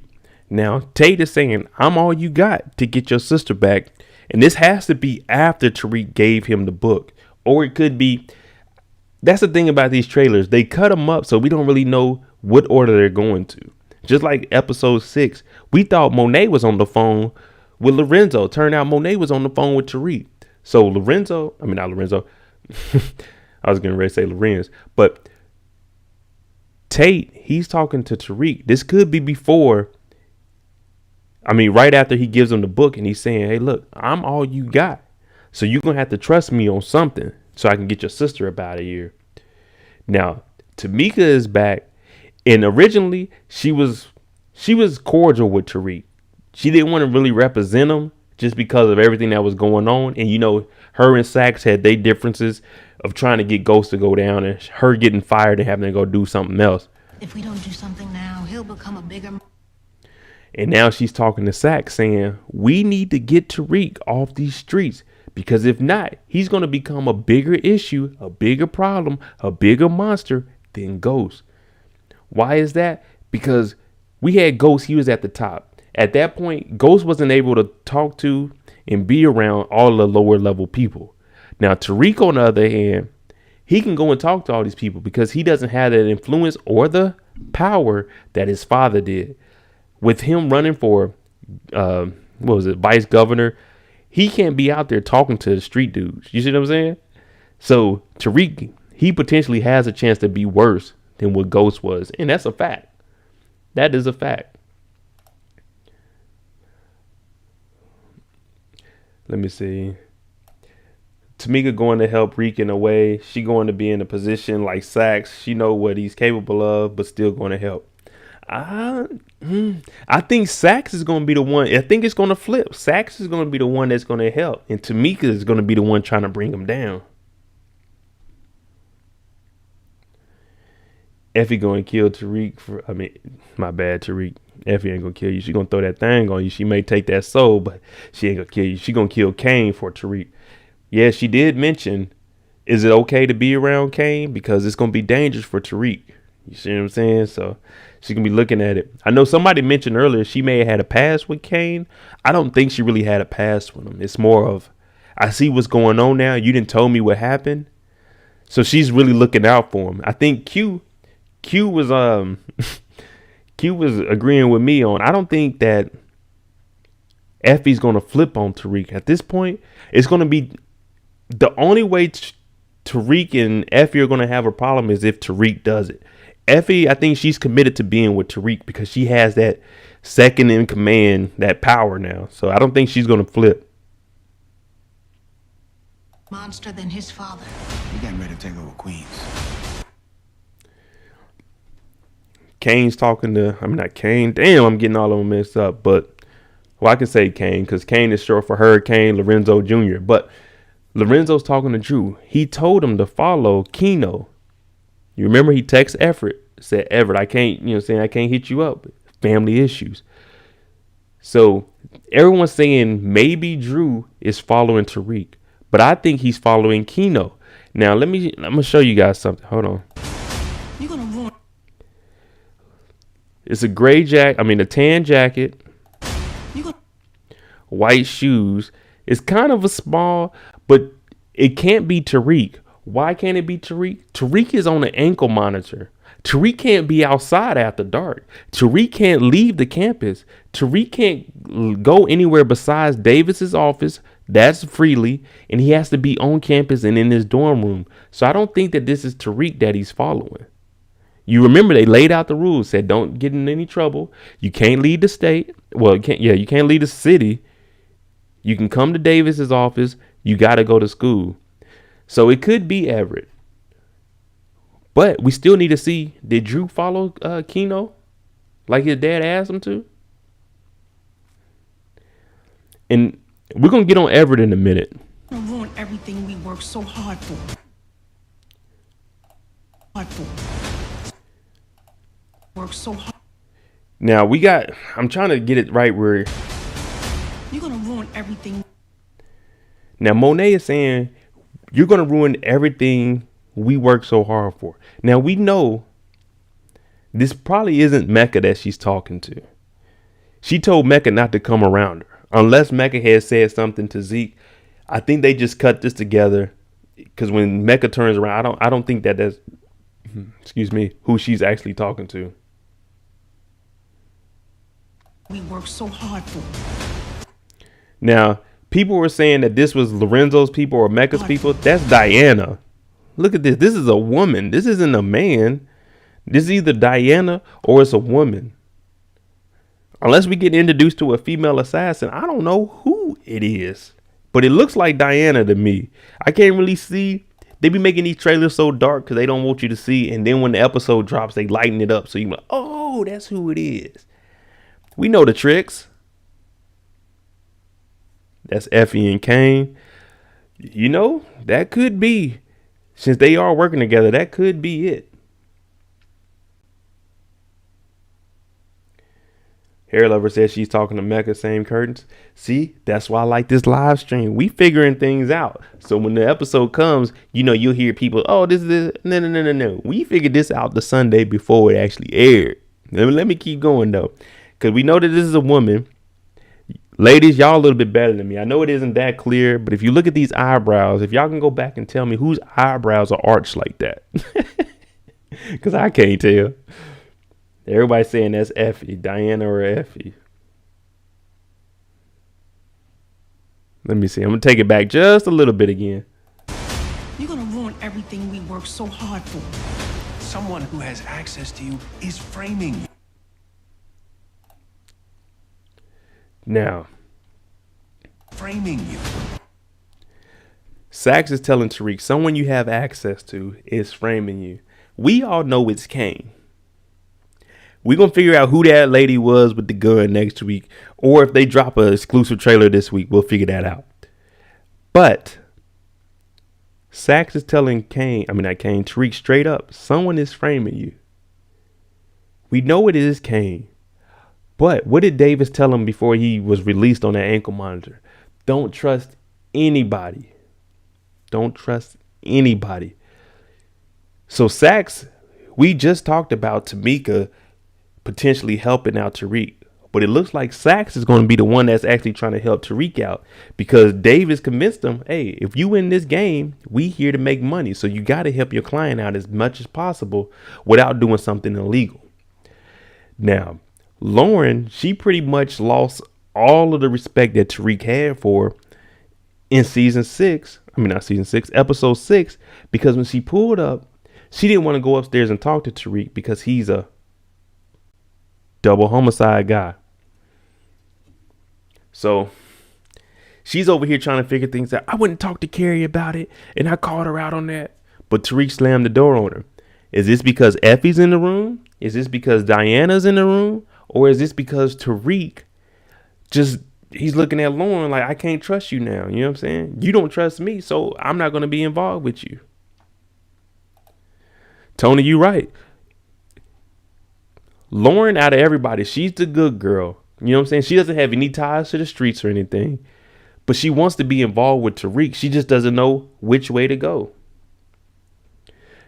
Now, Tate is saying, "I'm all you got to get your sister back." And this has to be after Tariq gave him the book. Or it could be, that's the thing about these trailers. They cut them up so we don't really know what order they're going to. Just like episode 6, we thought Monet was on the phone with Lorenzo. Turned out Monet was on the phone with Tariq. So not Lorenzo. I was getting ready to say Larenz. But Tate, he's talking to Tariq. This could be before, right after he gives him the book, and he's saying, "Hey, look, I'm all you got. So you're going to have to trust me on something so I can get your sister up out of here." Now, Tamika is back. And originally, she was cordial with Tariq. She didn't want to really represent him just because of everything that was going on. And, her and Saxe had their differences of trying to get Ghost to go down and her getting fired and having to go do something else. If we don't do something now, he'll become a bigger... And now she's talking to Saxe saying, "We need to get Tariq off these streets, because if not, he's going to become a bigger issue, a bigger problem, a bigger monster than Ghost." Why is that? Because we had Ghost, he was at the top. At that point, Ghost wasn't able to talk to and be around all the lower level people. Now, Tariq, on the other hand, he can go and talk to all these people because he doesn't have that influence or the power that his father did. With him running for, vice governor, he can't be out there talking to the street dudes. You see what I'm saying? So Tariq, he potentially has a chance to be worse than what Ghost was. And that's a fact. That is a fact. Let me see. Tamika going to help Reek in a way. She going to be in a position like Saxe. She know what he's capable of, but still going to help. I think Saxe is going to be the one. I think it's going to flip. Saxe is going to be the one that's going to help. And Tamika is going to be the one trying to bring him down. Effie going to kill Tariq my bad, Tariq. Effie ain't going to kill you. She going to throw that thing on you. She may take that soul, but she ain't going to kill you. She going to kill Kane for Tariq. Yeah, she did mention, is it okay to be around Kane? Because it's going to be dangerous for Tariq. You see what I'm saying? So she's going to be looking at it. I know somebody mentioned earlier she may have had a past with Kane. I don't think she really had a past with him. It's more of, I see what's going on now. You didn't tell me what happened. So she's really looking out for him. I think Q was Q was agreeing with me on, I don't think that Effie's going to flip on Tariq. At this point, it's going to be the only way Tariq and Effie are going to have a problem is if Tariq does it. Effie, I think she's committed to being with Tariq because she has that second in command, that power now. So I don't think she's going to flip. Monster than his father. You getting ready to take over Queens. Kane's talking to, I mean, not Kane. Damn, I'm getting all of them mixed up. But, well, I can say Kane because Kane is short for Hurricane Lorenzo Jr. But Lorenzo's talking to Drew. He told him to follow Keno. You remember he texted Everett, said, Everett, I can't, I can't hit you up. Family issues. So everyone's saying maybe Drew is following Tariq, but I think he's following Keno. Now, I'm going to show you guys something. Hold on. You're gonna ruin. It's a a tan jacket, white shoes. It's kind of a small, but it can't be Tariq. Why can't it be Tariq? Tariq is on an ankle monitor. Tariq can't be outside after dark. Tariq can't leave the campus. Tariq can't go anywhere besides Davis's office. That's freely. And he has to be on campus and in his dorm room. So I don't think that this is Tariq that he's following. You remember they laid out the rules, said don't get in any trouble. You can't leave the state. Well, you can't leave the city. You can come to Davis's office. You got to go to school. So it could be Everett. But we still need to see, did Drew follow Keno like his dad asked him to? And we're going to get on Everett in a minute. You're gonna ruin everything we worked so hard for. Work so hard. Now I'm trying to get it right where. You're gonna ruin everything. Now Monet is saying, you're going to ruin everything we worked so hard for. Now we know this probably isn't Mecca that she's talking to. She told Mecca not to come around her unless Mecca had said something to Zeke. I think they just cut this together because when Mecca turns around, I don't think that's who she's actually talking to. We worked so hard for. Now, people were saying that this was Lorenzo's people or Mecca's people. That's Diana. Look at this. This is a woman. This isn't a man. This is either Diana or it's a woman. Unless we get introduced to a female assassin, I don't know who it is. But it looks like Diana to me. I can't really see. They be making these trailers so dark because they don't want you to see. And then when the episode drops, they lighten it up. So you're like, oh, that's who it is. We know the tricks. That's Effie and Kane. That could be. Since they are working together, that could be it. Hair Lover says she's talking to Mecca, same curtains. See, that's why I like this live stream. We figuring things out. So when the episode comes, you'll hear people, oh, this is no. We figured this out the Sunday before it actually aired. Let me keep going though. Because we know that this is a woman. Ladies, y'all a little bit better than me. I know it isn't that clear, but if you look at these eyebrows, if y'all can go back and tell me whose eyebrows are arched like that. Because I can't tell. Everybody's saying that's Effie, Diana or Effie. Let me see. I'm going to take it back just a little bit again. You're going to ruin everything we worked so hard for. Someone who has access to you is framing you. Now, Framing you. Sax is telling Tariq, someone you have access to is framing you. We all know it's Kane. We're going to figure out who that lady was with the gun next week. Or if they drop an exclusive trailer this week, we'll figure that out. But Sax is telling Tariq straight up, someone is framing you. We know it is Kane. But what did Davis tell him before he was released on that ankle monitor? Don't trust anybody. Don't trust anybody. So Sax, we just talked about Tamika potentially helping out Tariq. But it looks like Sax is going to be the one that's actually trying to help Tariq out. Because Davis convinced him, hey, if you win this game, we here to make money. So you got to help your client out as much as possible without doing something illegal. Now, Lauren, she pretty much lost all of the respect that Tariq had for her in episode 6, because when she pulled up, She didn't want to go upstairs and talk to Tariq because he's a double homicide guy. So she's over here trying to figure things out. I wouldn't talk to Carrie about it, and I called her out on that. But Tariq slammed the door on her. Is this because Effie's in the room? Is this because Diana's in the room? Or is this because Tariq he's looking at Lauren like, I can't trust you now. You know what I'm saying? You don't trust me, so I'm not going to be involved with you. Tony, you right. Lauren, out of everybody, she's the good girl. You know what I'm saying? She doesn't have any ties to the streets or anything, but she wants to be involved with Tariq. She just doesn't know which way to go.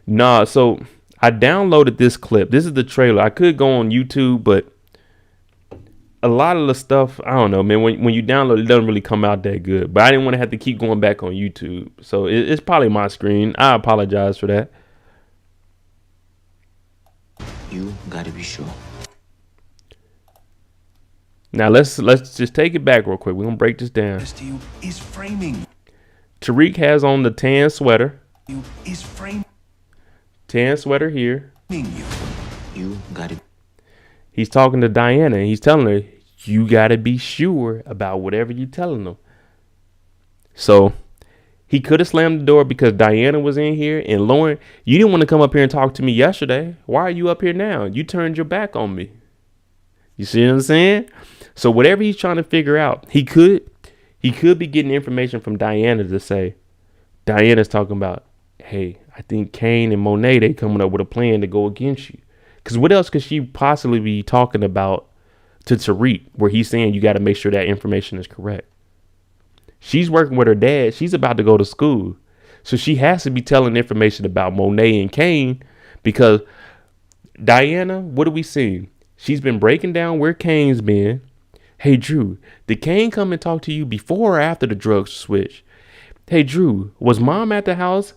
Nah, so I downloaded this clip. This is the trailer. I could go on YouTube, but a lot of the stuff, I don't know, man. When you download it, it doesn't really come out that good. But I didn't want to have to keep going back on YouTube. So it's probably my screen. I apologize for that. You gotta be sure. Now let's just take it back real quick. We're gonna break this down. You is framing. Tariq has on the tan sweater. You is framing Tan sweater here. you. You gotta. He's talking to Diana and he's telling her, you gotta be sure about whatever you're telling them. So he could have slammed the door because Diana was in here. And Lauren, you didn't want to come up here and talk to me yesterday. Why are you up here now? You turned your back on me. You see what I'm saying? So whatever he's trying to figure out, he could be getting information from Diana to say, Diana's talking about, hey, I think Kane and Monet, they coming up with a plan to go against you. Because what else could she possibly be talking about to Tariq where he's saying you got to make sure that information is correct? She's working with her dad. She's about to go to school. So she has to be telling information about Monet and Kane because Diana, what are we seeing? She's been breaking down where Kane's been. Hey, Drew, did Kane come and talk to you before or after the drugs switch? Hey, Drew, was mom at the house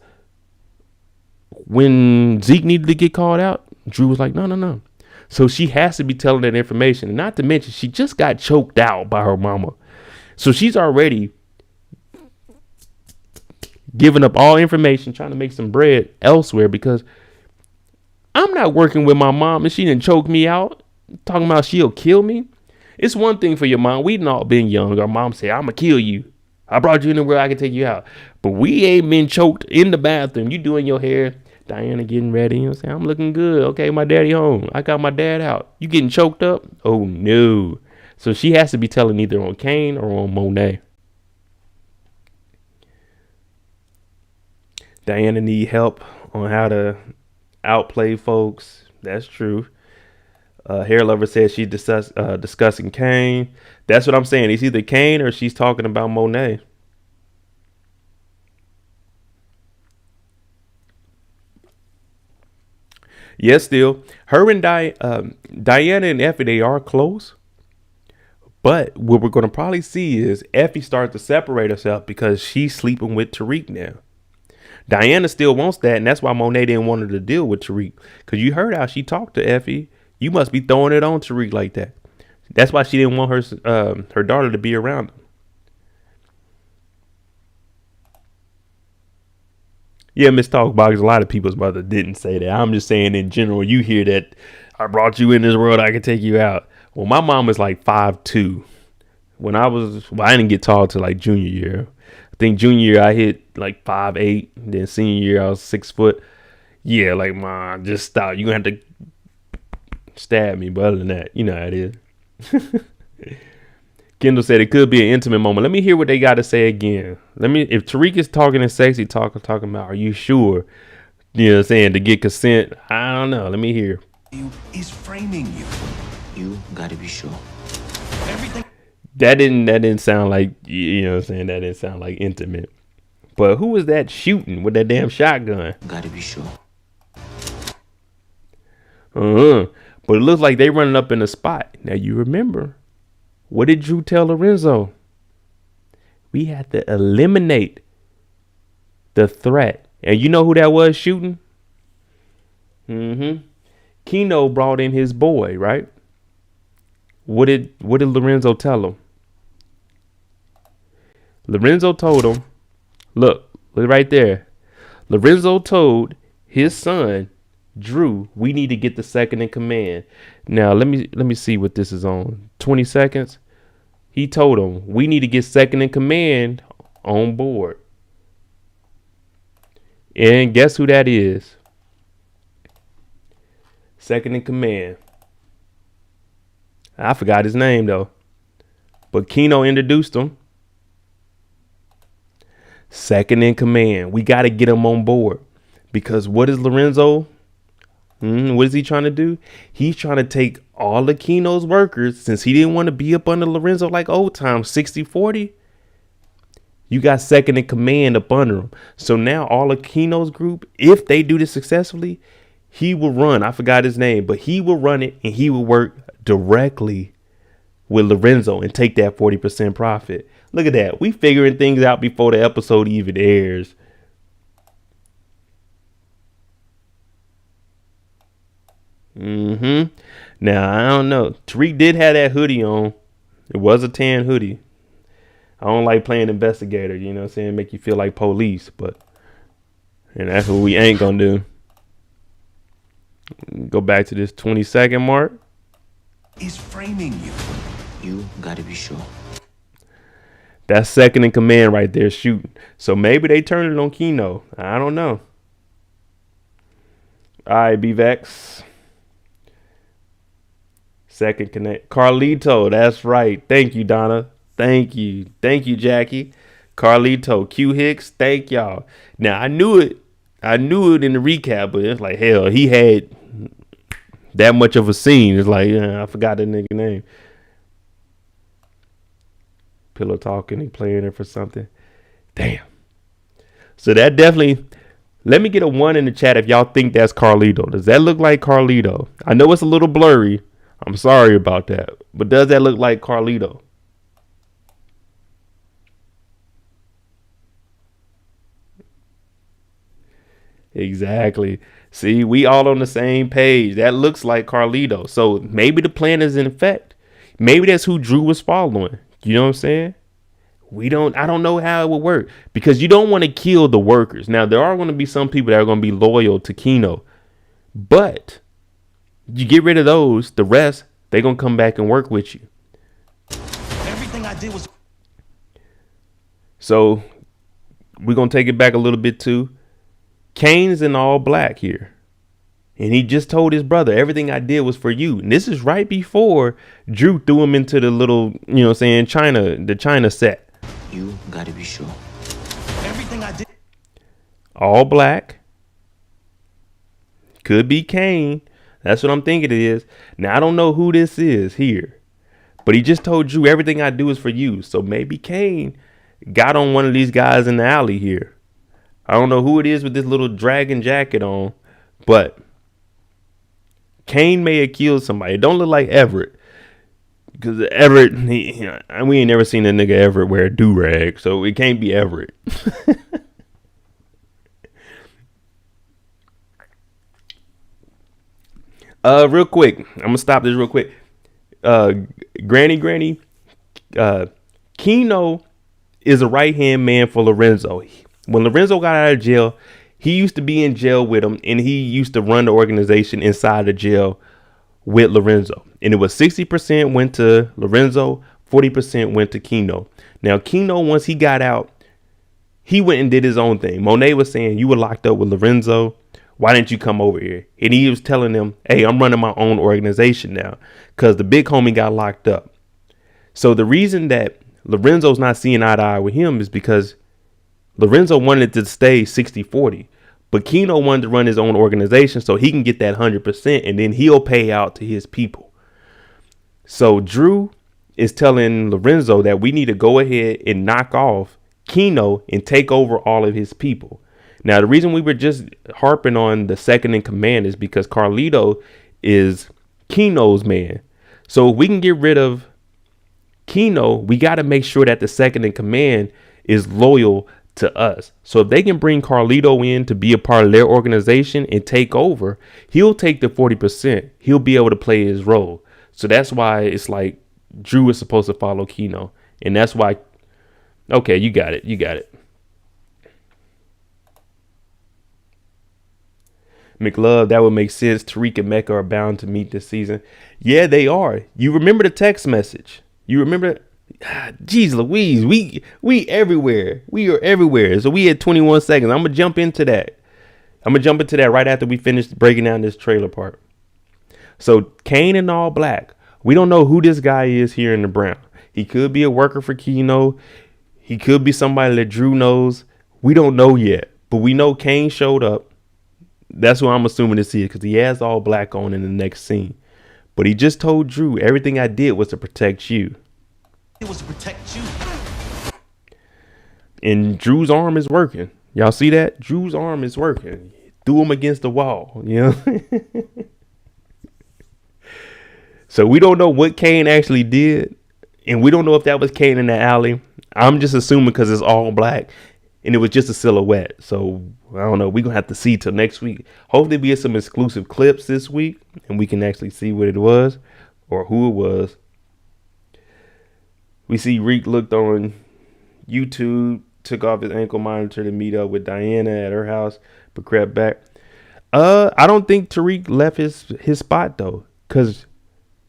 when Zeke needed to get called out? Drew was like, no. So she has to be telling that information. And not to mention, she just got choked out by her mama. So she's already giving up all information, trying to make some bread elsewhere because I'm not working with my mom and she didn't choke me out, talking about she'll kill me. It's one thing for your mom. We've all been young. Our mom said, I'm going to kill you. I brought you in the world. I can take you out. But we ain't been choked in the bathroom. You doing your hair. Diana getting ready. You know what I'm saying? I'm looking good. Okay, my daddy home. I got my dad out. You getting choked up? Oh, no. So she has to be telling either on Kane or on Monet. Diana need help on how to outplay folks. That's true. Hair Lover says she's discussing Kane. That's what I'm saying. It's either Kane or she's talking about Monet. Yes, still. Her and Diana and Effie, they are close. But what we're going to probably see is Effie starts to separate herself because she's sleeping with Tariq now. Diana still wants that, and that's why Monet didn't want her to deal with Tariq. Because you heard how she talked to Effie. You must be throwing it on Tariq like that. That's why she didn't want her daughter to be around him. Yeah, Miss Talkbox, a lot of people's mother didn't say that. I'm just saying in general, you hear that I brought you in this world, I can take you out. Well, my mom was like 5'2". When I didn't get tall till like junior year. I think junior year I hit like 5'8". Then senior year I was 6 foot. Yeah, like, Mom, just stop. You're going to have to stab me. But other than that, you know how it is. Kendall said it could be an intimate moment. Let me hear what they got to say again. If Tariq is talking and sexy talking about, are you sure? You know what I'm saying? To get consent. I don't know. Let me hear. You is framing you. You gotta be sure. Everything. That didn't sound like, you know what I'm saying? That didn't sound like intimate. But who was that shooting with that damn shotgun? Gotta be sure. But it looks like they running up in the spot. Now you remember, what did Drew tell Lorenzo? We had to eliminate the threat. And you know who that was shooting? Keno brought in his boy, right? What did Lorenzo tell him? Lorenzo told him, look right there. Lorenzo told his son, Drew, we need to get the second in command. Now, let me see what this is on. 20 seconds. He told him, we need to get second in command on board. And guess who that is? Second in command. I forgot his name, though. But Keno introduced him. Second in command. We got to get him on board. Because what is Lorenzo? What is he trying to do? He's trying to take all of Keno's workers, since he didn't want to be up under Lorenzo like old times, 60-40. You got second in command up under him. So now all of Keno's group, if they do this successfully, he will run. I forgot his name, but he will run it and he will work directly with Lorenzo and take that 40% profit. Look at that. We figuring things out before the episode even airs. Now, I don't know. Tariq did have that hoodie on. It was a tan hoodie. I don't like playing investigator, you know what I'm saying? Make you feel like police, and that's what we ain't gonna do. Go back to this 20-second mark. He's framing you. You gotta be sure. That's second in command right there shooting. So maybe they turned it on Keno. I don't know. All right, B-Vex. Second connect. Carlito, that's right. Thank you, Donna. Thank you. Thank you, Jackie. Carlito, Q Hicks, thank y'all. Now, I knew it in the recap, but it's like, hell, he had that much of a scene. It's like, I forgot the nigga name. Pillow talking, he playing it for something. Damn. So that definitely, let me get a 1 in the chat if y'all think that's Carlito. Does that look like Carlito? I know it's a little blurry. I'm sorry about that. But does that look like Carlito? Exactly. See, we all on the same page. That looks like Carlito. So maybe the plan is in effect. Maybe that's who Drew was following. You know what I'm saying? I don't know how it would work, because you don't want to kill the workers. Now, there are going to be some people that are going to be loyal to Keno, but you get rid of those, the rest, they're going to come back and work with you. Everything I did was... So we're going to take it back a little bit too. Kane's in all black here. And he just told his brother, everything I did was for you. And this is right before Drew threw him into the little, you know what I'm saying, the China set. You gotta be sure. Everything I did... All black. Could be Kane. That's what I'm thinking it is. Now, I don't know who this is here, but he just told Drew, everything I do is for you. So maybe Kane got on one of these guys in the alley here. I don't know who it is with this little dragon jacket on, but Kane may have killed somebody. It don't look like Everett, because Everett, we ain't never seen a nigga Everett wear a do-rag, so it can't be Everett. Real quick, I'm gonna stop this real quick. Granny, Keno is a right-hand man for Lorenzo. When Lorenzo got out of jail, he used to be in jail with him, and he used to run the organization inside the jail with Lorenzo. And it was 60% went to Lorenzo, 40% went to Keno. Now, Keno, once he got out, he went and did his own thing. Monet was saying, you were locked up with Lorenzo. Why didn't you come over here? And he was telling them, hey, I'm running my own organization now, because the big homie got locked up. So the reason that Lorenzo's not seeing eye to eye with him is because Lorenzo wanted to stay 60-40, but Keno wanted to run his own organization so he can get that 100%, and then he'll pay out to his people. So Drew is telling Lorenzo that we need to go ahead and knock off Keno and take over all of his people. Now, the reason we were just harping on the second in command is because Carlito is Keno's man. So if we can get rid of Keno, we got to make sure that the second in command is loyal to us. So if they can bring Carlito in to be a part of their organization and take over, he'll take the 40%. He'll be able to play his role. So that's why it's like Drew is supposed to follow Keno. And that's why. Okay, you got it. McLove, that would make sense. Tariq and Mecca are bound to meet this season. Yeah, they are. You remember the text message? You remember? Jeez Louise, we everywhere. We are everywhere. So we had 21 seconds. I'm gonna jump into that. Right after we finish breaking down this trailer part. So Kane in all black. We don't know who this guy is here in the brown. He could be a worker for Keno. He could be somebody that Drew knows. We don't know yet. But we know Kane showed up. That's what I'm assuming to see, because he has all black on in the next scene. But he just told Drew, everything I did was to protect you. It was to protect you. And Drew's arm is working. Y'all see that? Drew's arm is working. Threw him against the wall, you know? So we don't know what Kane actually did. And we don't know if that was Kane in the alley. I'm just assuming because it's all black. And it was just a silhouette. So I don't know. We're going to have to see till next week. Hopefully we get some exclusive clips this week. And we can actually see what it was. Or who it was. We see Reek looked on YouTube. Took off his ankle monitor to meet up with Diana at her house. But crept back. I don't think Tariq left his spot though. Because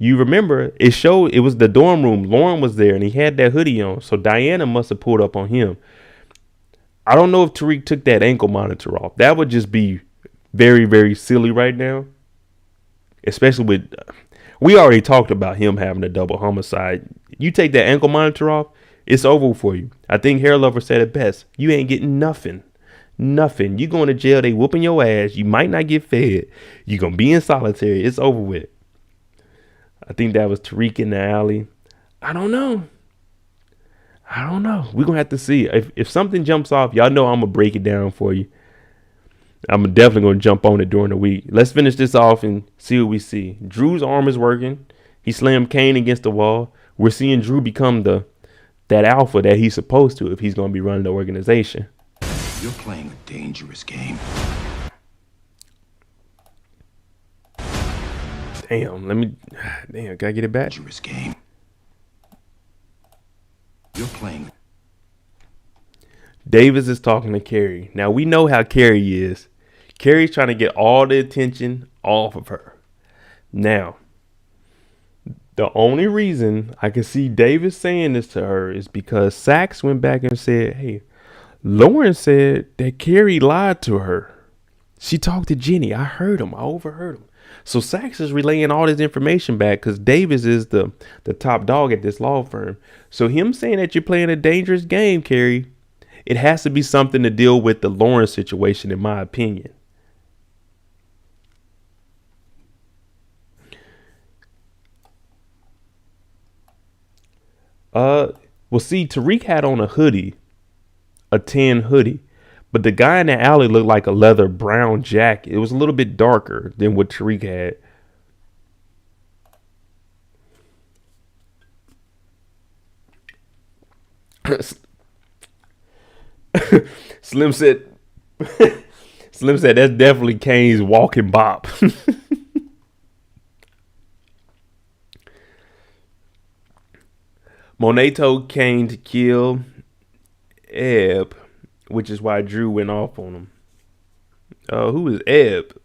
you remember it showed it was the dorm room. Lauren was there and he had that hoodie on. So Diana must have pulled up on him. I don't know if Tariq took that ankle monitor off. That would just be very, very silly right now. Especially with, we already talked about him having a double homicide. You take that ankle monitor off, it's over for you. I think Hair Lover said it best. You ain't getting nothing. Nothing. You going to jail, they whooping your ass. You might not get fed. You going to be in solitary. It's over with. I think that was Tariq in the alley. I don't know. We're going to have to see. If something jumps off, y'all know I'm going to break it down for you. I'm definitely going to jump on it during the week. Let's finish this off and see what we see. Drew's arm is working. He slammed Kane against the wall. We're seeing Drew become that alpha that he's supposed to if he's going to be running the organization. You're playing a dangerous game. Damn, gotta get it back. Dangerous game. You're playing. Davis is talking to Carrie. Now we know how Carrie is. Carrie's trying to get all the attention off of her. Now, the only reason I can see Davis saying this to her is because Saxe went back and said, hey, Lauren said that Carrie lied to her. She talked to Jenny. I heard him. I overheard him. So Saxe is relaying all this information back because Davis is the top dog at this law firm. So him saying that you're playing a dangerous game, Carrie, it has to be something to deal with the Lauren situation, in my opinion. Well, see, Tariq had on a hoodie, a tan hoodie. But the guy in the alley looked like a leather brown jacket. It was a little bit darker than what Tariq had. Slim said, that's definitely Kane's walking bop. Monet told Kane to kill Ebb, which is why Drew went off on him. Who is Ebb?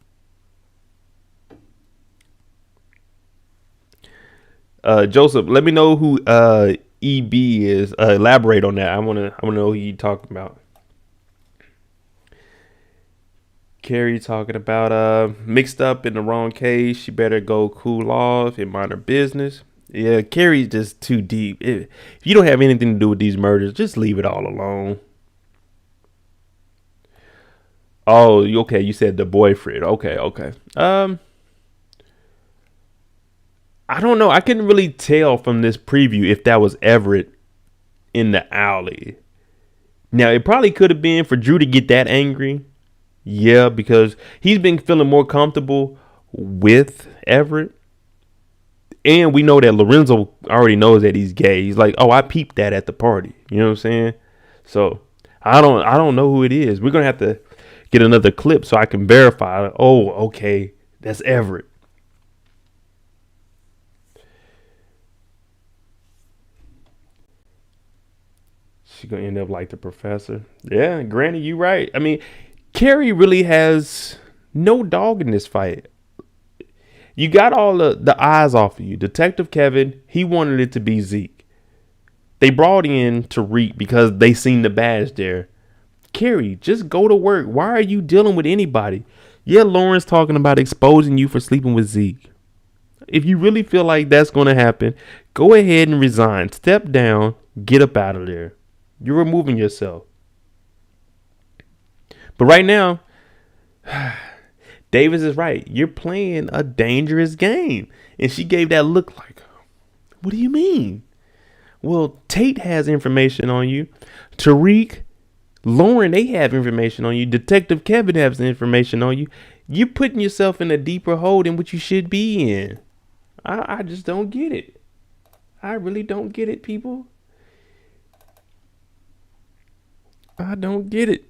Joseph, let me know who EB is. Elaborate on that. I wanna know who you talking about. Carrie talking about mixed up in the wrong case. She better go cool off and mind her business. Yeah, Carrie's just too deep. If you don't have anything to do with these murders, just leave it all alone. Oh, okay. You said the boyfriend. Okay. I don't know. I couldn't really tell from this preview if that was Everett in the alley. Now, it probably could have been for Drew to get that angry. Yeah, because he's been feeling more comfortable with Everett. And we know that Lorenzo already knows that he's gay. He's like, oh, I peeped that at the party. You know what I'm saying? So I don't know who it is. We're going to have to get another clip so I can verify. Oh, okay. That's Everett. She's going to end up like the professor. Yeah, Granny, you right. I mean, Carrie really has No dog in this fight. You got all the eyes off of you. Detective Kevin, he wanted it to be Zeke. They brought in Tariq because they seen the badge there. Carrie, just go to work. Why are you dealing with anybody? Yeah, Lauren's talking about exposing you for sleeping with Zeke. If you really feel like that's going to happen, go ahead and resign. Step down. Get up out of there. You're removing yourself. But right now, Davis is right. You're playing a dangerous game. And she gave that look like, what do you mean? Well, Tate has information on you. Tariq, Lauren, they have information on you. Detective Kevin has information on you. You're putting yourself in a deeper hole than what you should be in. I just don't get it. I really don't get it, people. I don't get it.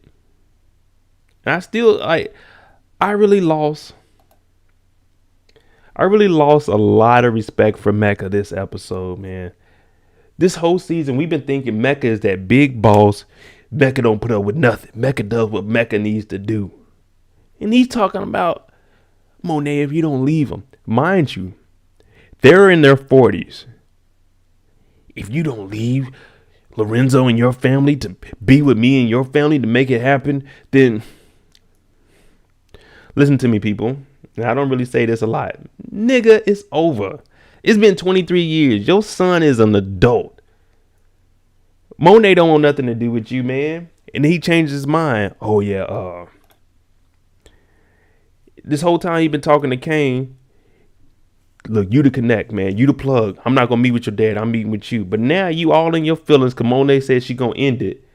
I really lost a lot of respect for Mecca this episode, man. This whole season, we've been thinking Mecca is that big boss. Mecca don't put up with nothing. Mecca does what Mecca needs to do. And he's talking about, Monet, if you don't leave them. Mind you, they're in their 40s. If you don't leave Lorenzo and your family to be with me and your family to make it happen, then listen to me, people. Now, I don't really say this a lot. Nigga, it's over. It's been 23 years. Your son is an adult. Monet don't want nothing to do with you, man. And he changed his mind. Oh, yeah. This whole time he been talking to Kane. Look, you the connect, man. You the plug. I'm not going to meet with your dad. I'm meeting with you. But now you all in your feelings because Monet said she going to end it.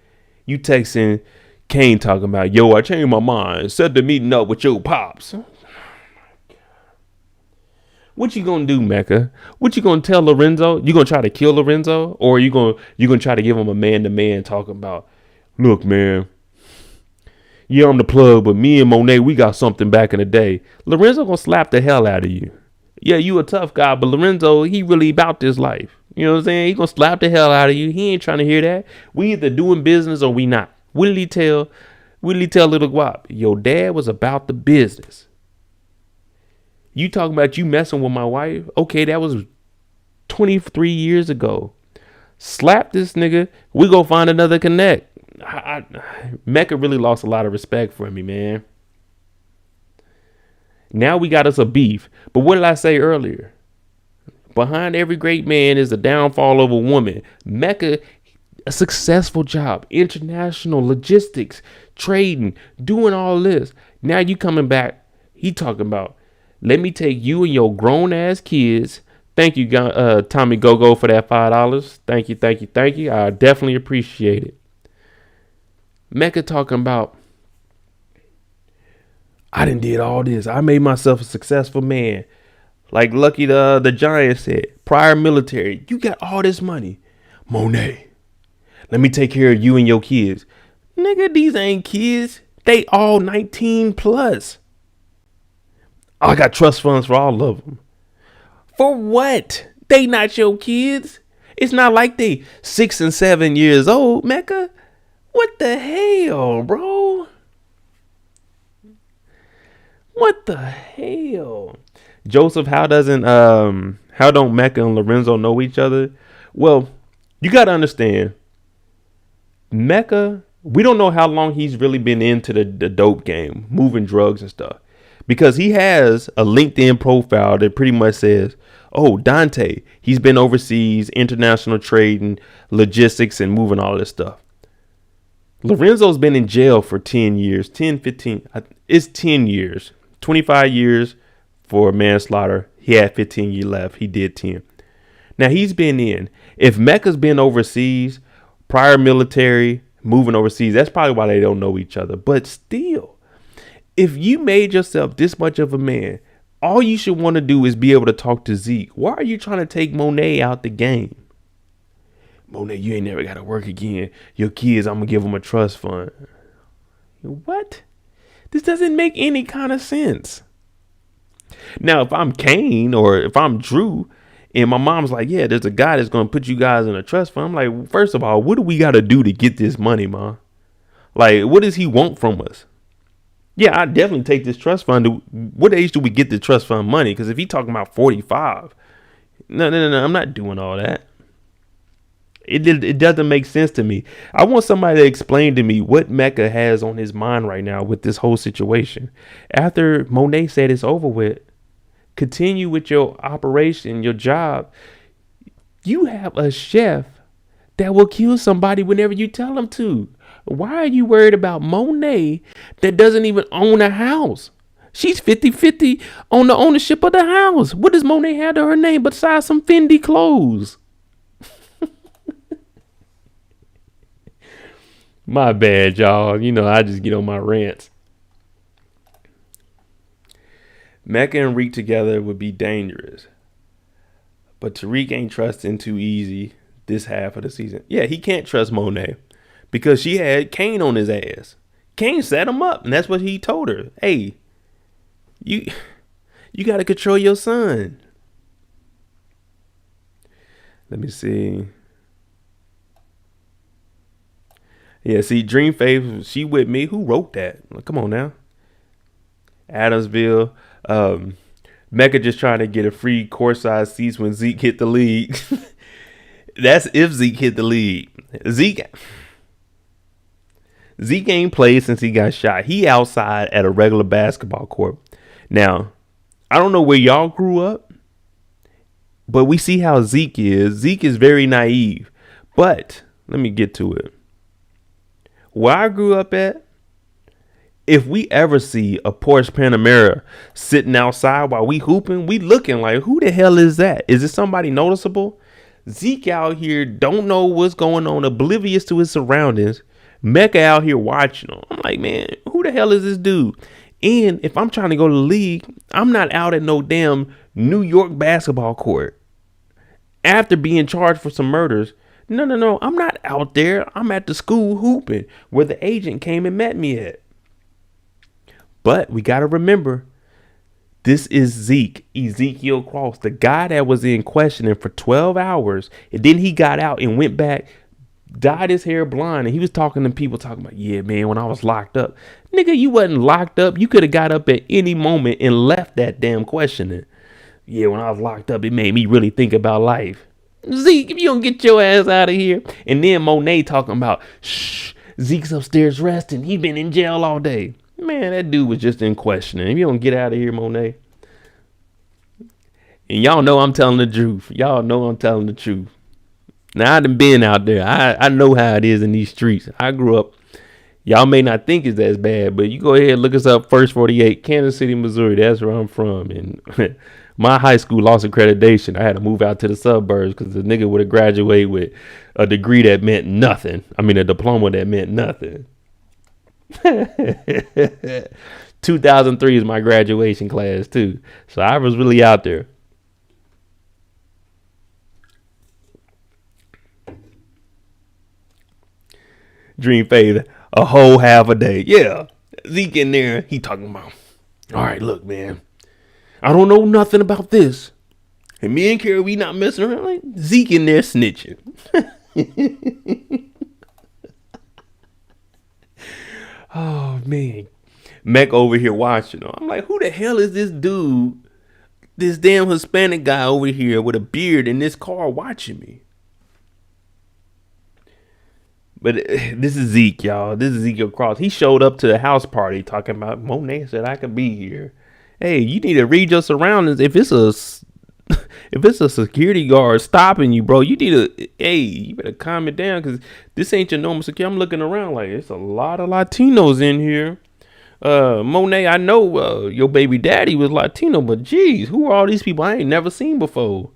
You texting Kane talking about, yo, I changed my mind. Set the meeting up with your pops. What you gonna do, Mecca? What you gonna tell Lorenzo? You gonna try to kill Lorenzo? Or you gonna try to give him a man-to-man talking about, look, man, yeah, I'm the plug, but me and Monet, we got something back in the day. Lorenzo gonna slap the hell out of you. Yeah, you a tough guy, but Lorenzo, he really about this life. You know what I'm saying? He gonna slap the hell out of you. He ain't trying to hear that. We either doing business or we not. What did he tell little Guap? Your dad was about the business. You talking about you messing with my wife? Okay, that was 23 years ago. Slap this nigga. We go find another connect. Mecca really lost a lot of respect for me, man. Now we got us a beef. But what did I say earlier? Behind every great man is the downfall of a woman. Mecca, a successful job, international logistics, trading, doing all this. Now you coming back. He talking about, let me take you and your grown ass kids. Thank you, Tommy Go-Go, for that $5. Thank you. I definitely appreciate it. Mecca talking about, I done did all this. I made myself a successful man. Like Lucky the Giant said, prior military, you got all this money. Monet, let me take care of you and your kids. Nigga, these ain't kids. They all 19 plus. I got trust funds for all of them. For what? They not your kids. It's not like they 6 and 7 years old, Mecca. What the hell, bro? What the hell? Joseph, how don't Mecca and Lorenzo know each other? Well, you got to understand, Mecca, we don't know how long he's really been into the dope game, moving drugs and stuff. Because he has a LinkedIn profile that pretty much says, oh, Dante, he's been overseas, international trading, logistics, and moving all this stuff. Lorenzo's been in jail for 10 years, 10, 15. It's 10 years, 25 years for manslaughter. He had 15 years left. He did 10. Now he's been in. If Mecca's been overseas, prior military, moving overseas, that's probably why they don't know each other. But still, if you made yourself this much of a man, all you should want to do is be able to talk to Zeke. Why are you trying to take Monet out the game? Monet, you ain't never got to work again. Your kids, I'm going to give them a trust fund. What? This doesn't make any kind of sense. Now, if I'm Kane or if I'm Drew and my mom's like, yeah, there's a guy that's going to put you guys in a trust fund. I'm like, first of all, what do we got to do to get this money, ma? Like, what does he want from us? Yeah, I definitely take this trust fund. What age do we get the trust fund money? Because if he talking about 45, no, I'm not doing all that. It doesn't make sense to me. I want somebody to explain to me what Mecca has on his mind right now with this whole situation. After Monet said it's over with, continue with your operation, your job. You have a chef that will kill somebody whenever you tell him to. Why are you worried about Monet that doesn't even own a house? She's 50-50 on the ownership of the house. What does Monet have to her name besides some Fendi clothes? My bad, y'all. You know, I just get on my rants. Mecca and Reek together would be dangerous. But Tariq ain't trusting too easy this half of the season. Yeah, he can't trust Monet because she had Kane on his ass. Kane set him up, and that's what he told her. Hey, you got to control your son. Let me see. Yeah, see, Dream Faith, she with me. Who wrote that? Come on now. Adamsville. Mecca just trying to get a free courtside seats when Zeke hit the league. That's if Zeke hit the league. Zeke ain't played since he got shot. He outside at a regular basketball court. Now, I don't know where y'all grew up, but we see how Zeke is. Zeke is very naive. But let me get to it. Where I grew up at, if we ever see a Porsche Panamera sitting outside while we hooping, we looking like, who the hell is that? Is it somebody noticeable? Zeke out here don't know what's going on, oblivious to his surroundings. Mecca out here watching him. I'm like, man, who the hell is this dude? And if I'm trying to go to the league, I'm not out at no damn New York basketball court after being charged for some murders. No. I'm not out there. I'm at the school hooping where the agent came and met me at. But we got to remember, this is Zeke, Ezekiel Cross, the guy that was in questioning for 12 hours. And then he got out and went back, dyed his hair blonde. And he was talking to people talking about, yeah, man, when I was locked up. Nigga, you wasn't locked up. You could have got up at any moment and left that damn questioning. Yeah, when I was locked up, it made me really think about life. Zeke, if you don't get your ass out of here. And then Monet talking about, shh, Zeke's upstairs resting. He been in jail all day. Man, that dude was just in questioning. If you don't get out of here, Monet. And y'all know I'm telling the truth. Y'all know I'm telling the truth. Now, I done been out there. I know how it is in these streets. I grew up. Y'all may not think it's as bad, but you go ahead and look us up. First 48, Kansas City, Missouri. That's where I'm from. And my high school lost accreditation. I had to move out to the suburbs because the nigga would have graduated with a degree that meant nothing. I mean, a diploma that meant nothing. 2003 is my graduation class too. So I was really out there. Dream Faith, a whole half a day. Yeah. Zeke in there, he talking about, all right, look, man, I don't know nothing about this. And me and Carrie, we not messing around. Like Zeke in there snitching. Oh, man. Mecca over here watching him. I'm like, who the hell is this dude? This damn Hispanic guy over here with a beard in this car watching me. But this is Zeke, y'all. This is Ezekiel Cross. He showed up to the house party talking about Monet said I could be here. Hey, you need to read your surroundings. If it's a security guard stopping you, bro, you better calm it down because this ain't your normal security. I'm looking around like it's a lot of Latinos in here. Monet, I know your baby daddy was Latino, but geez, who are all these people I ain't never seen before?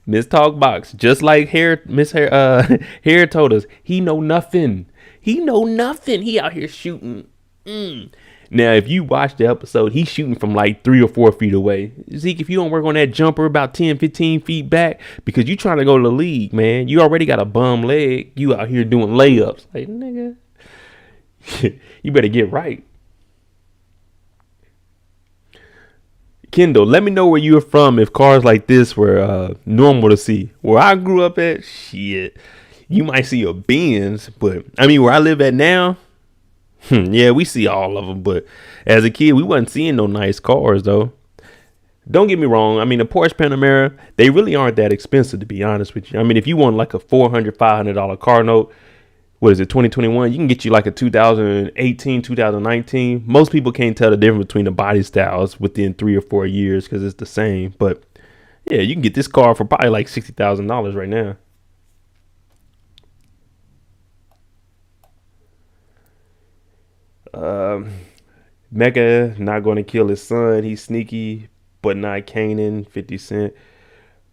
Miss Talkbox, just like Miss Hair told us, he know nothing. He know nothing. He out here shooting. Now, if you watch the episode, he's shooting from like 3 or 4 feet away. Zeke, if you don't work on that jumper about 10, 15 feet back, because you trying to go to the league, man, you already got a bum leg. You out here doing layups. Like, nigga, you better get right. Kendall, let me know where you're from if cars like this were normal to see. Where I grew up at, shit, you might see a Benz, but I mean, where I live at now, Yeah, we see all of them, but as a kid, we wasn't seeing no nice cars though. Don't get me wrong. I mean, the Porsche Panamera, they really aren't that expensive, to be honest with you. I mean, if you want like a $400, $500 car note, what is it, 2021? You can get you like a 2018, 2019. Most people can't tell the difference between the body styles within 3 or 4 years because it's the same. But yeah, you can get this car for probably like $60,000 right now. Mecca not going to kill his son. He's sneaky, but not Kanan. 50 Cent.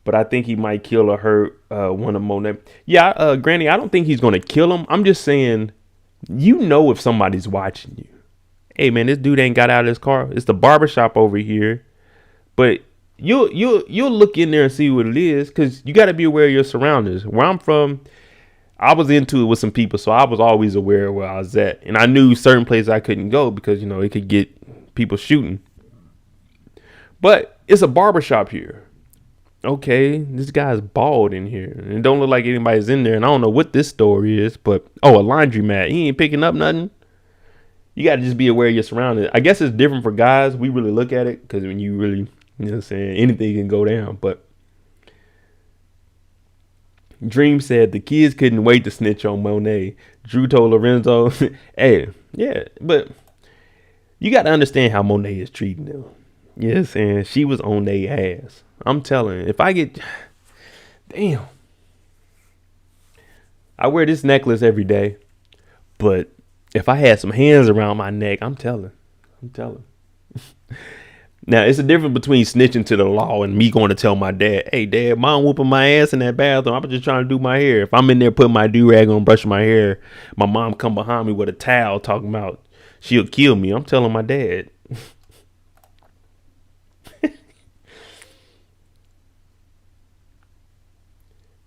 But I think he might kill or hurt one of Monet. Yeah, Granny, I don't think he's going to kill him. I'm just saying, you know if somebody's watching you. Hey, man, this dude ain't got out of his car. It's the barbershop over here. But you'll look in there and see what it is because you got to be aware of your surroundings. Where I'm from, I was into it with some people, so I was always aware of where I was at. And I knew certain places I couldn't go because, you know, it could get people shooting. But it's a barbershop here. Okay, this guy's bald in here. And it don't look like anybody's in there. And I don't know what this store is, but, oh, a laundromat. He ain't picking up nothing. You got to just be aware of your surroundings. I guess it's different for guys. We really look at it because when you really, you know what I'm saying, anything can go down. But Dream said the kids couldn't wait to snitch on Monet. Drew told Lorenzo, hey, yeah, but you got to understand how Monet is treating them. Yes, and she was on their ass. I'm telling you, if I get, damn, I wear this necklace every day, but if I had some hands around my neck, I'm telling. Now, it's a difference between snitching to the law and me going to tell my dad, hey, Dad, Mom whooping my ass in that bathroom. I'm just trying to do my hair. If I'm in there putting my do-rag on, brushing my hair, my mom come behind me with a towel talking about she'll kill me. I'm telling my dad.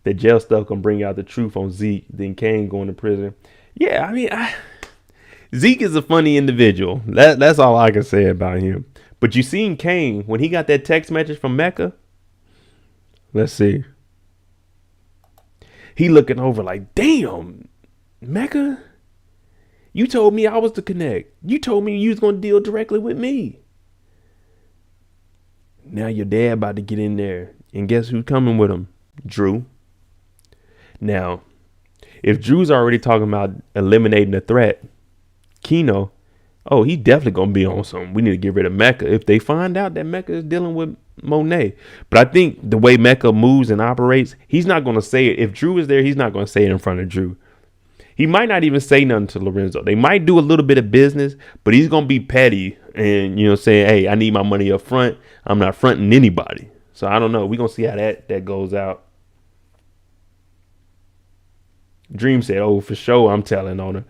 The jail stuff can bring out the truth on Zeke, then Kane going to prison. Yeah, I mean, Zeke is a funny individual. That's all I can say about him. But you seen Kane when he got that text message from Mecca? Let's see. He looking over like, damn, Mecca, you told me I was to connect. You told me you was going to deal directly with me. Now your dad about to get in there. And guess who's coming with him? Drew. Now, if Drew's already talking about eliminating the threat, Keno, oh, he definitely going to be on something. We need to get rid of Mecca if they find out that Mecca is dealing with Monet. But I think the way Mecca moves and operates, he's not going to say it. If Drew is there, he's not going to say it in front of Drew. He might not even say nothing to Lorenzo. They might do a little bit of business, but he's going to be petty and, you know, saying, hey, I need my money up front. I'm not fronting anybody. So I don't know. We're going to see how that goes out. Dream said, oh, for sure, I'm telling on her.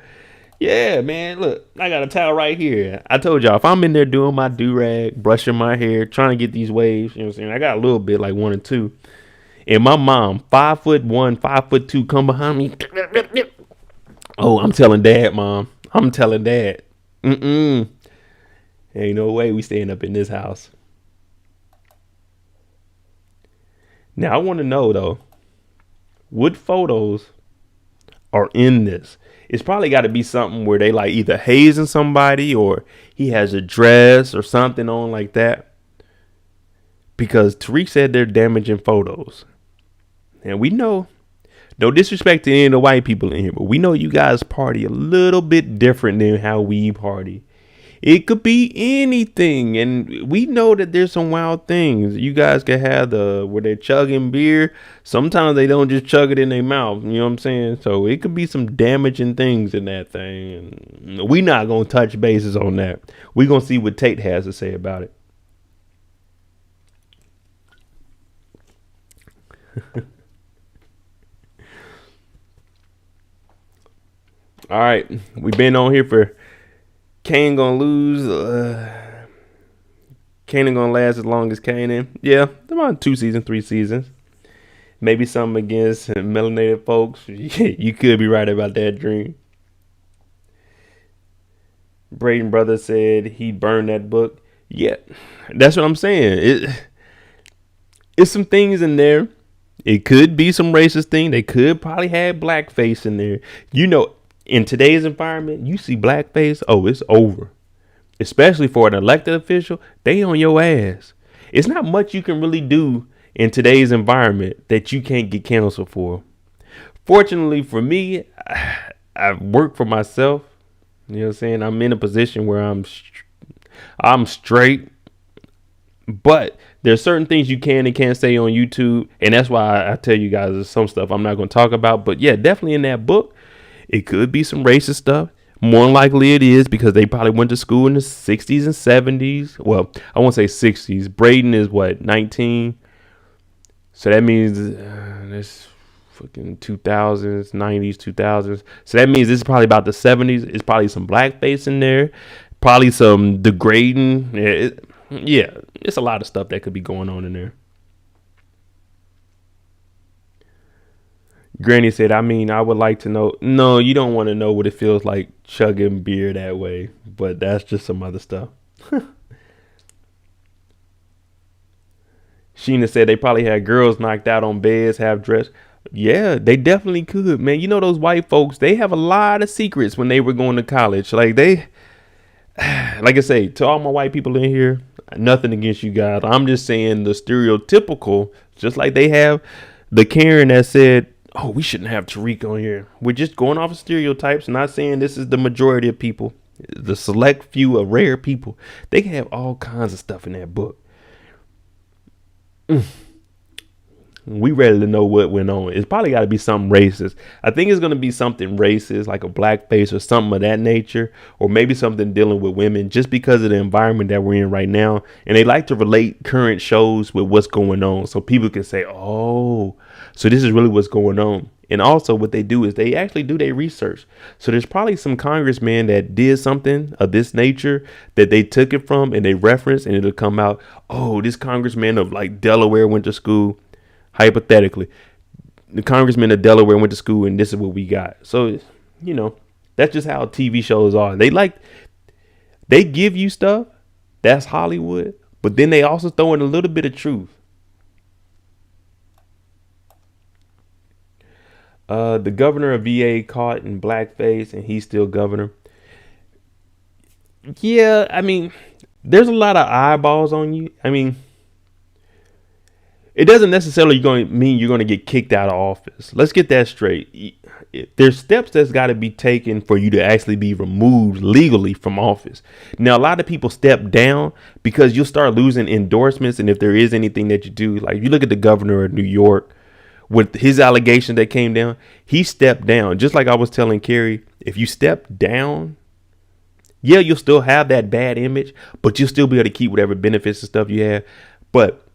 Yeah, man, look, I got a towel right here. I told y'all, if I'm in there doing my do-rag, brushing my hair, trying to get these waves, you know what I'm saying? I got a little bit, like 1 or 2. And my mom, 5'1", 5'2", come behind me. Oh, I'm telling Dad, Mom. I'm telling Dad. Ain't no way we staying up in this house. Now, I want to know, though, what photos are in this? It's probably got to be something where they like either hazing somebody or he has a dress or something on like that. Because Tariq said they're damaging photos. And we know, no disrespect to any of the white people in here, but we know you guys party a little bit different than how we party. It could be anything. And we know that there's some wild things. You guys can have where they're chugging beer. Sometimes they don't just chug it in their mouth. You know what I'm saying? So it could be some damaging things in that thing. And we not going to touch bases on that. We're going to see what Tate has to say about it. All right. We've been on here for Kanan gonna lose. Kanan gonna last as long as Kanan. Yeah, about 2 seasons, 3 seasons. Maybe something against melanated folks. You could be right about that, Dream. Brayden brother said he'd burn that book. Yeah, that's what I'm saying. It's some things in there. It could be some racist thing. They could probably have blackface in there. You know, in today's environment, you see blackface, oh, it's over. Especially for an elected official, they on your ass. It's not much you can really do in today's environment that you can't get canceled for. Fortunately for me, I work for myself. You know what I'm saying? I'm in a position where I'm straight. But there's certain things you can and can't say on YouTube. And that's why I tell you guys there's some stuff I'm not going to talk about. But yeah, definitely in that book, it could be some racist stuff. More likely it is because they probably went to school in the 60s and 70s. Well, I won't say 60s. Brayden is what, 19? So that means there's fucking 2000s, 90s, 2000s. So that means this is probably about the 70s. It's probably some blackface in there. Probably some degrading. Yeah, it's a lot of stuff that could be going on in there. Granny said, I mean, I would like to know. No, you don't want to know what it feels like chugging beer that way. But that's just some other stuff. Sheena said they probably had girls knocked out on beds, half dressed. Yeah, they definitely could, man. You know, those white folks, they have a lot of secrets when they were going to college. Like I say, to all my white people in here, nothing against you guys. I'm just saying the stereotypical, just like they have the Karen that said, oh, we shouldn't have Tariq on here. We're just going off of stereotypes, not saying this is the majority of people. The select few of rare people. They can have all kinds of stuff in that book. We ready to know what went on. It's probably got to be something racist. I think it's going to be something racist, like a blackface or something of that nature, or maybe something dealing with women, just because of the environment that we're in right now. And they like to relate current shows with what's going on, so people can say, oh, so this is really what's going on. And also what they do is they actually do their research. So there's probably some congressman that did something of this nature that they took it from and they reference, and it'll come out, oh, this congressman of like Delaware went to school. Hypothetically, the congressman of Delaware went to school and this is what we got. So, you know, that's just how TV shows are. They give you stuff. That's Hollywood. But then they also throw in a little bit of truth. The governor of VA caught in blackface and he's still governor. Yeah, I mean, there's a lot of eyeballs on you. I mean, it doesn't necessarily mean you're going to get kicked out of office. Let's get that straight. There's steps that's got to be taken for you to actually be removed legally from office. Now, a lot of people step down because you'll start losing endorsements. And if there is anything that you do, like if you look at the governor of New York with his allegation that came down, he stepped down. Just like I was telling Carrie, if you step down, yeah, you'll still have that bad image, but you'll still be able to keep whatever benefits and stuff you have. But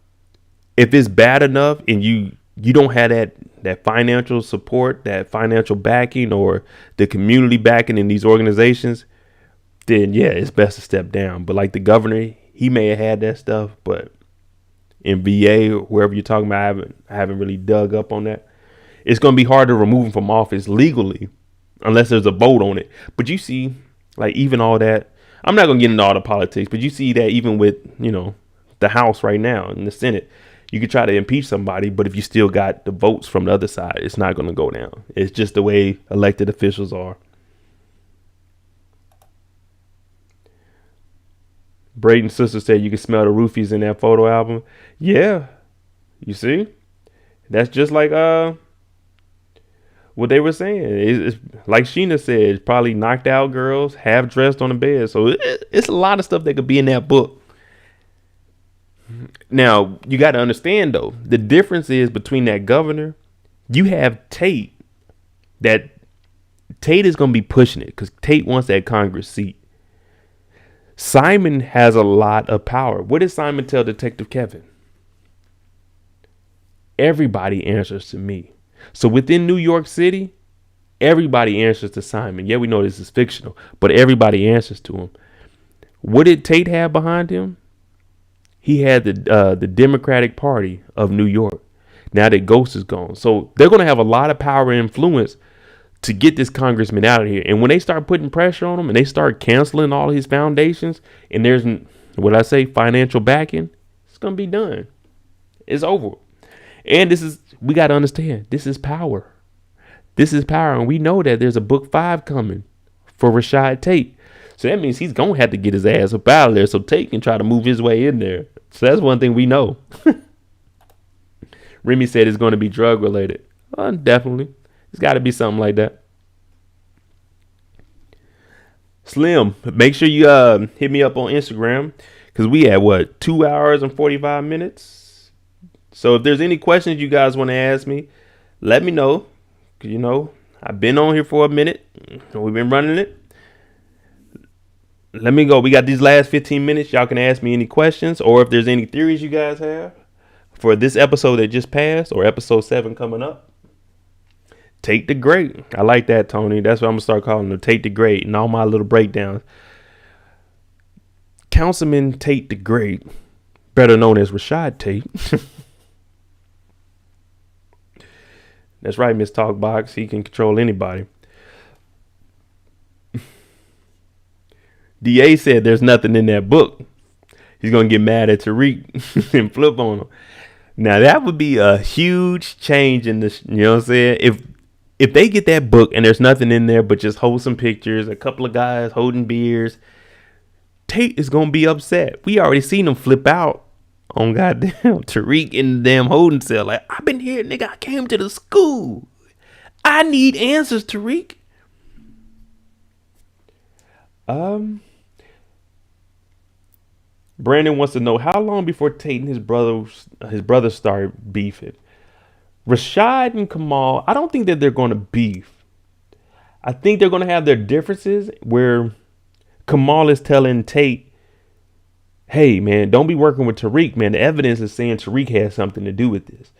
if it's bad enough and you don't have that financial support, that financial backing, or the community backing in these organizations, then yeah, it's best to step down. But like the governor, he may have had that stuff, but in VA or wherever you're talking about, I haven't really dug up on that. It's going to be hard to remove him from office legally unless there's a vote on it. But you see, like even all that, I'm not going to get into all the politics, but you see that even with, you know, the House right now in the Senate, you could try to impeach somebody, but if you still got the votes from the other side, it's not going to go down. It's just the way elected officials are. Brayden's sister said you can smell the roofies in that photo album. Yeah. You see? That's just like what they were saying. It's like Sheena said, it's probably knocked out girls, half dressed on the bed. So it's a lot of stuff that could be in that book. Now, you got to understand, though, the difference is between that governor, you have Tate. That Tate is going to be pushing it because Tate wants that Congress seat. Simon has a lot of power. What did Simon tell Detective Kevin? Everybody answers to me. So within New York City, everybody answers to Simon. Yeah, we know this is fictional, but everybody answers to him. What did Tate have behind him? He had the Democratic Party of New York. Now that Ghost is gone. So they're going to have a lot of power and influence to get this congressman out of here. And when they start putting pressure on him and they start canceling all his foundations and there's, what I say, financial backing, it's going to be done. It's over. And we got to understand, this is power. This is power. And we know that there's a book 5 coming for Rashad Tate. So that means he's going to have to get his ass up out of there so Tate can try to move his way in there. So that's one thing we know. Remy said it's going to be drug related. Definitely. It's got to be something like that. Slim, make sure you hit me up on Instagram because we had 2 hours and 45 minutes. So if there's any questions you guys want to ask me, let me know. You know, I've been on here for a minute. We've been running it. Let me go. We got these last 15 minutes. Y'all can ask me any questions or if there's any theories you guys have for this episode that just passed or episode 7 coming up. Tate the Great. I like that, Tony. That's what I'm going to start calling him, Tate the Great, and all my little breakdowns. Councilman Tate the Great, better known as Rashad Tate. That's right, Miss Talkbox. He can control anybody. DA said there's nothing in that book. He's going to get mad at Tariq and flip on him. Now, that would be a huge change in this. You know what I'm saying? If they get that book and there's nothing in there but just wholesome pictures, a couple of guys holding beers, Tate is going to be upset. We already seen him flip out on goddamn Tariq in the damn holding cell. Like, I've been here, nigga. I came to the school. I need answers, Tariq. Brandon wants to know how long before Tate and his brother start beefing. Rashad and Kamal, I don't think that they're going to beef. I think they're going to have their differences where Kamal is telling Tate, hey, man, don't be working with Tariq, man. The evidence is saying Tariq has something to do with this.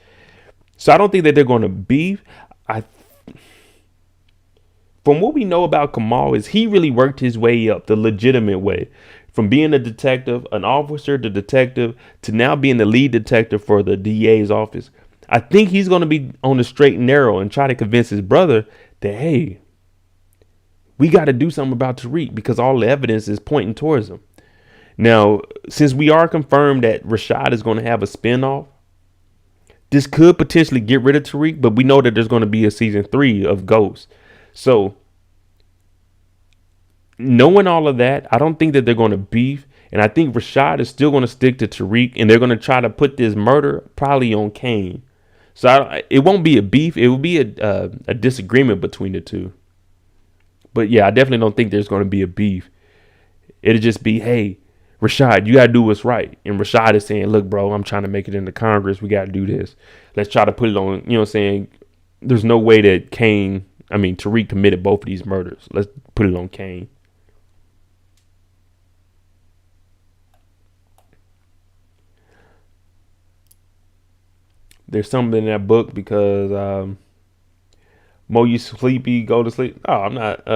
So I don't think that they're going to beef. From what we know about Kamal is he really worked his way up the legitimate way. From being a detective, an officer to detective, to now being the lead detective for the DA's office. I think he's going to be on the straight and narrow and try to convince his brother that, hey, we got to do something about Tariq because all the evidence is pointing towards him. Now, since we are confirmed that Rashad is going to have a spinoff, this could potentially get rid of Tariq, but we know that there's going to be a season 3 of Ghost. So, knowing all of that, I don't think that they're going to beef. And I think Rashad is still going to stick to Tariq, and they're going to try to put this murder probably on Kane. So it won't be a beef. It will be a disagreement between the two. But yeah, I definitely don't think there's going to be a beef. It'll just be, hey, Rashad, you got to do what's right. And Rashad is saying, look, bro, I'm trying to make it into Congress. We got to do this. Let's try to put it on, you know what I'm saying? There's no way that Tariq committed both of these murders. Let's put it on Kane. There's something in that book because Mo, you sleepy, go to sleep. Oh, I'm not.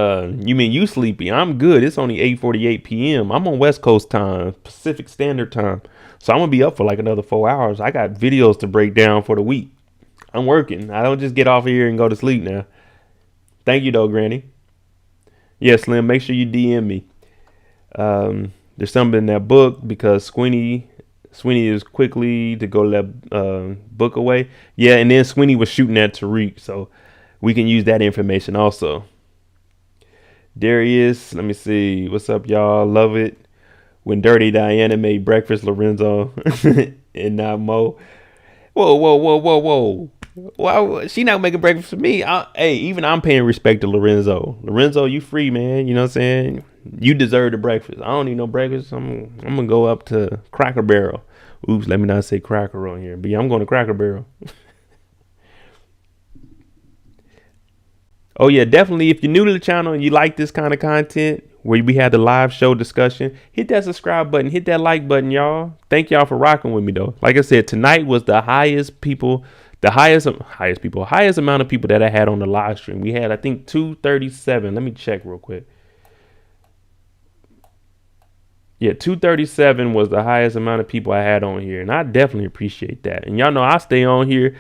You mean you sleepy? I'm good. It's only 8:48 p.m. I'm on West Coast time, Pacific Standard Time. So I'm going to be up for like another 4 hours. I got videos to break down for the week. I'm working. I don't just get off here and go to sleep now. Thank you, though, Granny. Yeah, Slim, make sure you DM me. There's something in that book because Sweeney is quickly to go let book away. Yeah, and then Sweeney was shooting at Tariq, so we can use that information also. Darius, let me see. What's up, y'all? Love it when Dirty Diana made breakfast, Lorenzo, and not Mo. Whoa. Well, she not making breakfast for me. Even I'm paying respect to Lorenzo. Lorenzo, you free, man. You know what I'm saying? You deserve the breakfast. I don't need no breakfast. I'm gonna go up to Cracker Barrel. Oops, let me not say Cracker on here. But yeah, I'm going to Cracker Barrel. Oh yeah, definitely. If you're new to the channel and you like this kind of content where we have the live show discussion, hit that subscribe button, hit that like button, y'all. Thank y'all for rocking with me though. Like I said, tonight was the highest amount of people that I had on the live stream. We had, I think, 237. Let me check real quick. Yeah, 237 was the highest amount of people I had on here. And I definitely appreciate that. And y'all know I stay on here.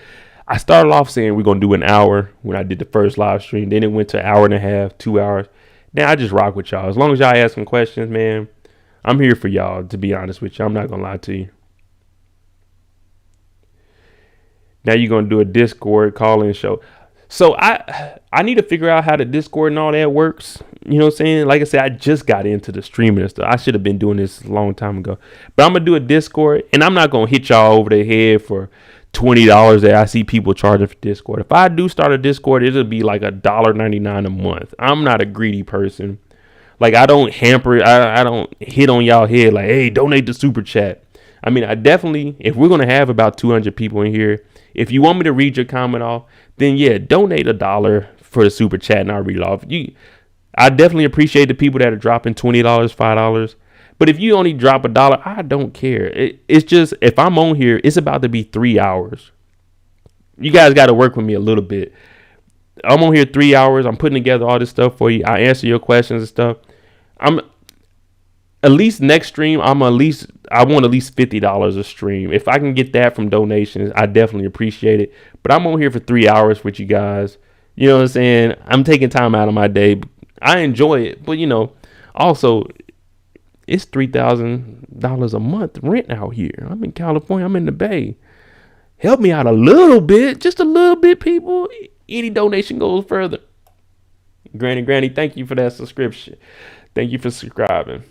I started off saying we're going to do an hour when I did the first live stream. Then it went to an hour and a half, 2 hours. Now I just rock with y'all. As long as y'all ask some questions, man, I'm here for y'all, to be honest with you. I'm not going to lie to you. Now you're going to do a Discord call-in show. So I need to figure out how the Discord and all that works. You know what I'm saying? Like I said, I just got into the streaming and stuff. I should have been doing this a long time ago. But I'm gonna do a Discord, and I'm not gonna hit y'all over the head for $20 that I see people charging for Discord. If I do start a Discord, it'll be like $1.99 a month. I'm not a greedy person. Like, I don't hamper it. I don't hit on y'all head like, hey, donate the super chat. I mean, I definitely, if we're gonna have about 200 people in here, if you want me to read your comment off, then yeah, donate $1 for the super chat and I'll read it off. I definitely appreciate the people that are dropping $20, $5. But if you only drop $1, I don't care. It's just, if I'm on here, it's about to be 3 hours. You guys got to work with me a little bit. I'm on here 3 hours. I'm putting together all this stuff for you. I answer your questions and stuff. I'm at least next stream. I want at least $50 a stream. If I can get that from donations, I definitely appreciate it. But I'm on here for 3 hours with you guys. You know what I'm saying? I'm taking time out of my day. I enjoy it, but also it's $3,000 a month rent out here. I'm in California. I'm in the Bay. Help me out a little bit, just a little bit, people. Any donation goes further. Granny, thank you for that subscription. Thank you for subscribing.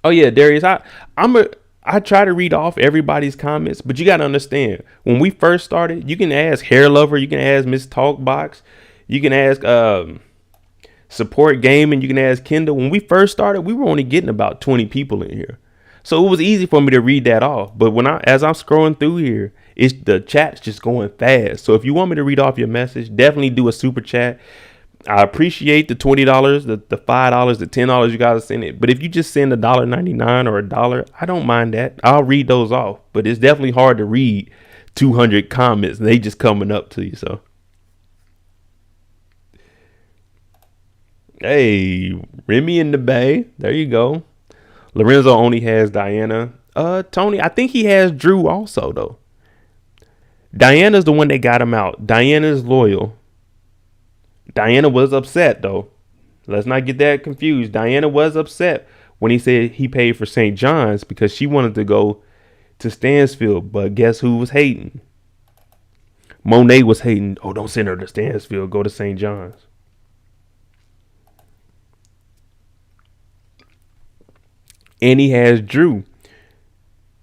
Oh yeah, Darius, I try to read off everybody's comments, but you got to understand, when we first started, you can ask Hair Lover, you can ask Miss Talkbox, you can ask Support Gaming, you can ask Kendall. When we first started, we were only getting about 20 people in here, so it was easy for me to read that off. But as I'm scrolling through here, the chat's just going fast. So if you want me to read off your message, definitely do a super chat. I appreciate the $20, the $5, the $10 you guys send it. But if you just send $1.99 or $1, I don't mind that. I'll read those off. But it's definitely hard to read 200 comments and they just coming up to you. So, hey, Remy in the Bay. There you go. Lorenzo only has Diana. Tony, I think he has Drew also though. Diana's the one that got him out. Diana's loyal. Diana was upset though. Let's not get that confused. Diana was upset when he said he paid for St. John's because she wanted to go to Stansfield. But guess who was hating? Monet was hating. Oh, don't send her to Stansfield. Go to St. John's. And he has Drew.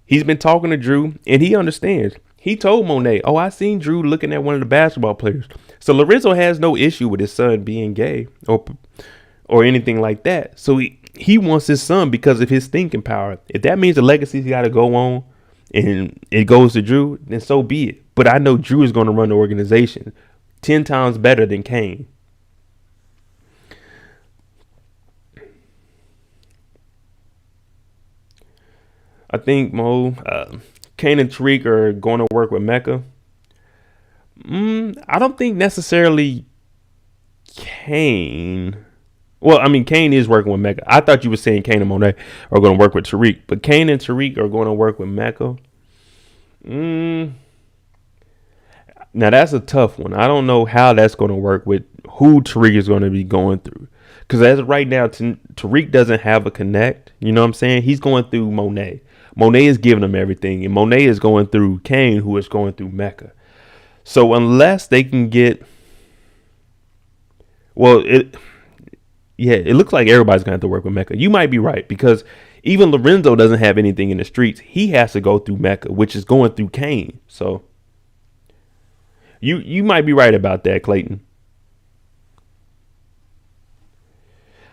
He's been talking to Drew and he understands. He told Monet, oh, I seen Drew looking at one of the basketball players. So Lorenzo has no issue with his son being gay or anything like that. So he wants his son because of his thinking power. If that means the legacy's got to go on and it goes to Drew, then so be it. But I know Drew is going to run the organization 10 times better than Kane. I think Kane and Tariq are going to work with Mecca. I don't think necessarily Kane. Well, I mean, Kane is working with Mecca. I thought you were saying Kane and Monet are going to work with Tariq, but Kane and Tariq are going to work with Mecca. Now that's a tough one. I don't know how that's going to work with who Tariq is going to be going through. Because as of right now, Tariq doesn't have a connect. You know what I'm saying? He's going through Monet. Monet is giving him everything. And Monet is going through Kane, who is going through Mecca. So unless they can get... Well, it looks like everybody's going to have to work with Mecca. You might be right. Because even Lorenzo doesn't have anything in the streets. He has to go through Mecca, which is going through Kane. So you might be right about that, Clayton.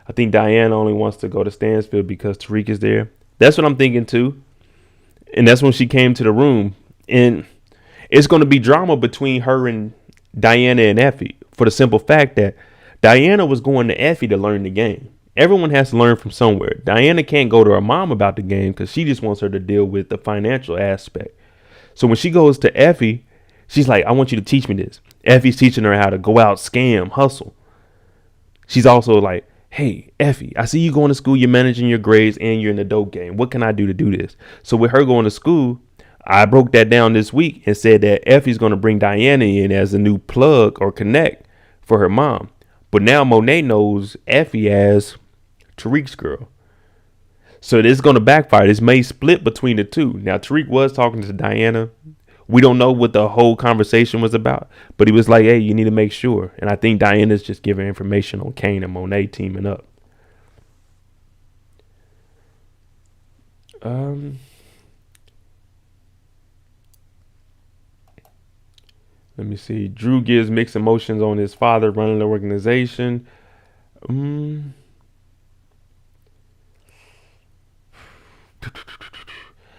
I think Diana only wants to go to Stansfield because Tariq is there. That's what I'm thinking too. And that's when she came to the room. And it's going to be drama between her and Diana and Effie for the simple fact that Diana was going to Effie to learn the game. Everyone has to learn from somewhere. Diana can't go to her mom about the game because she just wants her to deal with the financial aspect. So when she goes to Effie, she's like, I want you to teach me this. Effie's teaching her how to go out, scam, hustle. She's also like, hey, Effie, I see you going to school, you're managing your grades, and you're in the dope game. What can I do to do this? So with her going to school, I broke that down this week and said that Effie's going to bring Diana in as a new plug or connect for her mom. But now Monet knows Effie as Tariq's girl. So this is going to backfire. This may split between the two. Now, Tariq was talking to Diana We don't know what the whole conversation was about, but he was like, hey, you need to make sure. And I think Diana's just giving information on Kane and Monet teaming up. Let me see. Drew gives mixed emotions on his father running the organization.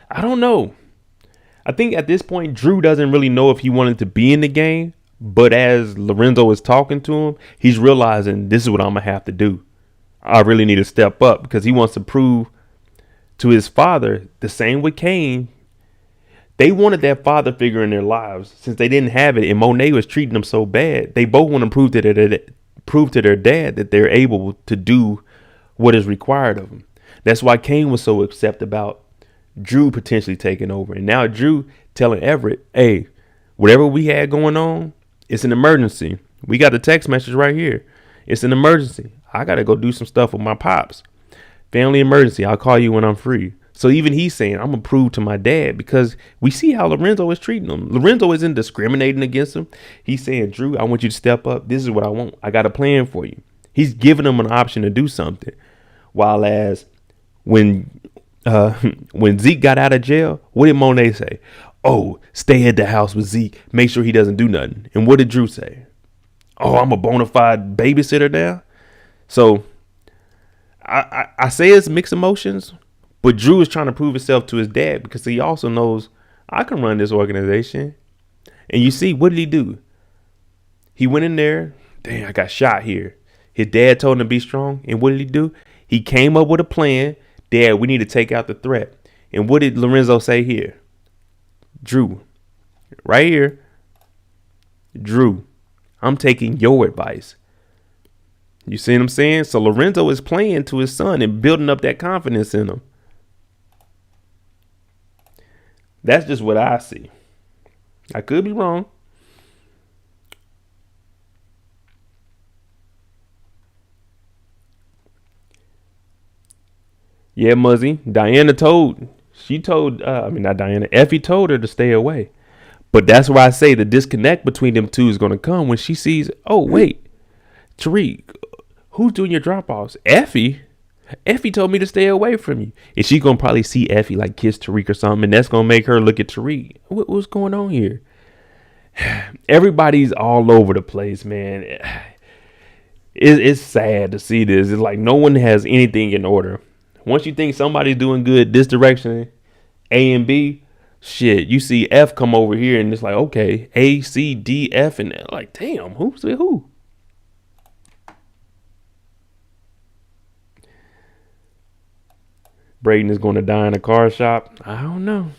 I don't know. I think at this point, Drew doesn't really know if he wanted to be in the game. But as Lorenzo is talking to him, he's realizing this is what I'm going to have to do. I really need to step up because he wants to prove to his father, the same with Kane. They wanted that father figure in their lives since they didn't have it. And Monet was treating them so bad. They both want to prove to their dad that they're able to do what is required of them. That's why Kane was so upset about Drew potentially taking over. And now Drew telling Everett, hey, whatever we had going on, it's an emergency. We got the text message right here. It's an emergency. I got to go do some stuff with my pops. Family emergency. I'll call you when I'm free. So even he's saying, I'm going to prove to my dad because we see how Lorenzo is treating him. Lorenzo isn't discriminating against him. He's saying, Drew, I want you to step up. This is what I want. I got a plan for you. He's giving him an option to do something. While as when Zeke got out of jail, what did Monet say? Oh, stay at the house with Zeke. Make sure he doesn't do nothing. And what did Drew say? Oh, I'm a bona fide babysitter now. So I say it's mixed emotions, but Drew is trying to prove himself to his dad because he also knows I can run this organization. And you see, what did he do? He went in there. Dang, I got shot here. His dad told him to be strong. And what did he do? He came up with a plan. Dad, we need to take out the threat. And what did Lorenzo say here? Drew, right here. Drew, I'm taking your advice. You see what I'm saying? So Lorenzo is playing to his son and building up that confidence in him. That's just what I see. I could be wrong. Yeah, Muzzy. Effie told her to stay away. But that's why I say the disconnect between them two is going to come when she sees, oh, wait, Tariq, who's doing your drop-offs? Effie? Effie told me to stay away from you. And she's going to probably see Effie like kiss Tariq or something. And that's going to make her look at Tariq. What's going on here? Everybody's all over the place, man. It's sad to see this. It's like no one has anything in order. Once you think somebody's doing good this direction, A and B, shit, you see F come over here and it's like, okay, A, C, D, F, and like, damn, who's who? Brayden is going to die in a car shop. I don't know.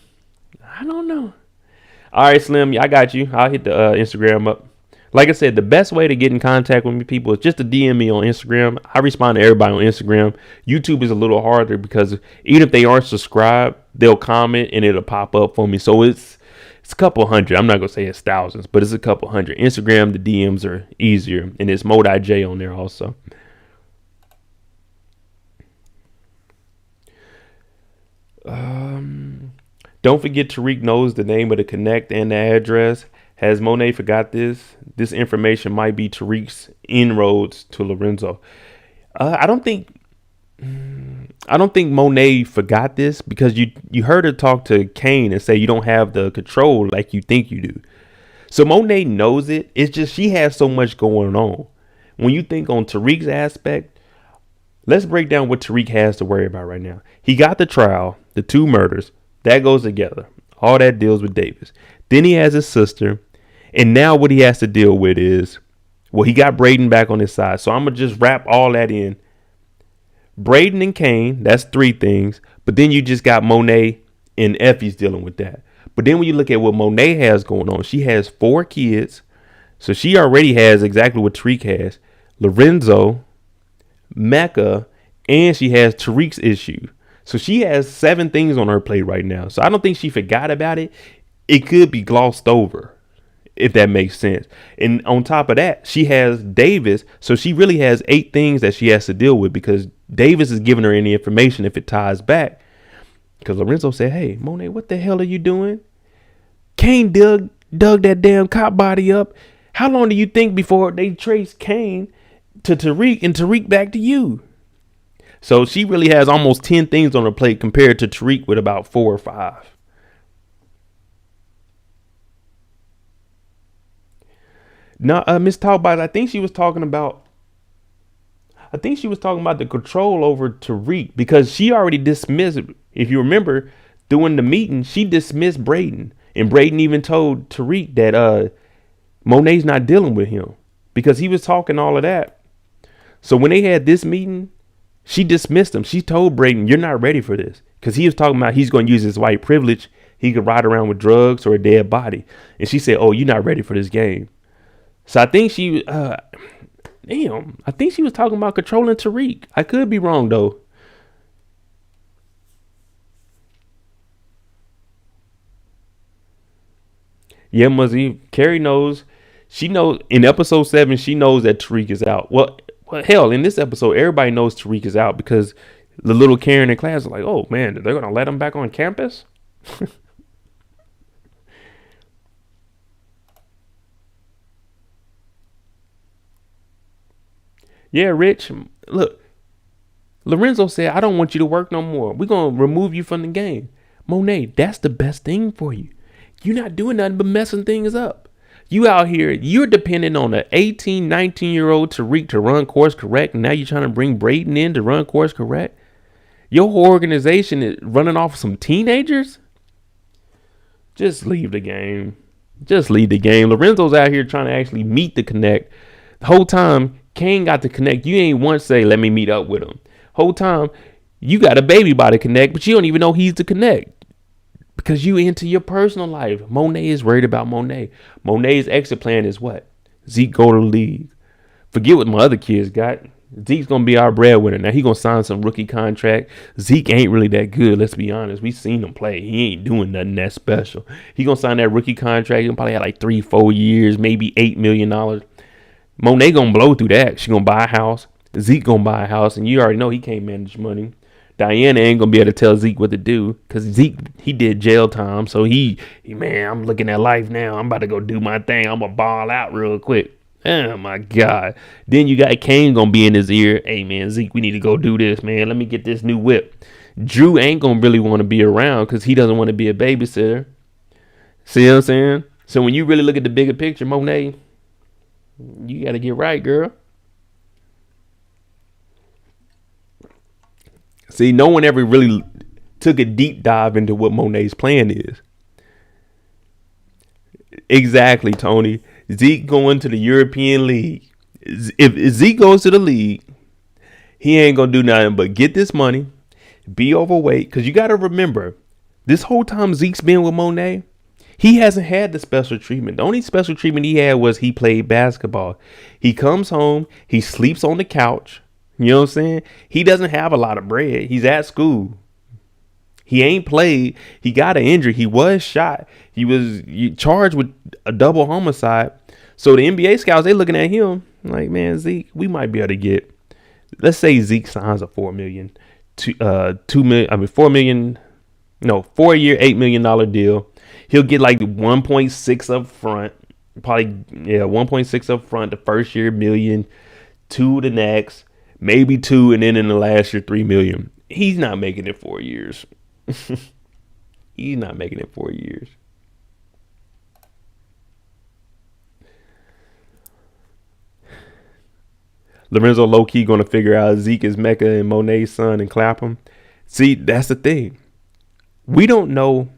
All right, Slim, I got you. I'll hit the Instagram up. Like I said, the best way to get in contact with me, people, is just to DM me on Instagram. I respond to everybody on Instagram. YouTube is a little harder because even if they aren't subscribed, they'll comment and it'll pop up for me. So it's a couple hundred. I'm not going to say it's thousands, but it's a couple hundred. Instagram, the DMs are easier. And it's MoedotJ on there also. Don't forget Tariq knows the name of the connect and the address. Has Monet forgot this? This information might be Tariq's inroads to Lorenzo. I don't think Monet forgot this because you heard her talk to Kane and say you don't have the control like you think you do. So Monet knows it. It's just she has so much going on. When you think on Tariq's aspect, let's break down what Tariq has to worry about right now. He got the trial, the 2 murders. That goes together. All that deals with Davis. Then he has his sister. And now what he has to deal with is, well, he got Brayden back on his side. So I'm going to just wrap all that in. Brayden and Kane, that's 3 things. But then you just got Monet and Effie's dealing with that. But then when you look at what Monet has going on, she has 4 kids. So she already has exactly what Tariq has. Lorenzo, Mecca, and she has Tariq's issue. So she has 7 things on her plate right now. So I don't think she forgot about it. It could be glossed over, if that makes sense. And on top of that, she has Davis. So she really has 8 things that she has to deal with because Davis is giving her any information if it ties back. Because Lorenzo said, hey, Monet, what the hell are you doing? Kane dug that damn cop body up. How long do you think before they trace Kane to Tariq and Tariq back to you? So she really has almost 10 things on her plate compared to Tariq with about 4 or 5. Now, Miss Talbot, I think she was talking about the control over Tariq, because she already dismissed, if you remember, during the meeting, she dismissed Brayden. And Brayden even told Tariq that Monet's not dealing with him because he was talking all of that. So when they had this meeting, she dismissed him. She told Brayden, you're not ready for this, because he was talking about he's going to use his white privilege. He could ride around with drugs or a dead body. And she said, oh, you're not ready for this game. So I think she, I think she was talking about controlling Tariq. I could be wrong, though. Yeah, Muzzy. Carrie knows. She knows in episode 7, she knows that Tariq is out. Well, hell, in this episode, everybody knows Tariq is out because the little Karen in class is like, oh, man, they're going to let him back on campus? Yeah, Rich, look, Lorenzo said, I don't want you to work no more. We're going to remove you from the game. Monet, that's the best thing for you. You're not doing nothing but messing things up. You out here, you're depending on an 18, 19-year-old Tariq to run course correct. And now you're trying to bring Brayden in to run course correct. Your whole organization is running off some teenagers. Just leave the game. Just leave the game. Lorenzo's out here trying to actually meet the connect. The whole time, Kane got to connect. You ain't once say, let me meet up with him. Whole time, you got a baby by the connect, but you don't even know he's the connect. Because you into your personal life. Monet is worried about Monet. Monet's exit plan is what? Zeke go to the league. Forget what my other kids got. Zeke's going to be our breadwinner. Now he going to sign some rookie contract. Zeke ain't really that good. Let's be honest. We seen him play. He ain't doing nothing that special. He going to sign that rookie contract. He'll probably have like 3-4 years, maybe $8 million. Monet going to blow through that. She going to buy a house. Zeke going to buy a house. And you already know he can't manage money. Diana ain't gonna be able to tell Zeke what to do, because Zeke, he did jail time. So he, man, I'm looking at life now. I'm about to go do my thing. I'm gonna ball out real quick. Oh my God. Then you got Kane gonna be in his ear. Hey man, Zeke, we need to go do this, man. Let me get this new whip. Drew ain't gonna really want to be around because he doesn't want to be a babysitter. See what I'm saying? So when you really look at the bigger picture, Monet, you gotta get right, girl. See, no one ever really took a deep dive into what Monet's plan is. Exactly, Tony. Zeke going to the European League. If Zeke goes to the league, he ain't going to do nothing but get this money, be overweight. Because you got to remember, this whole time Zeke's been with Monet, he hasn't had the special treatment. The only special treatment he had was he played basketball. He comes home, he sleeps on the couch. You know what I'm saying? He doesn't have a lot of bread. He's at school. He ain't played. He got an injury. He was shot. He was charged with a double homicide. So the NBA scouts, they looking at him like, man, Zeke, we might be able to get, let's say Zeke signs a $4 million, 4-year, $8 million deal. He'll get like 1.6 up front. Probably, 1.6 up front the first year, $1 million, 2 the next. Maybe 2, and then in the last year, $3 million. He's not making it 4 years. He's not making it 4 years. Lorenzo low-key going to figure out Zeke is Mecca and Monet's son and clap him. See, that's the thing. We don't know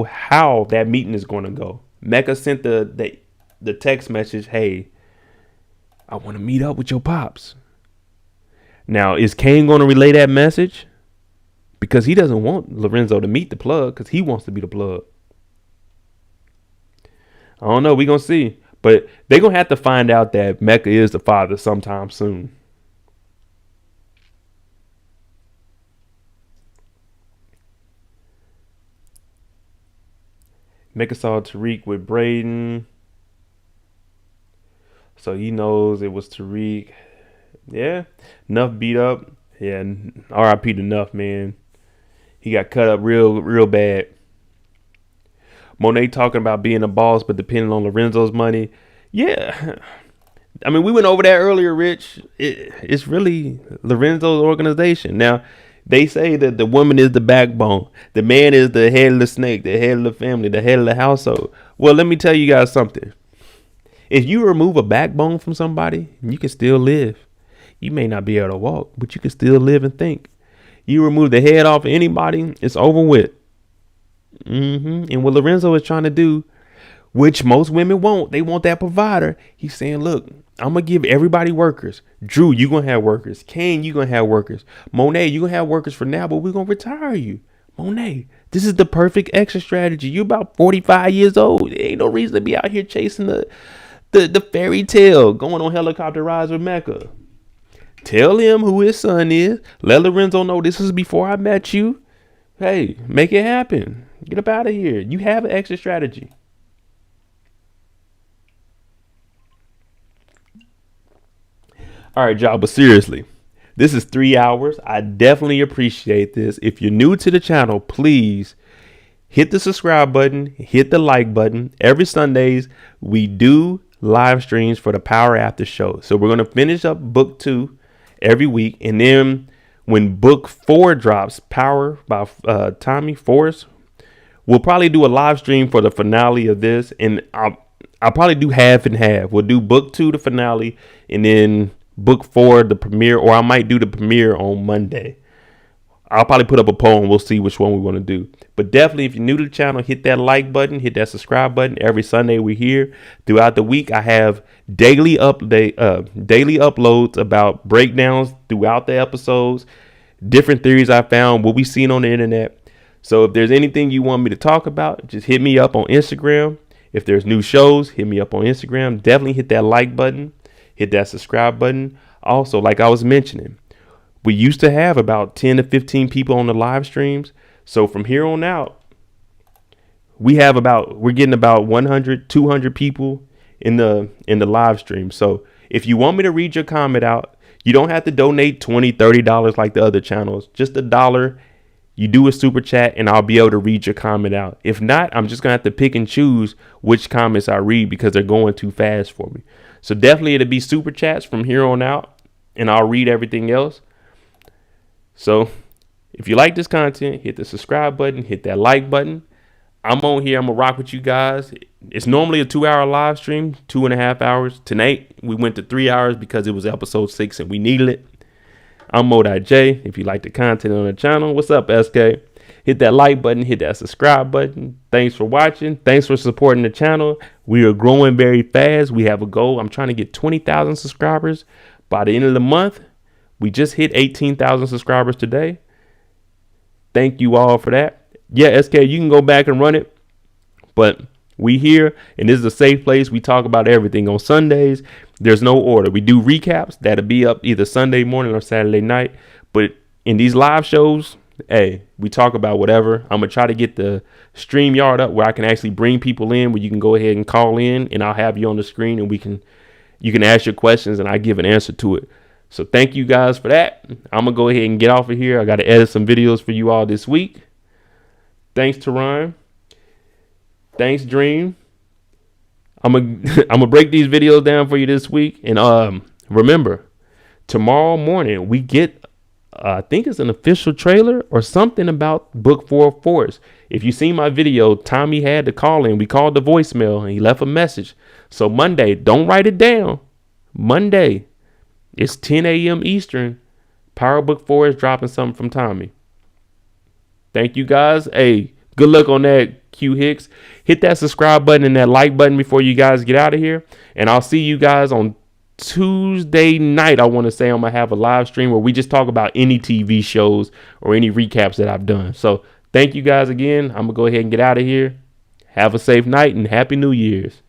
how that meeting is going to go. Mecca sent the text message, hey, I want to meet up with your pops. Now, is Kane going to relay that message? Because he doesn't want Lorenzo to meet the plug, because he wants to be the plug. I don't know. We're going to see. But they're going to have to find out that Mecca is the father sometime soon. Mecca saw Tariq with Brayden. So he knows it was Tariq. Yeah. Nuff beat up. Yeah. RIP to Nuff, man. He got cut up real bad. Monet talking about being a boss, but depending on Lorenzo's money. Yeah. I mean, we went over that earlier, Rich. It's really Lorenzo's organization. Now, they say that the woman is the backbone. The man is the head of the snake, the head of the family, the head of the household. Well, let me tell you guys something. If you remove a backbone from somebody, you can still live. You may not be able to walk, but you can still live and think. You remove the head off of anybody, it's over with. And what Lorenzo is trying to do, which most women won't, they want that provider. He's saying, look, I'm going to give everybody workers. Drew, you're going to have workers. Kane, you're going to have workers. Monet, you're going to have workers for now, but we're going to retire you. Monet, this is the perfect exit strategy. You're about 45 years old. There ain't no reason to be out here chasing the fairy tale, going on helicopter rides with Mecca. Tell him who his son is. Let Lorenzo know this is before I met you. Hey, make it happen. Get up out of here. You have an exit strategy. All right, y'all, but seriously, this is 3 hours. I definitely appreciate this. If you're new to the channel, please hit the subscribe button, hit the like button. Every Sundays, we do live streams for the Power After Show. So we're going to finish up book 2 every week. And then when book 4 drops, Power by Tommy Forrest, we'll probably do a live stream for the finale of this. And I'll probably do half and half. We'll do book 2, the finale, and then book 4, the premiere, or I might do the premiere on Monday. I'll probably put up a poll and we'll see which one we want to do. But definitely, if you're new to the channel, hit that like button, hit that subscribe button. Every Sunday we're here. Throughout the week, I have daily uploads about breakdowns throughout the episodes, different theories I found, what we've seen on the internet. So if there's anything you want me to talk about, just hit me up on Instagram. If there's new shows, hit me up on Instagram. Definitely hit that like button. Hit that subscribe button. Also, like I was mentioning, we used to have about 10 to 15 people on the live streams. So from here on out, we're getting about 100, 200 people in the live stream. So if you want me to read your comment out, you don't have to donate $20, $30 like the other channels. Just $1. You do a super chat and I'll be able to read your comment out. If not, I'm just going to have to pick and choose which comments I read because they're going too fast for me. So definitely it'll be super chats from here on out and I'll read everything else. So if you like this content, hit the subscribe button, hit that like button. I'm on here. I'm going to rock with you guys. It's normally a 2-hour live stream, 2.5 hours. Tonight, we went to 3 hours because it was episode 6 and we needed it. I'm MoedotJ. If you like the content on the channel, what's up, SK? Hit that like button, hit that subscribe button. Thanks for watching. Thanks for supporting the channel. We are growing very fast. We have a goal. I'm trying to get 20,000 subscribers by the end of the month. We just hit 18,000 subscribers today. Thank you all for that. Yeah, SK, you can go back and run it. But we here, and this is a safe place. We talk about everything. On Sundays, there's no order. We do recaps. That'll be up either Sunday morning or Saturday night. But in these live shows, hey, we talk about whatever. I'm going to try to get the StreamYard up where I can actually bring people in, where you can go ahead and call in, and I'll have you on the screen, and you can ask your questions, and I give an answer to it. So thank you guys for that. I'm going to go ahead and get off of here. I got to edit some videos for you all this week. Thanks, Teron. Thanks, Dream. I'm gonna break these videos down for you this week. And remember, tomorrow morning we get I think it's an official trailer or something about book 4 of Force. If you see my video, Tommy had to call in. We called the voicemail and he left a message. So Monday, don't write it down. Monday, it's 10 a.m. Eastern. Power Book 4 is dropping something from Tommy. Thank you guys. Hey, good luck on that, Q Hicks. Hit that subscribe button and that like button before you guys get out of here. And I'll see you guys on Tuesday night. I want to say I'm going to have a live stream where we just talk about any TV shows or any recaps that I've done. So thank you guys again. I'm going to go ahead and get out of here. Have a safe night and Happy New Year's.